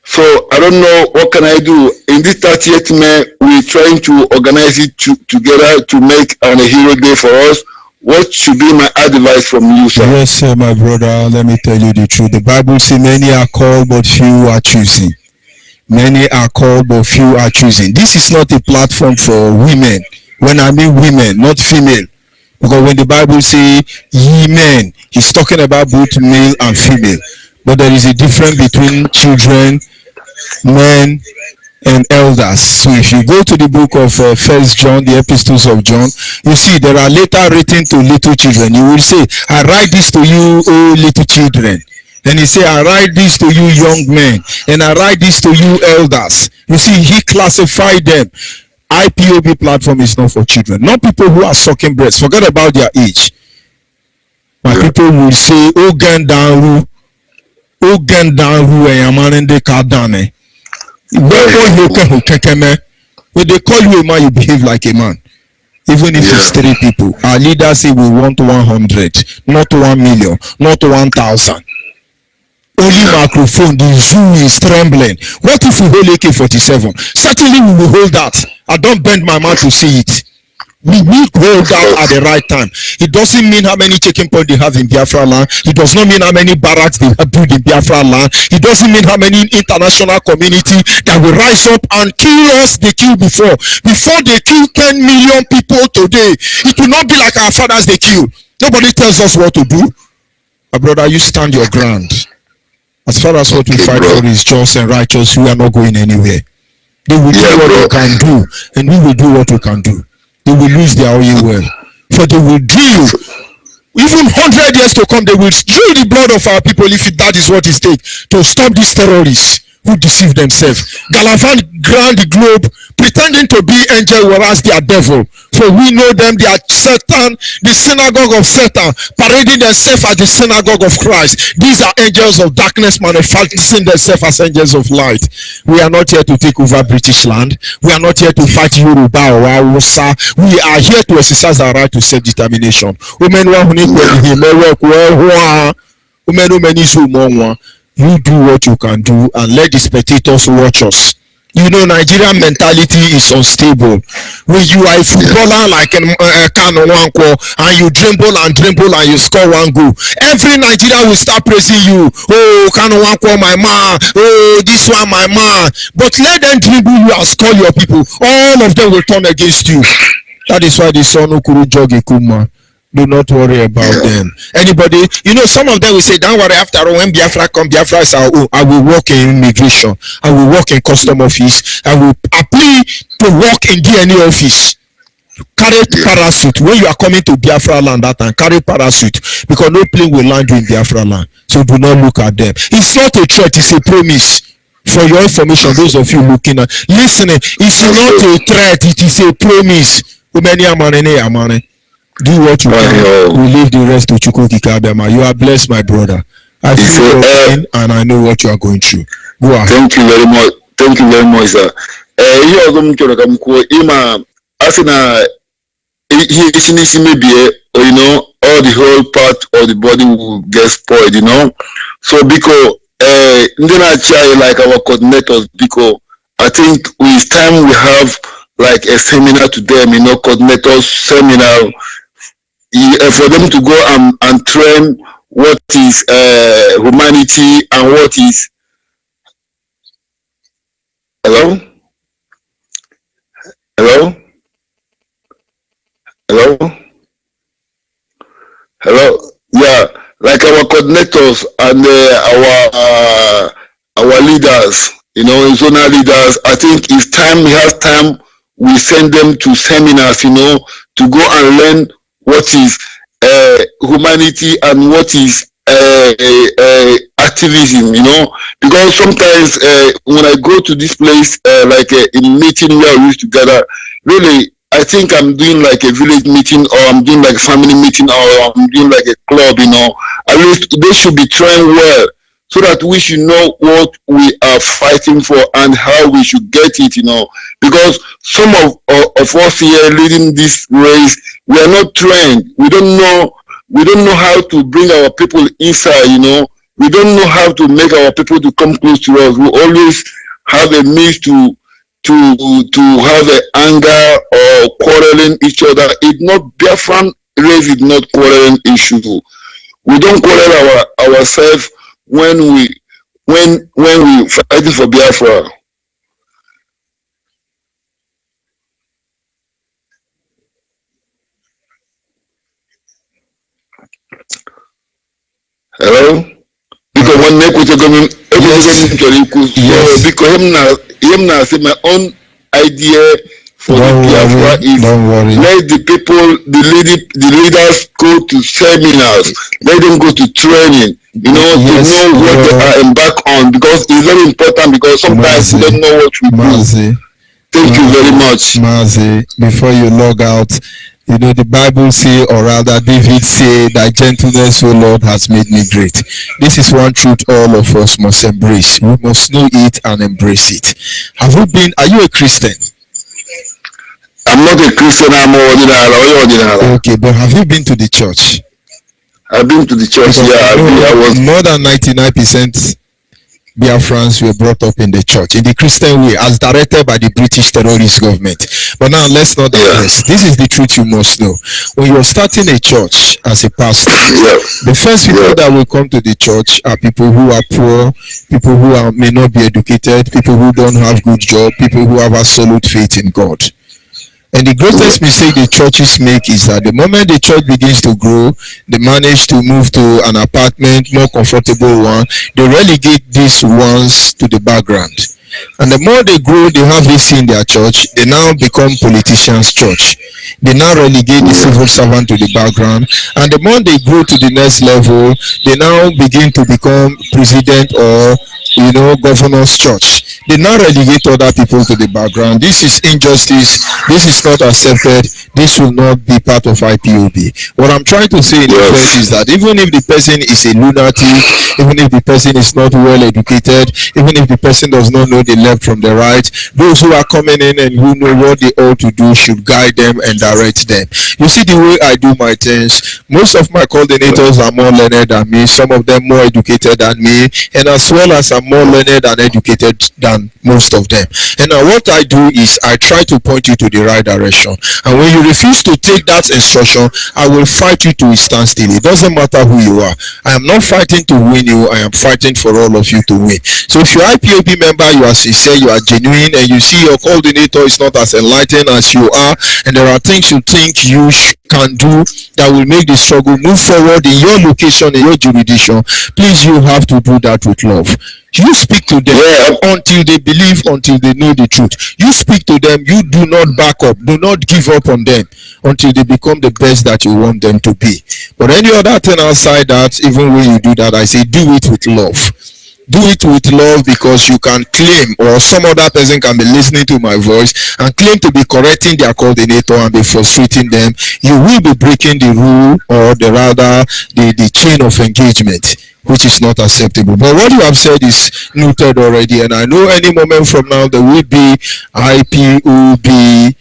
So I don't know what can I do. In this 30th May, we're trying to organize it together to make a hero day for us. What should be my advice from you, sir? Yes, sir, my brother. Let me tell you the truth. The Bible says many are called, but few are choosing. Many are called, but few are choosing. This is not a platform for women. When I mean women, not female. Because when the Bible says ye men, he's talking about both male and female. But there is a difference between children, men, and elders. So if you go to the book of First John, the epistles of John, you see there are letters written to little children. You will say, I write this to you, O little children. And he said, I write this to you young men, and I write this to you elders. You see, he classified them. IPOB platform is not for children, not people who are sucking breasts. Forget about their age. My people will say, oh, get down, and you're man in the car down. When they call you a man, you behave like a man. Even if it's 3 people. Our leaders say we want 100, not 1 million, not 1,000. Only microphone, the zoo is trembling. What if we hold AK-47? Certainly we will hold that. I don't bend my mouth to see it. We will hold that at the right time. It doesn't mean how many checking points they have in Biafra land. It does not mean how many barracks they have built in Biafra land. It doesn't mean how many international community that will rise up and kill us they killed before. Before they kill 10 million people today, it will not be like our fathers they killed. Nobody tells us what to do. My brother, you stand your ground. As far as what we fight for is just and righteous, we are not going anywhere. They will do what they can do, and we will do what we can do. They will lose their oil well, for they will drill. Even 100 years to come, they will drill the blood of our people if that is what it takes to stop these terrorists who deceive themselves. Galavant ground the globe, pretending to be angel, whereas they are devil. For we know them, they are Satan, the synagogue of Satan, parading themselves as the synagogue of Christ. These are angels of darkness manifesting themselves as angels of light. We are not here to take over British land. We are not here to fight Yoruba or Hausa. We are here to exercise our right to self-determination. You do what you can do and let the spectators watch us. You know, Nigerian mentality is unstable. When you are a footballer like Kano Wanko and you dribble and you score 1 goal, every Nigerian will start praising you. Oh, Kano Wanko, my man. Oh, this one, my man. But let them dribble you and score your people. All of them will turn against you. That is why the son Okuru Jogi Kuma. Do not worry about them. Anybody, you know, some of them will say, don't worry, after all, when Biafra come, Biafra is our own. I will work in immigration. I will work in custom office. I will apply to work in DNA office. Carry parachute. When you are coming to Biafra land that time, carry parachute. Because no plane will land you in Biafra land. So do not look at them. It's not a threat, it's a promise. For your information, those of you looking at, listening, it's not a threat, it is a promise. Do what you can. We leave the rest to Chukwuki Kabema. You are blessed, my brother. I feel your pain and I know what you are going through. Go ahead. Thank you very much. Thank you very much, sir. Here I'm going to Ima Asina he maybe you know all the whole part of the body will get spoiled, you know. So because then I try like our coordinators because I think with time we have like a seminar to them, you know, coordinators seminar. For them to go and train what is humanity and what is hello yeah, like our coordinators and our leaders, you know, zonal leaders. I think it's time, we have time, we send them to seminars, you know, to go and learn what is humanity and what is activism, you know, because sometimes when I go to this place like in meeting where we used to gather, really I think I'm doing like a village meeting or I'm doing like a family meeting or I'm doing like a club, you know. At least they should be trained well so that we should know what we are fighting for and how we should get it, you know, because some of us here leading this race, we are not trained. We don't know how to bring our people inside, you know. We don't know how to make our people to come close to us. We always have a means to have an anger or quarreling each other. It's not Biafran race is not quarreling issue. We don't quarrel ourselves when we fighting for Biafra. Hello? Because when they could because him now say my own idea for the Biafra is let the people, the leaders go to seminars, let them go to training, to know what they are embarked on, because it's very important, because sometimes we don't know what we do. Thank you very much. Mazi, before you log out, the Bible say, or rather David say, thy gentleness, O Lord, has made me great. This is one truth all of us must embrace. We must know it and embrace it. Are you a Christian? I'm not a Christian, I'm ordinary. Okay, but have you been to the church? I've been to the church, I was more than 99% Biafrans were brought up in the church, in the Christian way, as directed by the British terrorist government. But now let's not digress. This is the truth you must know. When you're starting a church as a pastor, the first people that will come to the church are people who are poor, people who may not be educated, people who don't have good job, people who have absolute faith in God. And the greatest mistake the churches make is that the moment the church begins to grow, they manage to move to an apartment, more comfortable one, they relegate these ones to the background. And the more they grow, they have this in their church, they now become politicians' church. They now relegate the civil servant to the background. And the more they grow to the next level, they now begin to become president or governor's church. They now relegate other people to the background. This is injustice. This is not accepted. This will not be part of IPOB. What I'm trying to say in effect is that even if the person is a lunatic, even if the person is not well educated, even if the person does not know the left from the right, those who are coming in and who know what they ought to do should guide them and direct them. You see the way I do my things, most of my coordinators are more learned than me, some of them more educated than me, and as well as I'm more learned and educated than most of them. And now what I do is I try to point you to the right direction, and when you refuse to take that instruction, I will fight you to a standstill. It doesn't matter who you are. I am not fighting to win you, I am fighting for all of you to win. So if you're IPOB member, you are sincere, you are genuine, and you see your coordinator is not as enlightened as you are, and there are things you think you can do that will make the struggle move forward in your location, in your jurisdiction, please, you have to do that with love. You speak to them until they believe, until they know the truth. You speak to them, you do not back up, do not give up on them until they become the best that you want them to be. But any other thing outside that, even when you do that, I say do it with love. Do it with love, because you can claim, or some other person can be listening to my voice and claim to be correcting their coordinator and be frustrating them. You will be breaking the rule, or the chain of engagement, which is not acceptable. But what you have said is noted already, and I know any moment from now there will be IPOB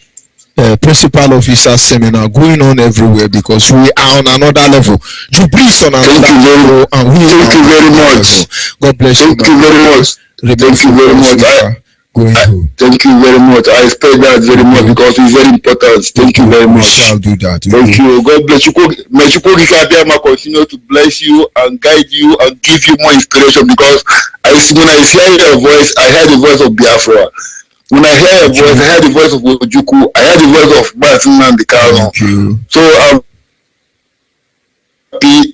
principal officer seminar going on everywhere, because we are on another level. Jubilee is on another level, and we thank you very much. God bless you. Thank you very much. Thank you very much. Thank you very much. I expect that very much, because it's very important. Thank you very much. I'll do that. Thank you. God bless you. May Chukwukabiyama continue to bless you and guide you and give you more inspiration, because when I hear your voice, I hear the voice of Biafra. When I hear your voice, I hear the voice of Ojukwu. I hear the voice of Biafran the Kano. So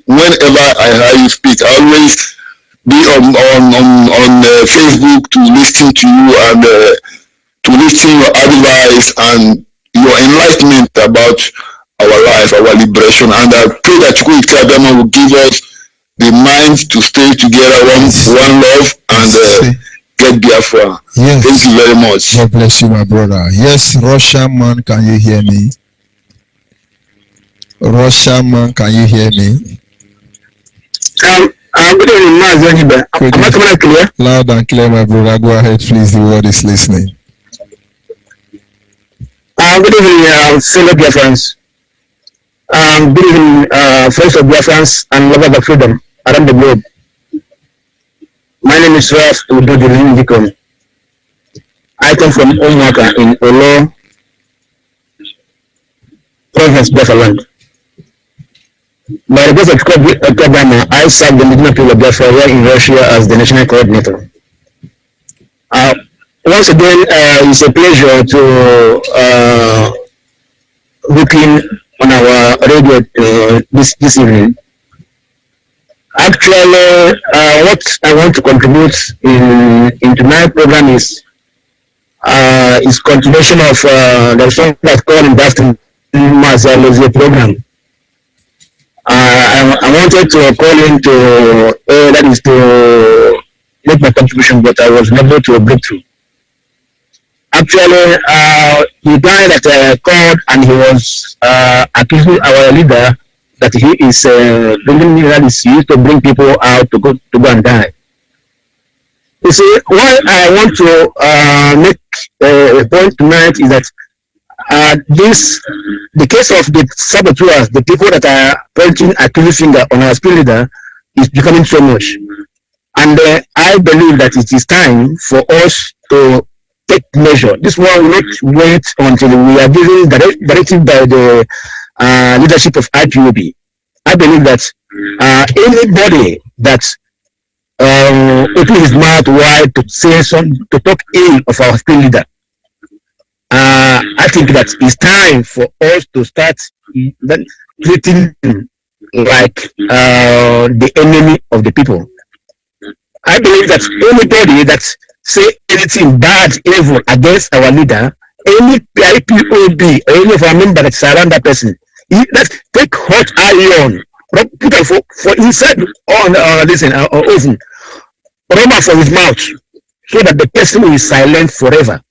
whenever I hear you speak, I always be on Facebook to listen to you and to listen your advice and your enlightenment about our life, our liberation. And I pray that Chukwukabiyama will give us the mind to stay together, one love, and get Biafra. Yes. Thank you very much. God bless you, my brother. Yes, Russian man, can you hear me? Russian man, can you hear me? Good evening, Am I coming out clear? Loud and clear, my brother. Go ahead, please. The word is listening. Good evening, fellow Biafrans. Good evening, friends of Biafrans and lovers of freedom around the globe. My name is Raf Udodilindikon. I come from Omwaka in Olo, province Biafra. By the grace of Kabama, I serve the indigenous people of Biafra here in Russia as the national coordinator. Once again, it's a pleasure to look in on our radio this evening. Actually, what I want to contribute in tonight's program is is continuation of the song that called Investing Mazalozi program. I wanted to call in to that is to make my contribution, but I was unable to break through. Actually, the guy that called and he was accusing our leader that he is bringing rallies, he used to bring people out to go and die. You see, why I want to make a point tonight is that the case of the saboteurs, the people that are pointing accusing finger on our spirit leader, is becoming so much. And I believe that it is time for us to take measure. This one will not wait until we are given directive by the leadership of IPOB. I believe that anybody that open his mouth wide to say to talk ill of our spirit leader, I think that it's time for us to start treating him like the enemy of the people. I believe that anybody that say anything bad, evil against our leader, any IPOB or any of our members that surround that person, let's take hot iron, put it for inside on oven, rubber for his mouth, so that the person will be silent forever.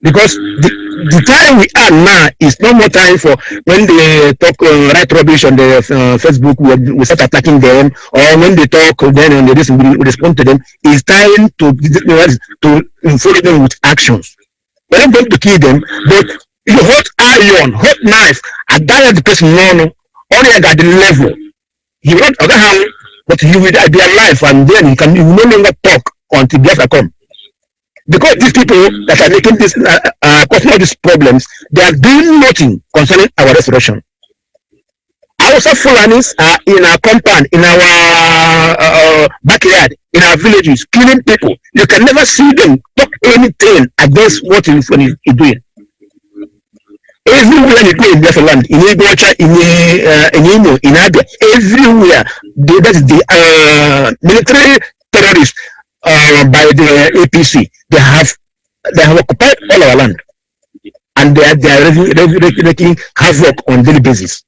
Because the time we are now is no more time for when they talk right rubbish on the Facebook, we start attacking them, or when they talk, then on the list we respond to them. It's time to follow them with actions. We're not going to kill them, but you hot iron, hot knife, I die at the person, no, only at the level. He will not other hand, but you will be alive, and then you will no longer talk until Biafra come. Because these people that are making this, causing all these problems, they are doing nothing concerning our restoration. Our Fulanis are in our compound, in our backyard, in our villages, killing people. You can never see them talk anything against what he's doing. Everywhere you go in Biafra land, in Ibocha, in Imo, in Abia, everywhere, that is the military terrorists by the APC. They have occupied all our land, and they are making havoc on daily basis.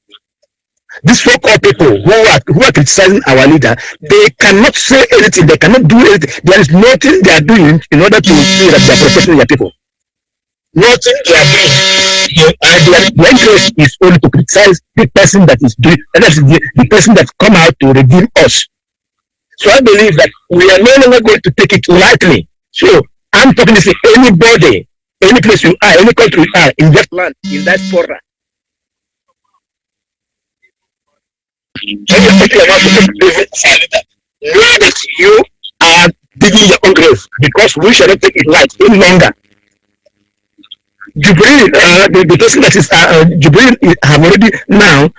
These so-called people who are criticizing our leader, they cannot say anything. They cannot do anything. There is nothing they are doing in order to see that they are protecting their people. Nothing they are doing. Their interest is only to criticize the person that is doing, and that's the person that come out to redeem us. So I believe that we are no longer going to take it lightly. So I'm talking to say anybody, any place you are, any country you are, in that land, in that diaspora. When you're talking about know that you are digging your own grave, because we shall not take it light any longer. Jubril, the person that is Jubril have already now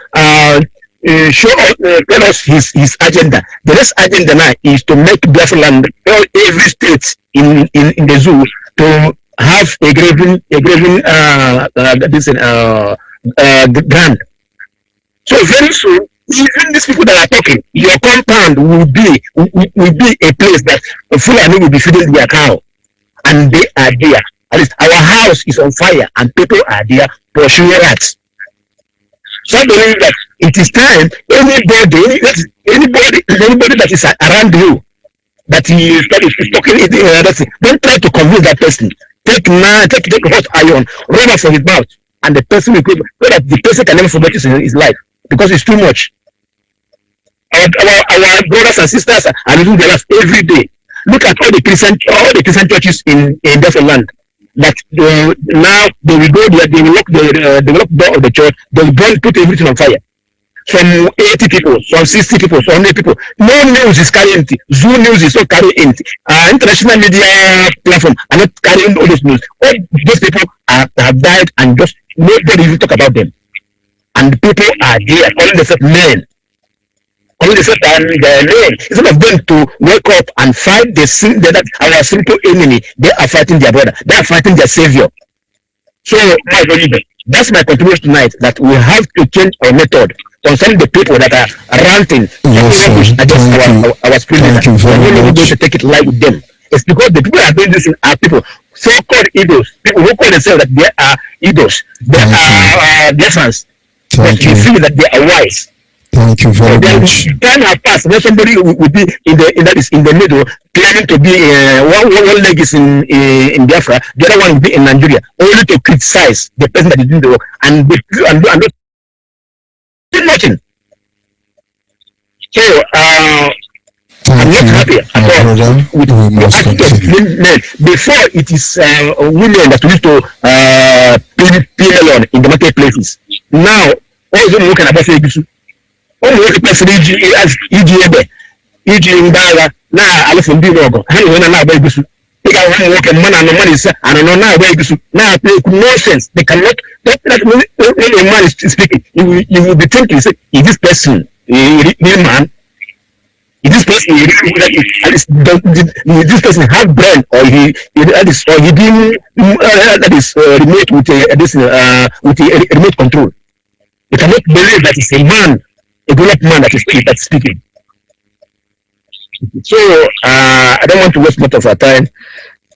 tell us his agenda. The next agenda now is to make Biafra land, every state in the zoo, to have a graving brand. So very soon, even these people that are talking, your compound will be a place that Fulani will be feeding their cow, and they are there. At least our house is on fire, and people are there pursuing rats. So I believe that it is time anybody that is around you that is talking, don't try to convince that person. Take hot iron, rubber from his mouth, and the person will go, so that the person can never forget his life, because it's too much. Our brothers and sisters are losing their lives every day. Look at all the Christian churches in Biafra land. That now they will go there, they will lock the door of the church, they will put everything on fire. Some 80 people, some 60 people, some 100 people. No news is carrying it. Zoo news is not carrying it. International media platform are not carrying all those news. All those people have died, and just nobody even talk about them. And the people are there calling themselves men. Instead of them to wake up and fight our simple enemy, they are fighting their brother. They are fighting their savior. So, my believer, that's my contribution tonight. That we have to change our method concerning the people that are ranting against our spirit. We are no longer going to take it light with them. It's because the people that are doing this are people so-called idols, people who call themselves that they are idols, they are Biafrans, but you feel that they are wise. Thank you very much. Time has passed when somebody will be in the middle, claiming to be one leg is in Biafra, the other one will be in Nigeria, only to criticize the person that is doing the work and do nothing. So I'm not happy at all with the attitude men. Before it is women that used to PL on in the marketplaces. Now all of them working about say ụmụ nwoke kwesịrị iji ebe iji mgbagha na-alụfụ ndị ọgụ ha na na-agba egusu ị ga-ahụ ụmụ nwoke mma na anụmanụ ise anọ na-agba egusu na-akpa ekwu nonsense. They cannot when a man is speaking you will be thinking say is this person a real man, is this person this person have brain or he being that is remote with a remote control. You cannot believe that it's a man, a developed man that's speaking. So I don't want to waste much of our time.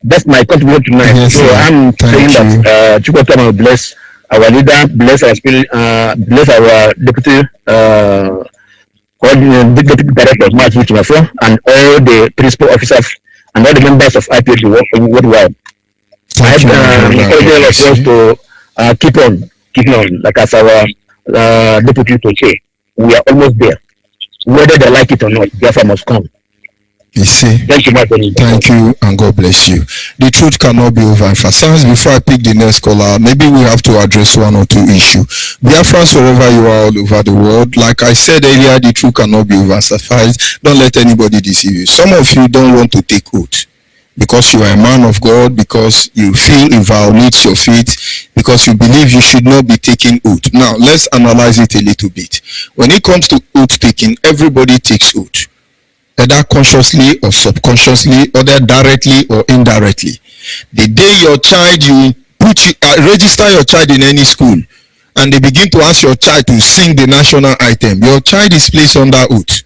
That's my contribution tonight. Yes, so I'm saying that Chukwuka will bless our leader, bless our spirit, bless our deputy deputy director of March Biafra, and all the principal officers and all the members of IPOB worldwide. I encourage all of us to keep on, like as our deputy to say, we are almost there. Whether they like it or not, Biafra must come. You see, thank you, and God bless you. The truth cannot be overemphasized. Before I pick the next caller, maybe we have to address one or two issues. Biafrans, wherever you are all over the world, like I said earlier, the truth cannot be overemphasized. Don't let anybody deceive you. Some of you don't want to take oath because you are a man of God, because you feel it violates your faith, because you believe you should not be taking oath. Now, let's analyze it a little bit. When it comes to oath taking, everybody takes oath, either consciously or subconsciously, either directly or indirectly. The day your child, you register your child in any school, and they begin to ask your child to sing the national anthem, your child is placed under oath.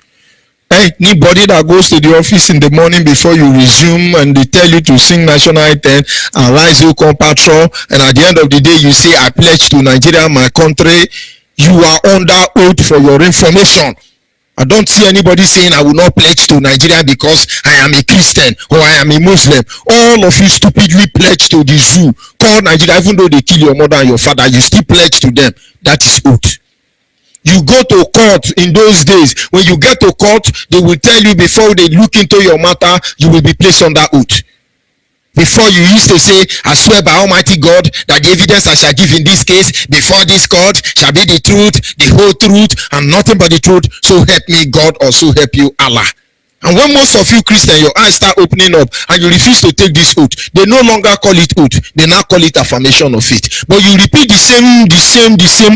Anybody that goes to the office in the morning before you resume and they tell you to sing national anthem and rise you come patrol, and at the end of the day you say, I pledge to Nigeria, my country, you are under oath for your information. I don't see anybody saying I will not pledge to Nigeria because I am a Christian or I am a Muslim. All of you stupidly pledge to the zoo called Nigeria. Even though they kill your mother and your father, you still pledge to them. That is oath. You go to court in those days. When you get to court, they will tell you before they look into your matter, you will be placed under oath. Before you used to say, I swear by Almighty God that the evidence I shall give in this case before this court shall be the truth, the whole truth, and nothing but the truth. So help me God, or so help you Allah. And when most of you Christians, your eyes start opening up and you refuse to take this oath, they no longer call it oath, they now call it affirmation of faith. But you repeat the same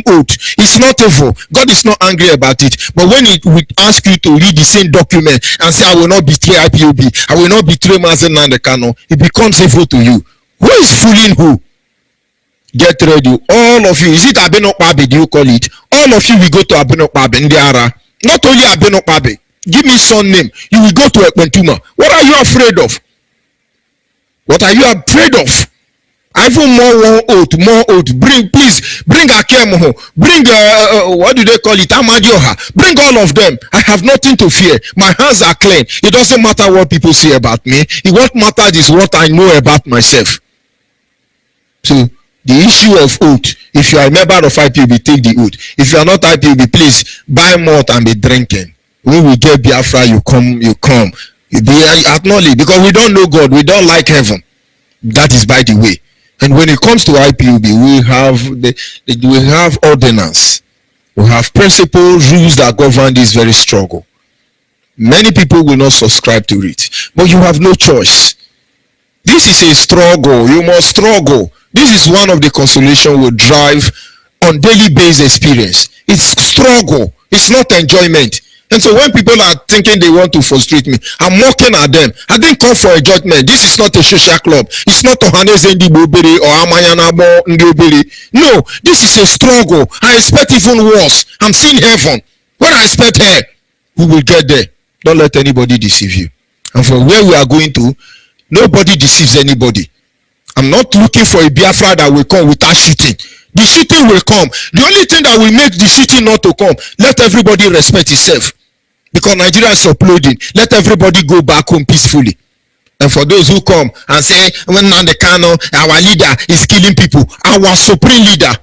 oath. It's not evil. God is not angry about it. But when it would ask you to read the same document and say, I will not betray IPOB, I will not betray Mazen Nandekano, it becomes evil to you. Who is fooling who? Get ready. All of you. Is it Abenokpabe, do you call it? All of you will go to Abenokpabe, Ndiara. Not only Abenokpabe. Give me some name. You will go to Ekpentuma. What are you afraid of? What are you afraid of? Even more oath. Bring Akemoho. Bring what do they call it? Amadioha. Bring all of them. I have nothing to fear. My hands are clean. It doesn't matter what people say about me. What matters is what I know about myself. So the issue of oath. If you are a member of IPOB, take the oath. If you are not IPOB, please buy malt and be drinking. When we get Biafra, you come. You acknowledge, because we don't know God, we don't like heaven. That is by the way. And when it comes to IPOB, we have ordinance, we have principles, rules that govern this very struggle. Many people will not subscribe to it, but you have no choice. This is a struggle. You must struggle. This is one of the consolation we drive on daily basis experience. It's struggle. It's not enjoyment. And so when people are thinking they want to frustrate me, I'm mocking at them. I didn't come for a judgment. This is not a social club. It's not Ohaneze Ndibobere or Amayanabo Ndibobere. No, this is a struggle. I expect even worse. I'm seeing heaven. When I expect hell, we will get there. Don't let anybody deceive you. And from where we are going to, nobody deceives anybody. I'm not looking for a Biafra that will come without shooting. The shooting will come. The only thing that will make the shooting not to come, let everybody respect itself. Because Nigeria is uploading. Let everybody go back home peacefully. And for those who come and say, when Nnamdi Kanu, our leader, is killing people, our supreme leader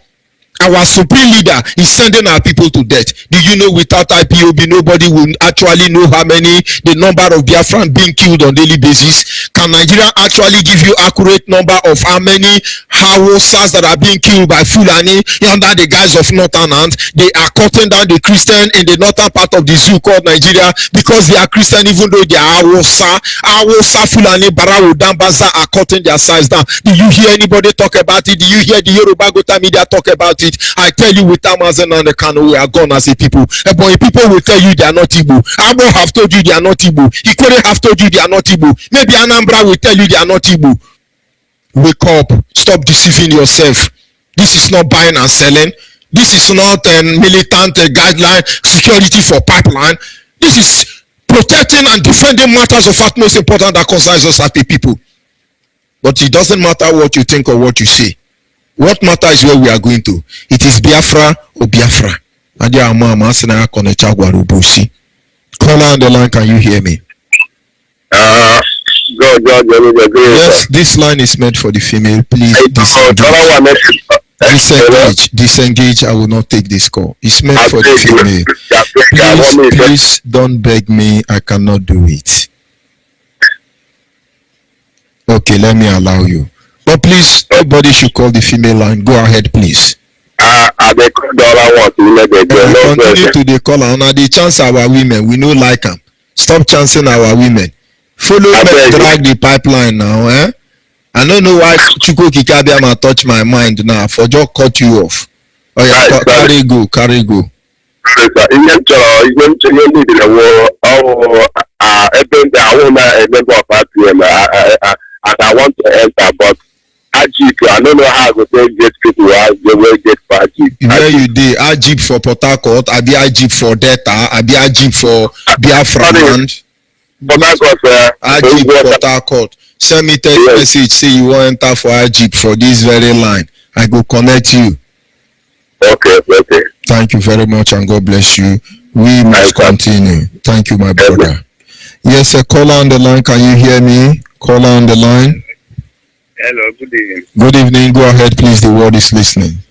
is sending our people to death. Do you know without IPOB, nobody will actually know the number of Biafrans being killed on daily basis? Can Nigeria actually give you accurate number of how many Hausas that are being killed by Fulani under the guise of Northerners? They are cutting down the Christian in the northern part of the zoo called Nigeria because they are Christian, even though they are Hausa Fulani, Barao, Dambaza are cutting their size down. Do you hear anybody talk about it? Do you hear the Yoruba Gota media talk about it? I tell you, with Amazon and the Kano, we are gone as a people. But people will tell you they are not Igbo. Abo have told you they are not Igbo. Ikore have told you they are not Igbo. Maybe Anambra will tell you they are not Igbo. Wake up. Stop deceiving yourself. This is not buying and selling. This is not militant guideline security for pipeline. This is protecting and defending matters of utmost importance that concerns us as a people. But it doesn't matter what you think or what you say. What matters is where we are going to. It is Biafra or Biafra. Caller on the line, can you hear me? Yes, this line is meant for the female. Please disengage. I will not take this call. It's meant for the female. Please don't beg me. I cannot do it. Okay, let me allow you. But please, nobody should call the female line. Go ahead, please. Continue to the caller. And the chance our women, we no like them. Stop chancing our women. Follow me, drag the pipeline now, eh? I don't know why Chuko Kikabiama touch my mind now. For just cut you off. Oh yeah, carry go. And I want to enter, but Ajip, I don't know how to get people as they will get for Ajip. Where you did Ajip for Port Harcourt, I be Ajip for Delta, I be Ajip for Biafra land. Ajip Port Harcourt. Send me text message, say you want to enter for Ajip for this very line. I go connect you. Okay. Thank you very much and God bless you. We must continue. Thank you, my brother. Yes, a caller on the line, can you hear me? Caller on the line. Hello, good evening. Good evening. Go ahead, please. The world is listening.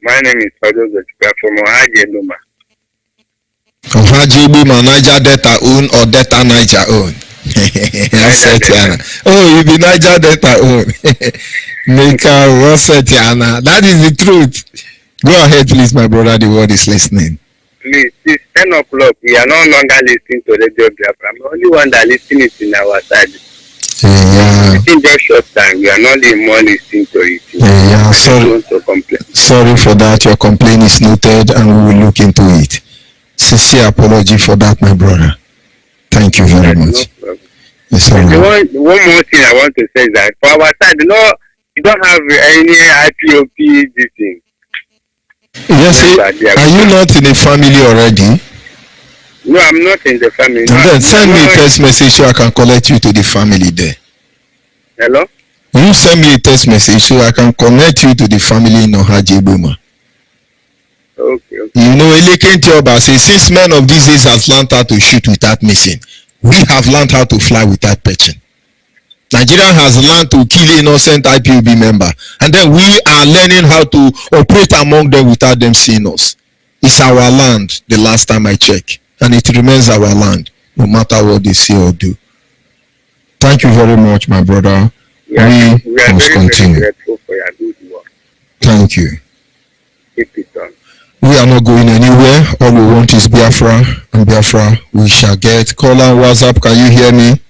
My name is Fadozo from Ohajebuma. Ohajebuma, Niger Delta own or Delta Niger own? Oh, you be Niger Delta own. That is the truth. Go ahead, please, my brother. The world is listening. Please, it's 10 o'clock. We are no longer listening to Radio Biafra. I'm the only one that listens is in our side. Yeah. In just short time, we are not the more listening to it. Yeah, sorry for that. Your complaint is noted and we will look into it. Sincere apology for that, my brother. Thank you very much. No one more thing I want to say is that for our side, you don't have any IPOP this thing. Yes, are you not in a family already? No, I'm not in the family. Then send me a text message so I can connect you to the family there. Hello? You send me a text message so I can connect you to the family in Ohajebuma. Okay. You know, Eleken Tioba says, since men of these days have learned how to shoot without missing, we have learned how to fly without perching. Nigeria has learned to kill innocent IPOB member, and then we are learning how to operate among them without them seeing us. It's our land, the last time I checked, and it remains our land, no matter what they say or do. Thank you very much, my brother. We must continue. Very grateful for your good work. Thank you. Keep it on. We are not going anywhere. All we want is Biafra, and Biafra we shall get. Caller WhatsApp, can you hear me?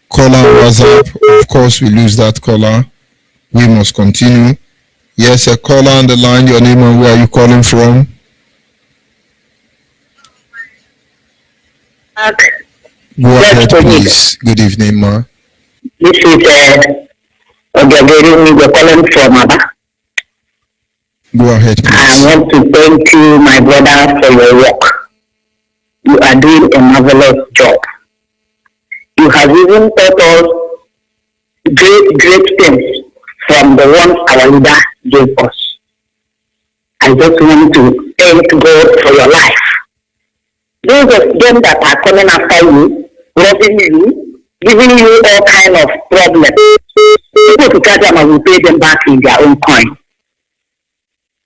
Caller WhatsApp, of course we lose that caller. We must continue. Yes, a caller on the line. Your name and where are you calling from? Go ahead, please. Good evening, ma. This is Ogageri, you're calling from Aba. Go ahead, please. I want to thank you, my brother, for your work. You are doing a marvelous job. You you have even taught us great things from the ones our leader gave us. I just want to thank God for your life. Those of them that are coming after you, robbing you, giving you all kind of problems, people to catch them and will pay them back in their own coin.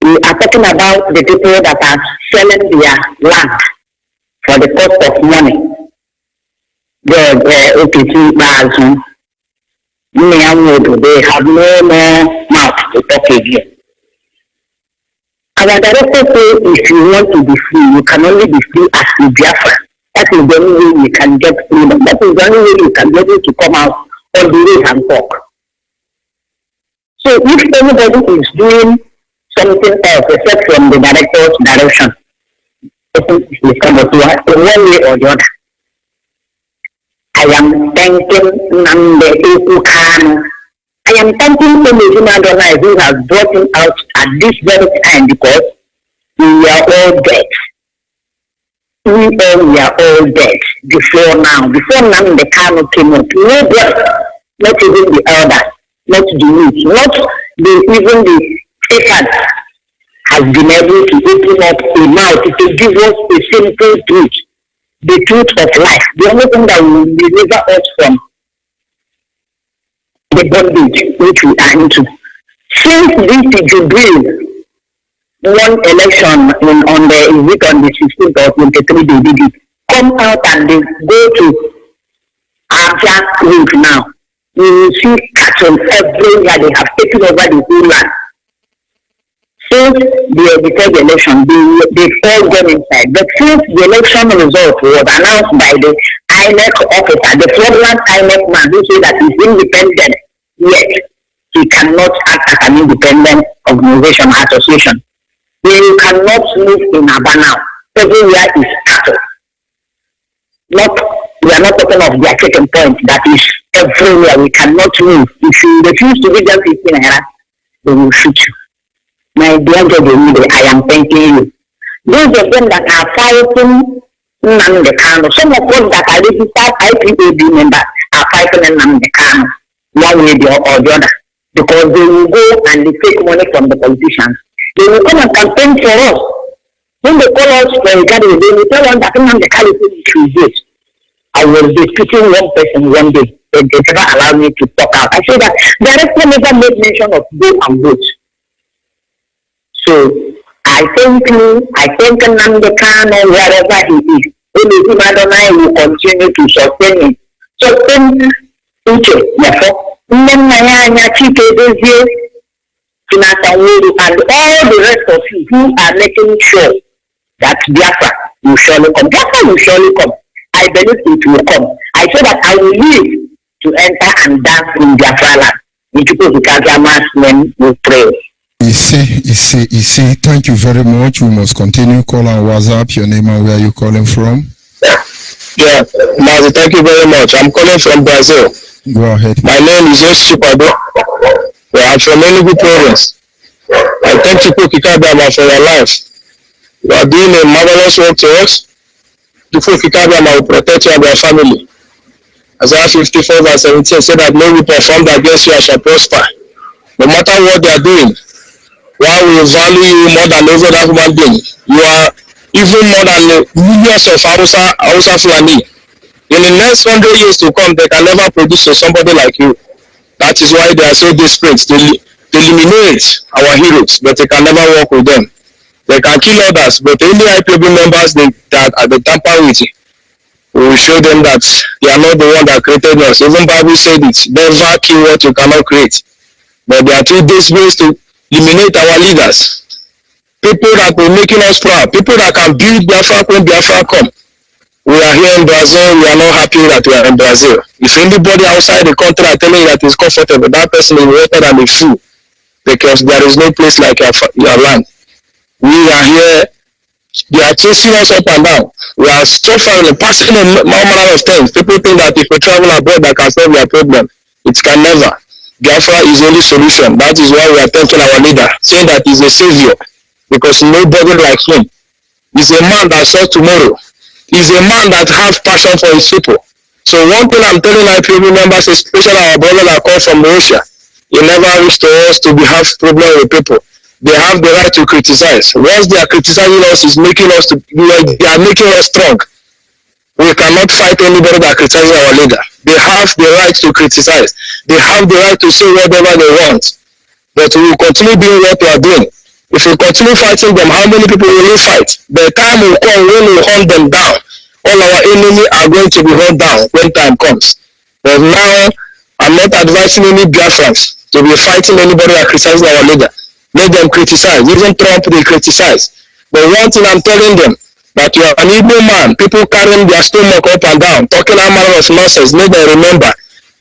We are talking about the people that are selling their land for the cost of money. They have no more mouth to talk again. Our director says if you want to be free, you can only be free as a Biafra. That is the only way you can get freedom. That is the only way you can be able to come out on the way and talk. So if anybody is doing something else except from the director's direction, is come to one way or the other. I am thanking Namde Ukano. I am thanking Adonai who has brought him out at this very time because we are all dead. We are all dead before now. Before Namde Kano came up, nobody, not even the elders, not the youth, not even the shepherds has been able to open up a mouth to give us a simple truth, the truth of life, the only thing that will deliver us from the bondage which we are into. Since this Jubilee won election on the 16th or 23 they did it, come out and they go to Aja Road now. You will see cattle everywhere. They have taken over the whole land. Since the third election, they've all gone inside. But since the election result was announced by the INEC officer, the fraudulent INEC man who said that he's independent, yet he cannot act as an independent organization, association. You cannot move in Aba now. Everywhere is cattle. We are not talking of their second point, that is everywhere. We cannot move. If you refuse to give them 15 naira, they will shoot you. My dear God, I am thanking you. Those of them that are fighting Nnamdi Kanu, some of us that are registered IPOB members are fighting Nnamdi Kanu, one way or the other, because they will go and they take money from the politicians. They will come and campaign for us. When they call us for a gathering, they will tell us that Nnamdi Kanu should vote. I will be speaking one person one day. They never allow me to talk out. I say that director never made mention of go and vote. So I thank you. I thank Nnamdi Kanu wherever he is. Only Adonai will continue to sustain him. Sustain Uche, therefore, Nnamdi Chike, and all the rest of you who are making sure that Biafra will surely come. Biafra will surely come. I believe it will come. I say that I will live to enter and dance in Biafra land. In Chukwuka's name we pray. You see, thank you very much. We must continue. Call on WhatsApp, your name and where you calling from. Yeah, Mazi, thank you very much. I'm calling from Brazil. Go ahead. My name is Chipado. I'm from Enugu province. I thank you, Kikabama, for your life. You are doing a marvelous work to us. Kikabama will protect you and your family. Isaiah 54 verse 17 said that no weapon formed against you shall prosper. No matter what they are doing, while we value you more than every other human being, you are even more than millions of Hausa Fulani. In the next 100 years to come, they can never produce somebody like you. That is why they are so desperate. They eliminate our heroes, but they can never work with them. They can kill others, but only IPOB members that are the tamper with it. We will show them that they are not the one that created us. Even Bible said it, never kill what you cannot create. But they are too desperate to eliminate our leaders. People that will making us proud. People that can build Biafra when Biafra come. We are here in Brazil. We are not happy that we are in Brazil. If anybody outside the country are telling you that is comfortable, that person is better than a fool, because there is no place like your land. We are here. They are chasing us up and down. We are suffering, passing a manner of things. People think that if we travel abroad, that can solve their problem. It can never. Biafra is the only solution. That is why we are thanking our leader, saying that he's a savior, because nobody like him. He's a man that saw tomorrow. He's a man that has passion for his people. So one thing I'm telling IPOB members, especially our brother that come from Russia, it never reached to us to have problem with people. They have the right to criticize. Once they are criticizing us, is making us they are making us strong. We cannot fight anybody that criticizes our leader. They have the right to criticize. They have the right to say whatever they want. But we will continue doing what we are doing. If we continue fighting them, how many people will we fight? The time will come when we hunt them down. All our enemies are going to be hunted down when time comes. But now, I'm not advising any Biafrans to be fighting anybody that criticizes our leader. Let them criticize. Even Trump, they criticize. But one thing I'm telling them, that you are an Igbo man, people carrying their stomach up and down, talking all manner of nonsense, let them remember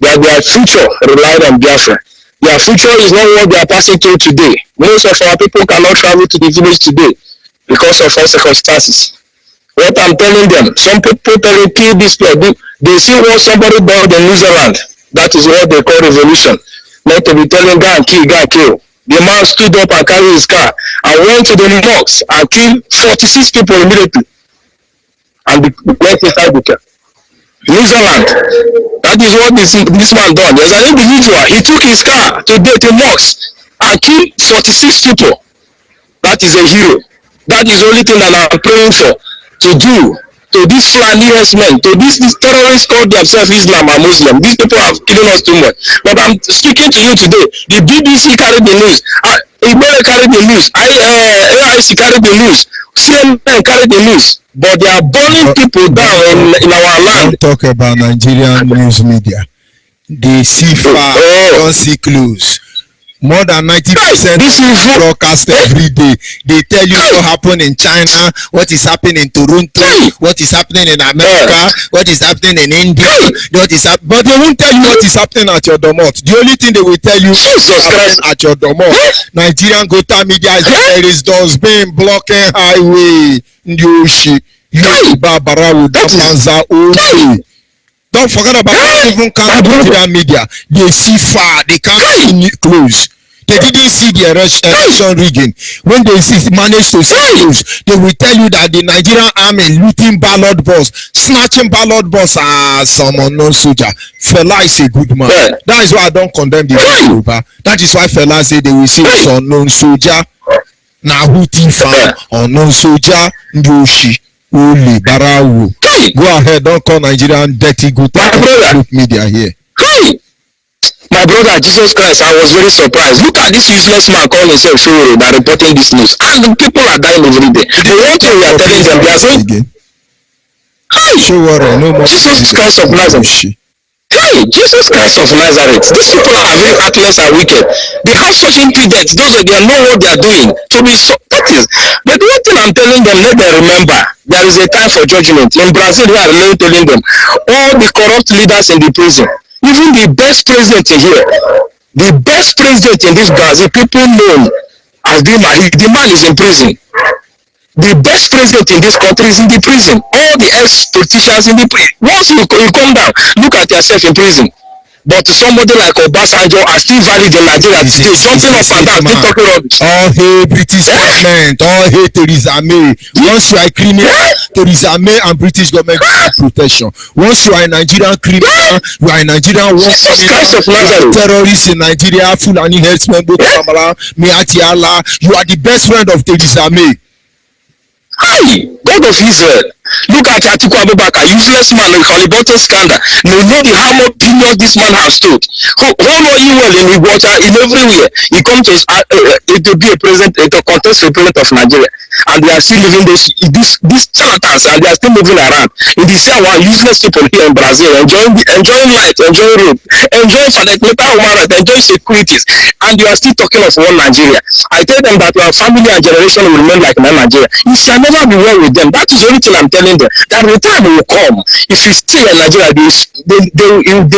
that their future relied on Biafra. Their future is not what they are passing through today. Most of our people cannot travel to the village today because of all circumstances. What I'm telling them, some people tell you kill this place. They see what somebody done in New Zealand. That is what they call revolution. Not to be telling go and kill, go and kill. The man stood up and carried his car and went to the mosque and killed 46 people immediately. And went inside the car. New Zealand. That is what this man done. There's an individual. He took his car to the mosque and killed 46 people. That is a hero. That is the only thing that I'm praying for to do to these Fulani men, to these terrorists called themselves Islam and Muslim. These people are killing us too much. But I'm speaking to you today. The BBC carried the news. Ipob carried the news. AIC carried the news. CNN carried the news. But they are burning people down in our land. Don't talk about Nigerian news media. They see far, don't see close. More than 90% broadcast every day. They tell you what happened in China, what is happening in Toronto, what is happening in America, what is happening in India, but they won't tell you what is happening at your domot. The only thing they will tell you is happening at your domot. Nigerian Gota media is there is dustbin blocking highway. Nyoshi, Barbara Dafanza Oshi. Don't forget about even Nigerian media. They see far, they can't see close. They didn't see the election rigging. When they manage to see close, they will tell you that the Nigerian army looting ballot box, snatching ballot box as some unknown soldier. Fela is a good man. That is why I don't condemn the Yoruba. That is why Fela say they will see some unknown soldier. Now who fan unknown soldier Ndoshi. Holy Barawu. Go ahead, don't call Nigerian dirty good media here. My brother, Jesus Christ, I was very surprised. Look at this useless man calling himself Shoro that reporting this news. And the people are dying every day. The one thing we are telling them, they are saying, Jesus Christ of Nazareth. Hey, Jesus Christ of Nazareth. These people are very heartless and wicked. They have such impudence. Those they know what they are doing. To be so that is. But one thing I'm telling them, let them remember, there is a time for judgment. In Brazil, we are telling them, all the corrupt leaders in the prison, even the best president in here, the best president in this Brazil, people known as the man is in prison. The best president in this country is in the prison. All the ex-politicians in the prison. Once you come down, look at yourself in prison. But somebody like Obasanjo are still valid in Nigeria. Still jumping up and down, still talking rubbish. All hate British government, all hate Theresa May. Once you are a criminal, Theresa May and British government give protection. Once you are a Nigerian criminal, you are a Nigerian terrorist in Nigeria, Fulani herdsmen, Miatiala. You are the best friend of Theresa May. Hi, God of Israel. Look at Atiku Abubakar, useless man with Holiboto scandal. You know how much billion this man has stood. How know you well in water in everywhere. He comes to be a president, to contest for president of Nigeria, and they are still living these charlatans, and they are still moving around. In the same one, useless people here in Brazil, enjoying light, enjoying road, enjoying fundamental human rights, enjoying securities, and you are still talking of one Nigeria. I tell them that your family and generation will remain like Nigeria. You shall never be well with them. That is the only thing I'm telling them. That the time will come. If you stay in Nigeria, they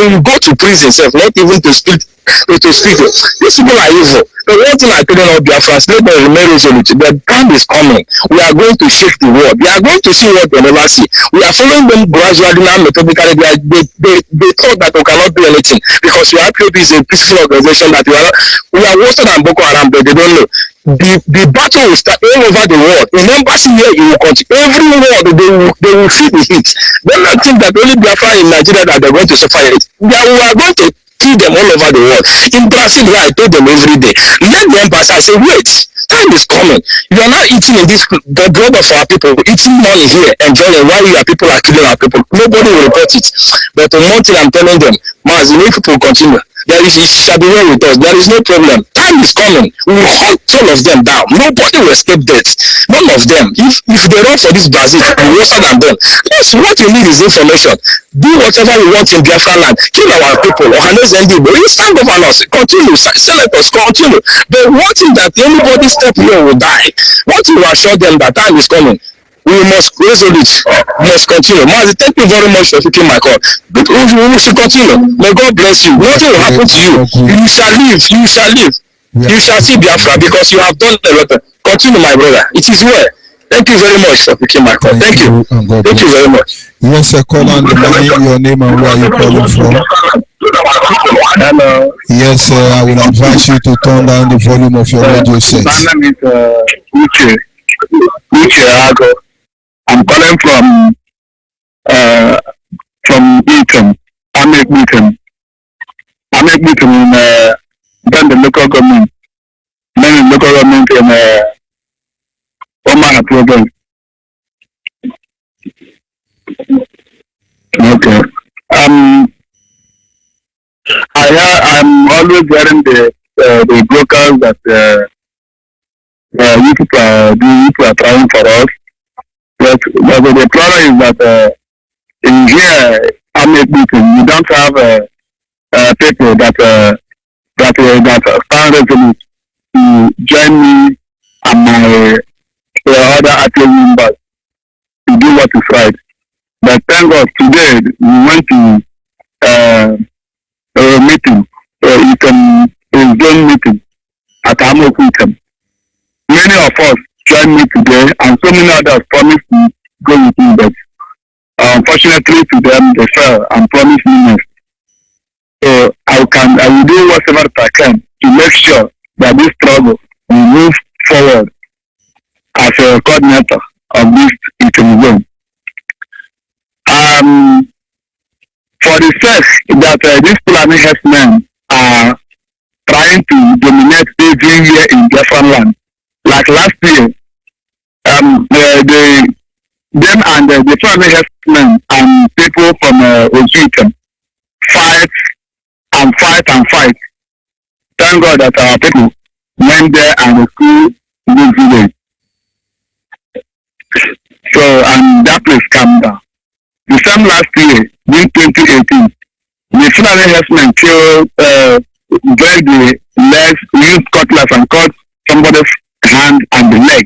will go to prison, not even to speak. These people are evil. The one thing I tell all Biafrans, let them remain resolute. The time is coming. We are going to shake the world. We are going to see what they never see. We are following them gradually now, methodically. They thought that we cannot do anything because your IPOB is a peaceful organization that we are worse than Boko Haram, but they don't know. the battle will start all over the world. In embassy here, it will continue. Every world they will feel the heat. Don't not think that only Biafra in Nigeria that they're going to suffer it. We are going to see them all over the world. In Brazil, here, I told them every day, let the embassy. I say, wait, time is coming. You are not eating in this the blood of our people, eating money here, enjoying while your people are killing our people. Nobody will report it. But one thing I'm telling them, Maz, you need people continue. It shall be well with us. There is no problem. Time is coming. We will hunt all of them down. Nobody will escape death. None of them. If they run for this Brazil, we worse than them. Yes, what you need is information. Do whatever we want in Biafra land. Kill our people. Ohanes Ndibo. Instant governors. Continue. Senators, continue. But what if that anybody step here will die? What will assure them that time is coming? We must resolve it. Must continue. Mazi, thank you very much for picking my call. We should continue. May God bless you. Nothing will happen to you. You shall live. You shall live. You shall see Biafra because you have done a lot. Continue, my brother. It is well. Thank you very much for picking my call. Thank you. Thank you very much. Yes, sir. Call on the line. Your name and where are you calling from? Hello. Yes, sir. I will advise you to turn down the volume of your radio set. My name is Uche Ago. I'm calling from Eton. I'm in Eton in then the local government. Then the local government in Oman province. Okay. I'm always hearing the brokers that you people are trying for us. But the problem is that in here, I'm a meeting. You don't have people that stand resolute to join me and my other active members to do what is right. But thank God today we went to a meeting, a zone meeting at Amokutem. Many of us joined me today, and so many others promised to go with me, but unfortunately to them they fell and promised me next. So I will do whatever I can to make sure that this struggle will move forward as a coordinator of this zone. For the sake that these Fulani herdsmen are trying to dominate every year in Biafran land, like last year, them and the Fulani herdsmen and people from Ojuitem fight. Thank God that our people went there and rescued this village. So, and that place calmed down. The same last year, in 2018, the Fulani herdsmen killed, break the legs, used cutlass and cut somebody's hand and the leg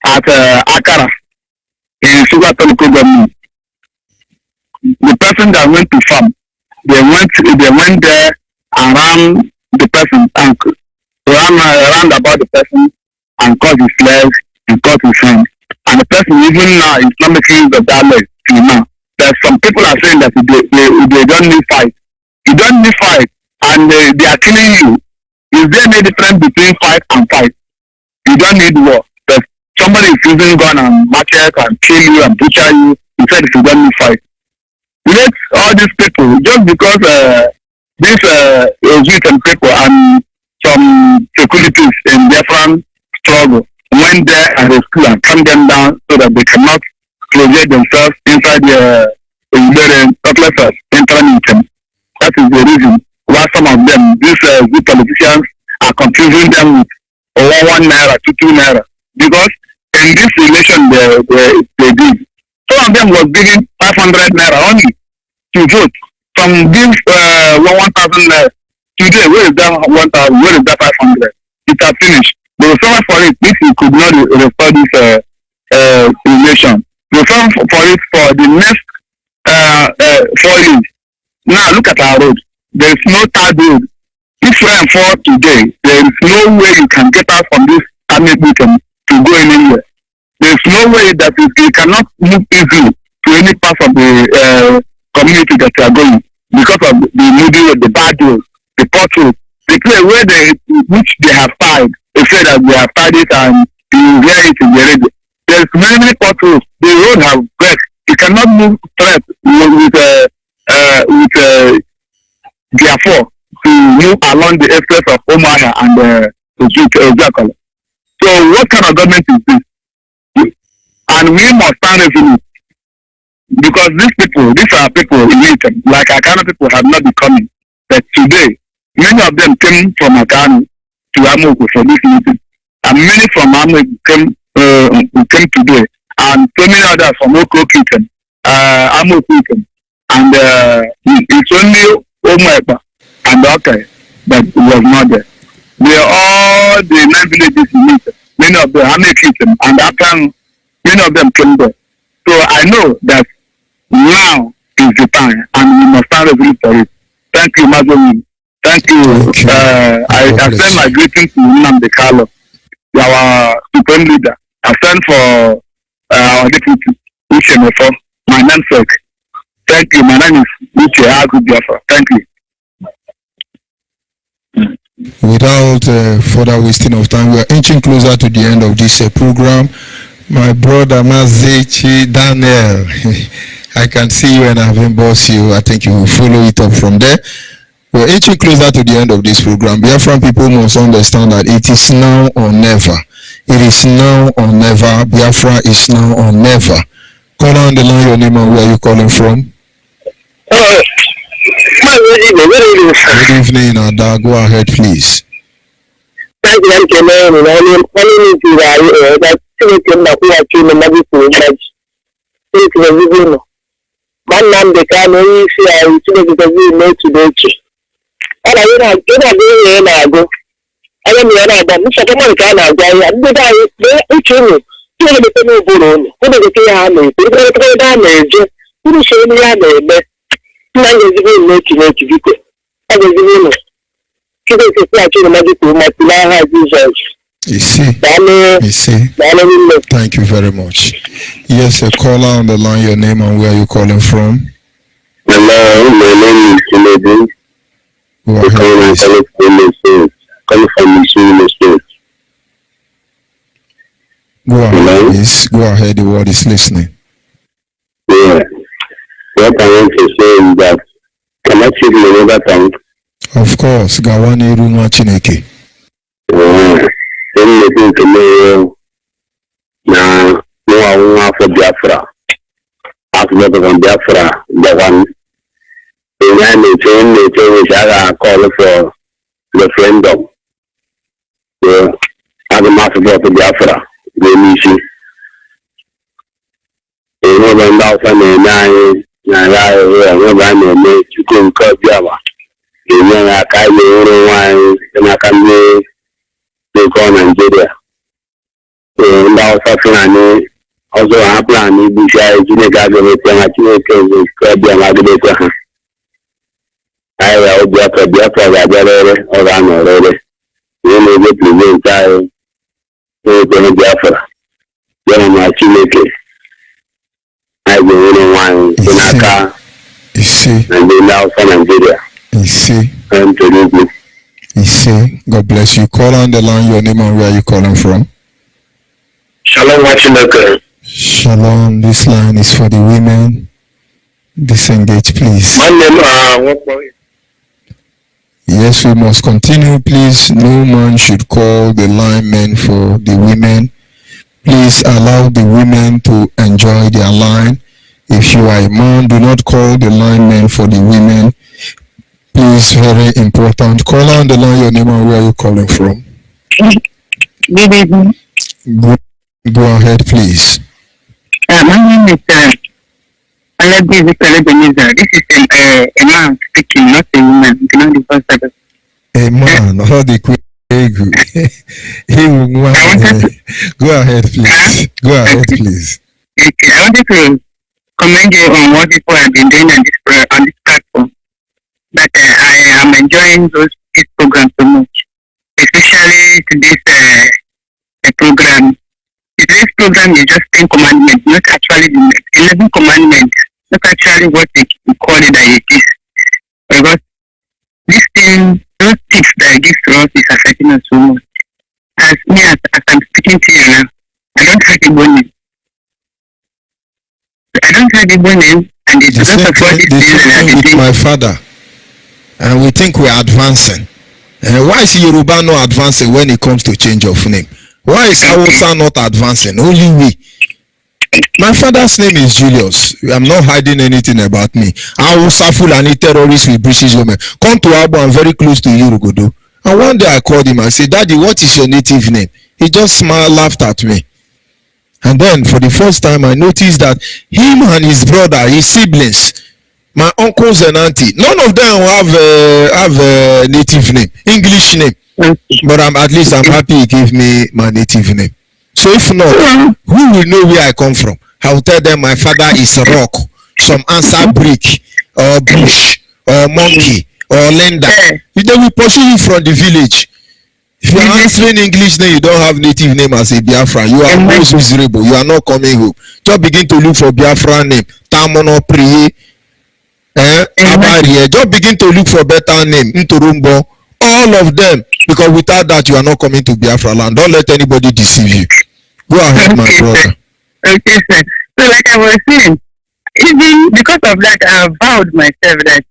at Akara in Sugar Local Government. The person that went to farm, they went there around the person and ran about the person and cut his legs and cut his hand. And the person even now is not making use of that leg till now. There's some people are saying that they don't need fight. You don't need fight and they are killing you. Is there any difference between fight and fight? You don't need war. But somebody is using gun and machete and kill you and butcher you. He said if you don't need fight. Let all these people, just because these Ojuitem people and some securities in different struggle went there and rescue and calm them down so that they cannot project themselves inside the topless internet. That is the reason why some of them, these good politicians, are confusing them with 1 naira, 2 naira. Because in this election they did, some of them was giving 500 naira only to vote. Some give 1,000 naira. Today, where is that 1,000? Where is that 500? It has finished. They will suffer for it if you could not restore this election. They will suffer for it for the next 4 years. Now look at our road. There is no third road. If you fall today, there is no way you can get out from this army meeting to go anywhere. There is no way that you cannot move easily to any part of the community that you are going because of the movie, the bad road, the pot road, the place where which they have filed, they say that they have filed it and you hear it in the radio. There's many potholes. The road have break. You cannot move straight with Biafra to move along the express of Omaya and Ojakala. So what kind of government is this? And we must stand resolute, because these are people in Haiti, like Akana people have not been coming. But today, many of them came from Akana to Amoku for this meeting. And many from Amoku came today. And so many others from Oko Kitchen, Amoku Kitchen. And it's only Omeba and Okay that was not there. They are all the 9 villages in Haiti. Many of them, Amoku Kitchen, and after many of them came there. So I know that now is the time, and we must stand resolute for it. Thank you, Mazomi. Thank you. I send my greetings to Nnamdi Kanu, our supreme leader. I send for our deputy, Uche Mefo, my namesake. Thank you. My name is Uche Agu Biafra. Thank you. Without further wasting of time, we are inching closer to the end of this program. My brother Mazechi Daniel, I can see you and I haven't bossed you. I think you will follow it up from there. We're inching closer to the end of this program. Biafran people must understand that it is now or never. It is now or never. Biafra is now or never. Call on the line, your name and where are you calling from? Good evening, Ada. Go ahead, please. Thank you, You see. Thank you very much. Yes, a caller on the line, your name and where are you calling from? Hello, my name is Tinubu. Coming from the State. Go ahead, please. Go ahead, the word is listening. Yeah. What I want to say is that, can I speak in another tongue? Of course, Gawani Ruma Chineke. Now, no one for Biafra. As well as Biafra, the one. Which I call for referendum. So, as a matter of Biafra, the mission. When now, you can cut Java. I can go Nigeria. Now, also, I plan to be shy to the I will be a Biafra or an already. We may get the entire Biafra. Then my Chineke. I will one in a car. You see. And then now for Nigeria. You see. And to you. You see. God bless you. Call on the line, your name and where are you calling from? Shalom, Wachineke. Shalom. This line is for the women. Disengage, please. My name, what boy? Yes, we must continue, please. No man should call the linemen for the women. Please allow the women to enjoy their line. If you are a man, do not call the linemen for the women. Please, very important. Call on the line, your name and where are you calling from? Good evening. Go ahead, please. My name is This is a man speaking, not a woman. You cannot divorce that. A man, how the quick. Go ahead, please. Go ahead, please. Okay, I wanted to commend you on what people have been doing on this platform. But I am enjoying this program so much, especially to this program. This program is just 10 commandments, not actually the 11 commandments. Not actually what we call it that it is. Because this thing, those tips that I give to us is affecting us so much. As me, as I'm speaking to you now, I don't have Igbo name. I don't have Igbo name, and it's because of all these things that I'm with my father, and we think we're advancing. Why is Yoruba not advancing when it comes to change of name? Why is Hausa not advancing? Only we. My father's name is Julius. I'm not hiding anything about me. Hausa Fulani terrorists with British women. Come to Abo, I'm very close to Yorugodo. And one day I called him and said, Daddy, what is your native name? He just smiled, laughed at me. And then for the first time I noticed that him and his brother, his siblings, my uncles and auntie, none of them have a native name, English name. But at least I'm happy he gave me my native name. So if not, who will know where I come from? I will tell them my father is rock, some answer brick, or bush, or monkey, or lender. They will pursue you from the village. If you are answering English name, you don't have native name as a Biafran. You are most miserable. You are not coming home. Just begin to look for Biafran name. Tamono Priye. Just begin to look for better name. Ntorumbo. All of them. Because without that, you are not coming to Biafra land. Don't let anybody deceive you. Go ahead, my brother. Okay, sir. So like I was saying, even because of that, I vowed myself that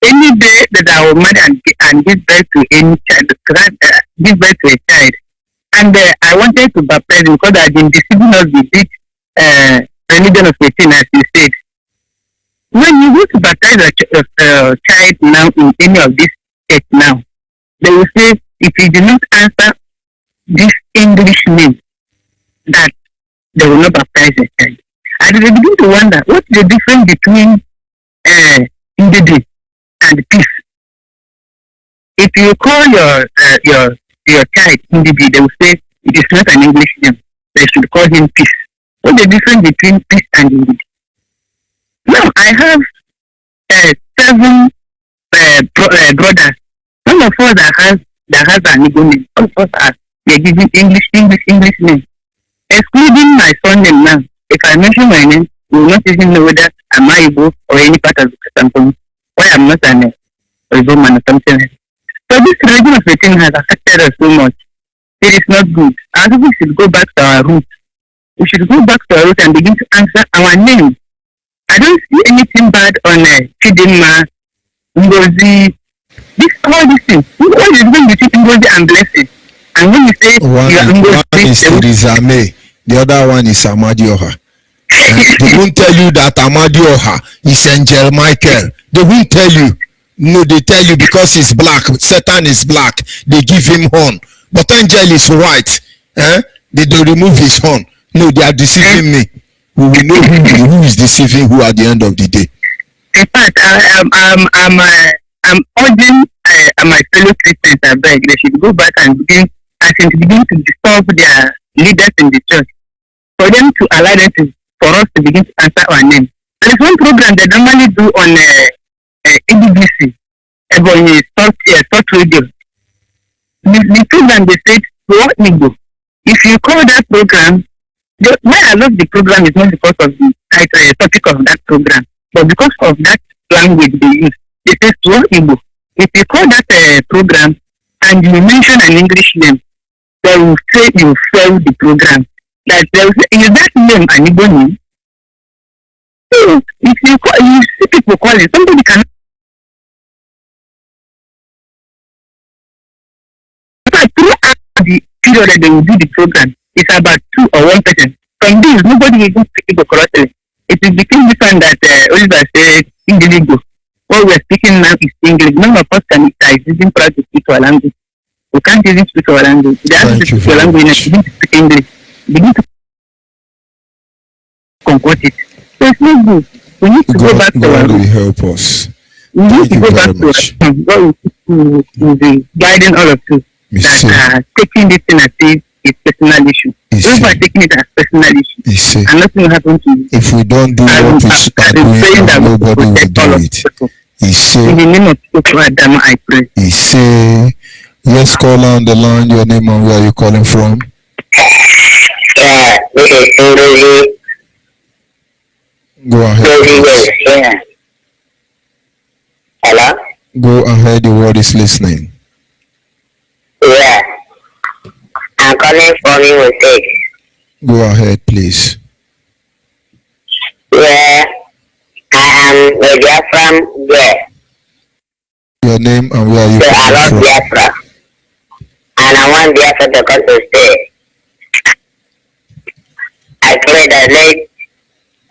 any day that I will marry and give birth to any child, give birth to a child, and I wanted to baptize him because I've been deceiving us with this religion of 18, as you said. When you go to baptize a child now in any of these states now, they will say, if you do not answer this English name, that they will not baptize a child. I begin to wonder, what's the difference between Ndidi and peace? If you call your child Ndidi, they will say it is not an English name. They should call him peace. What's the difference between peace and Ndidi? Now, I have 7 brothers. Some of us that has an Igbo name. Some of us are giving English name. Excluding my son name now. If I mention my name, you will not even know whether I'm Igbo or any part of the country. Why I'm not an Igbo man or something else. So this religion of the thing has affected us so much. It is not good. I think we should go back to our roots. We should go back to our roots and begin to answer our name. I don't see anything bad on Chidinma, Ngozi, all these things. What is going between Ngozi and blessing? And when you say one is Rizame, the other one is Amadioha. They won't tell you that Amadioha is Angel Michael. They won't tell you. No, they tell you because he's black. Satan is black. They give him horn. But Angel is white. They don't remove his horn. No, they are deceiving me. We will know who is deceiving who at the end of the day. In fact, I'm urging my fellow Christians, I beg, they should go back and begin to disturb their leaders in the church, for them to allow them for us to begin to answer our name. There is one program they normally do on ABBC, Ebony Sport Radio. The program they said, what Igbo? If you call that program, why I love the program is not because of the topic of that program, but because of that language they use. It says what Igbo. If you call that program and you mention an English name, they will say you fail the program. Like they will say, is that name an Igbo name? So if you see people calling, somebody can. Throughout the period that they will do the program, it's about 2 or 1 person. From this, nobody even speak Igbo correctly. It is become different that Oliver said Igbo. What we are speaking now is English. None of us is even proud to speak our language. We can't even speak our language. They have to speak our language and begin to speak English. Begin to convert it. So it's not good. We need to go back to our God will help us. We need to go back to our God will be guiding all of us that are taking this thing as a personal issue. Those who are taking it as personal issue. And nothing will happen to you. If we don't do what we are doing, nobody will do it. In the name of Adam, I pray. Yes, caller on the line, your name and where are you calling from? Go ahead. Hello? Go ahead, the word is listening. running from Imo State. Go ahead, please. Where I am a Biafran there. Your name and where are you So I love from? Biafra. And I want Biafra to come to stay. I pray that late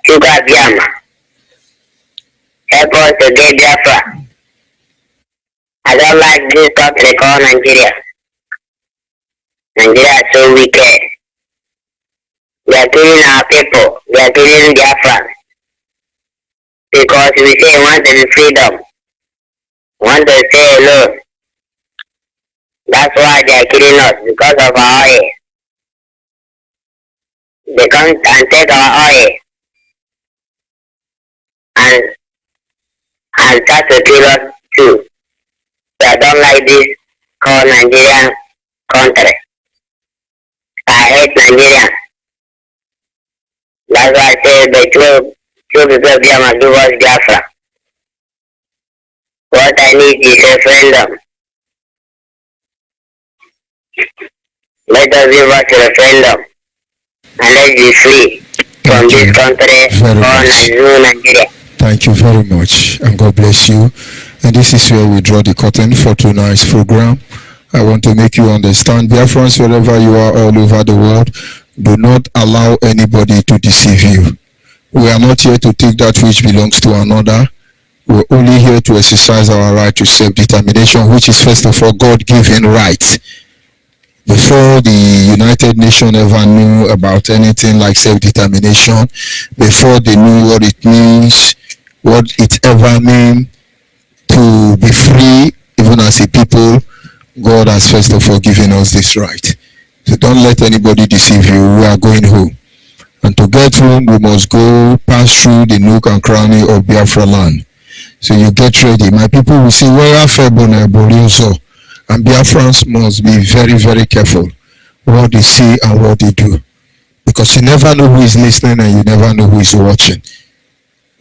Chuka Biama help us to get Biafra. I don't like this country called Nigeria. Nigeria is so wicked. They are killing our people. They are killing Biafra. Because we say we want to be freedom. We want to stay alone. That's why they are killing us, because of our oil. They come and take our oil and start to kill us too. So I don't like this called Nigerian country. I hate Nigerians. That's why I say the true people must give us Biafra. What I need is a referendum. Let us give us a referendum and let's be free from this country called Nigeria. Thank you very much, and God bless you. And this is where we draw the curtain for tonight's program. I want to make you understand, Biafrans, wherever you are all over the world, do not allow anybody to deceive you. We are not here to take that which belongs to another. We're only here to exercise our right to self-determination, which is first of all God-given right. Before the United Nations ever knew about anything like self-determination, before they knew what it means, what it ever means to be free, even as a people, God has first of all given us this right. So don't let anybody deceive you. We are going home. And to get home, we must go pass through the nook and cranny of Biafra land. So you get ready. My people will say, where are Febona Borioso? And Biafrans must be very, very careful what they say and what they do. Because you never know who is listening and you never know who is watching.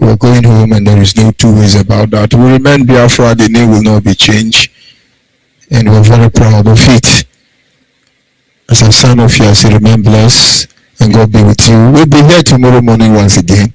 We're going home and there is no two ways about that. We remain Biafra, the name will not be changed. And we're very proud of it. As I sign off here, I say remain blessed and God be with you. We'll be here tomorrow morning once again.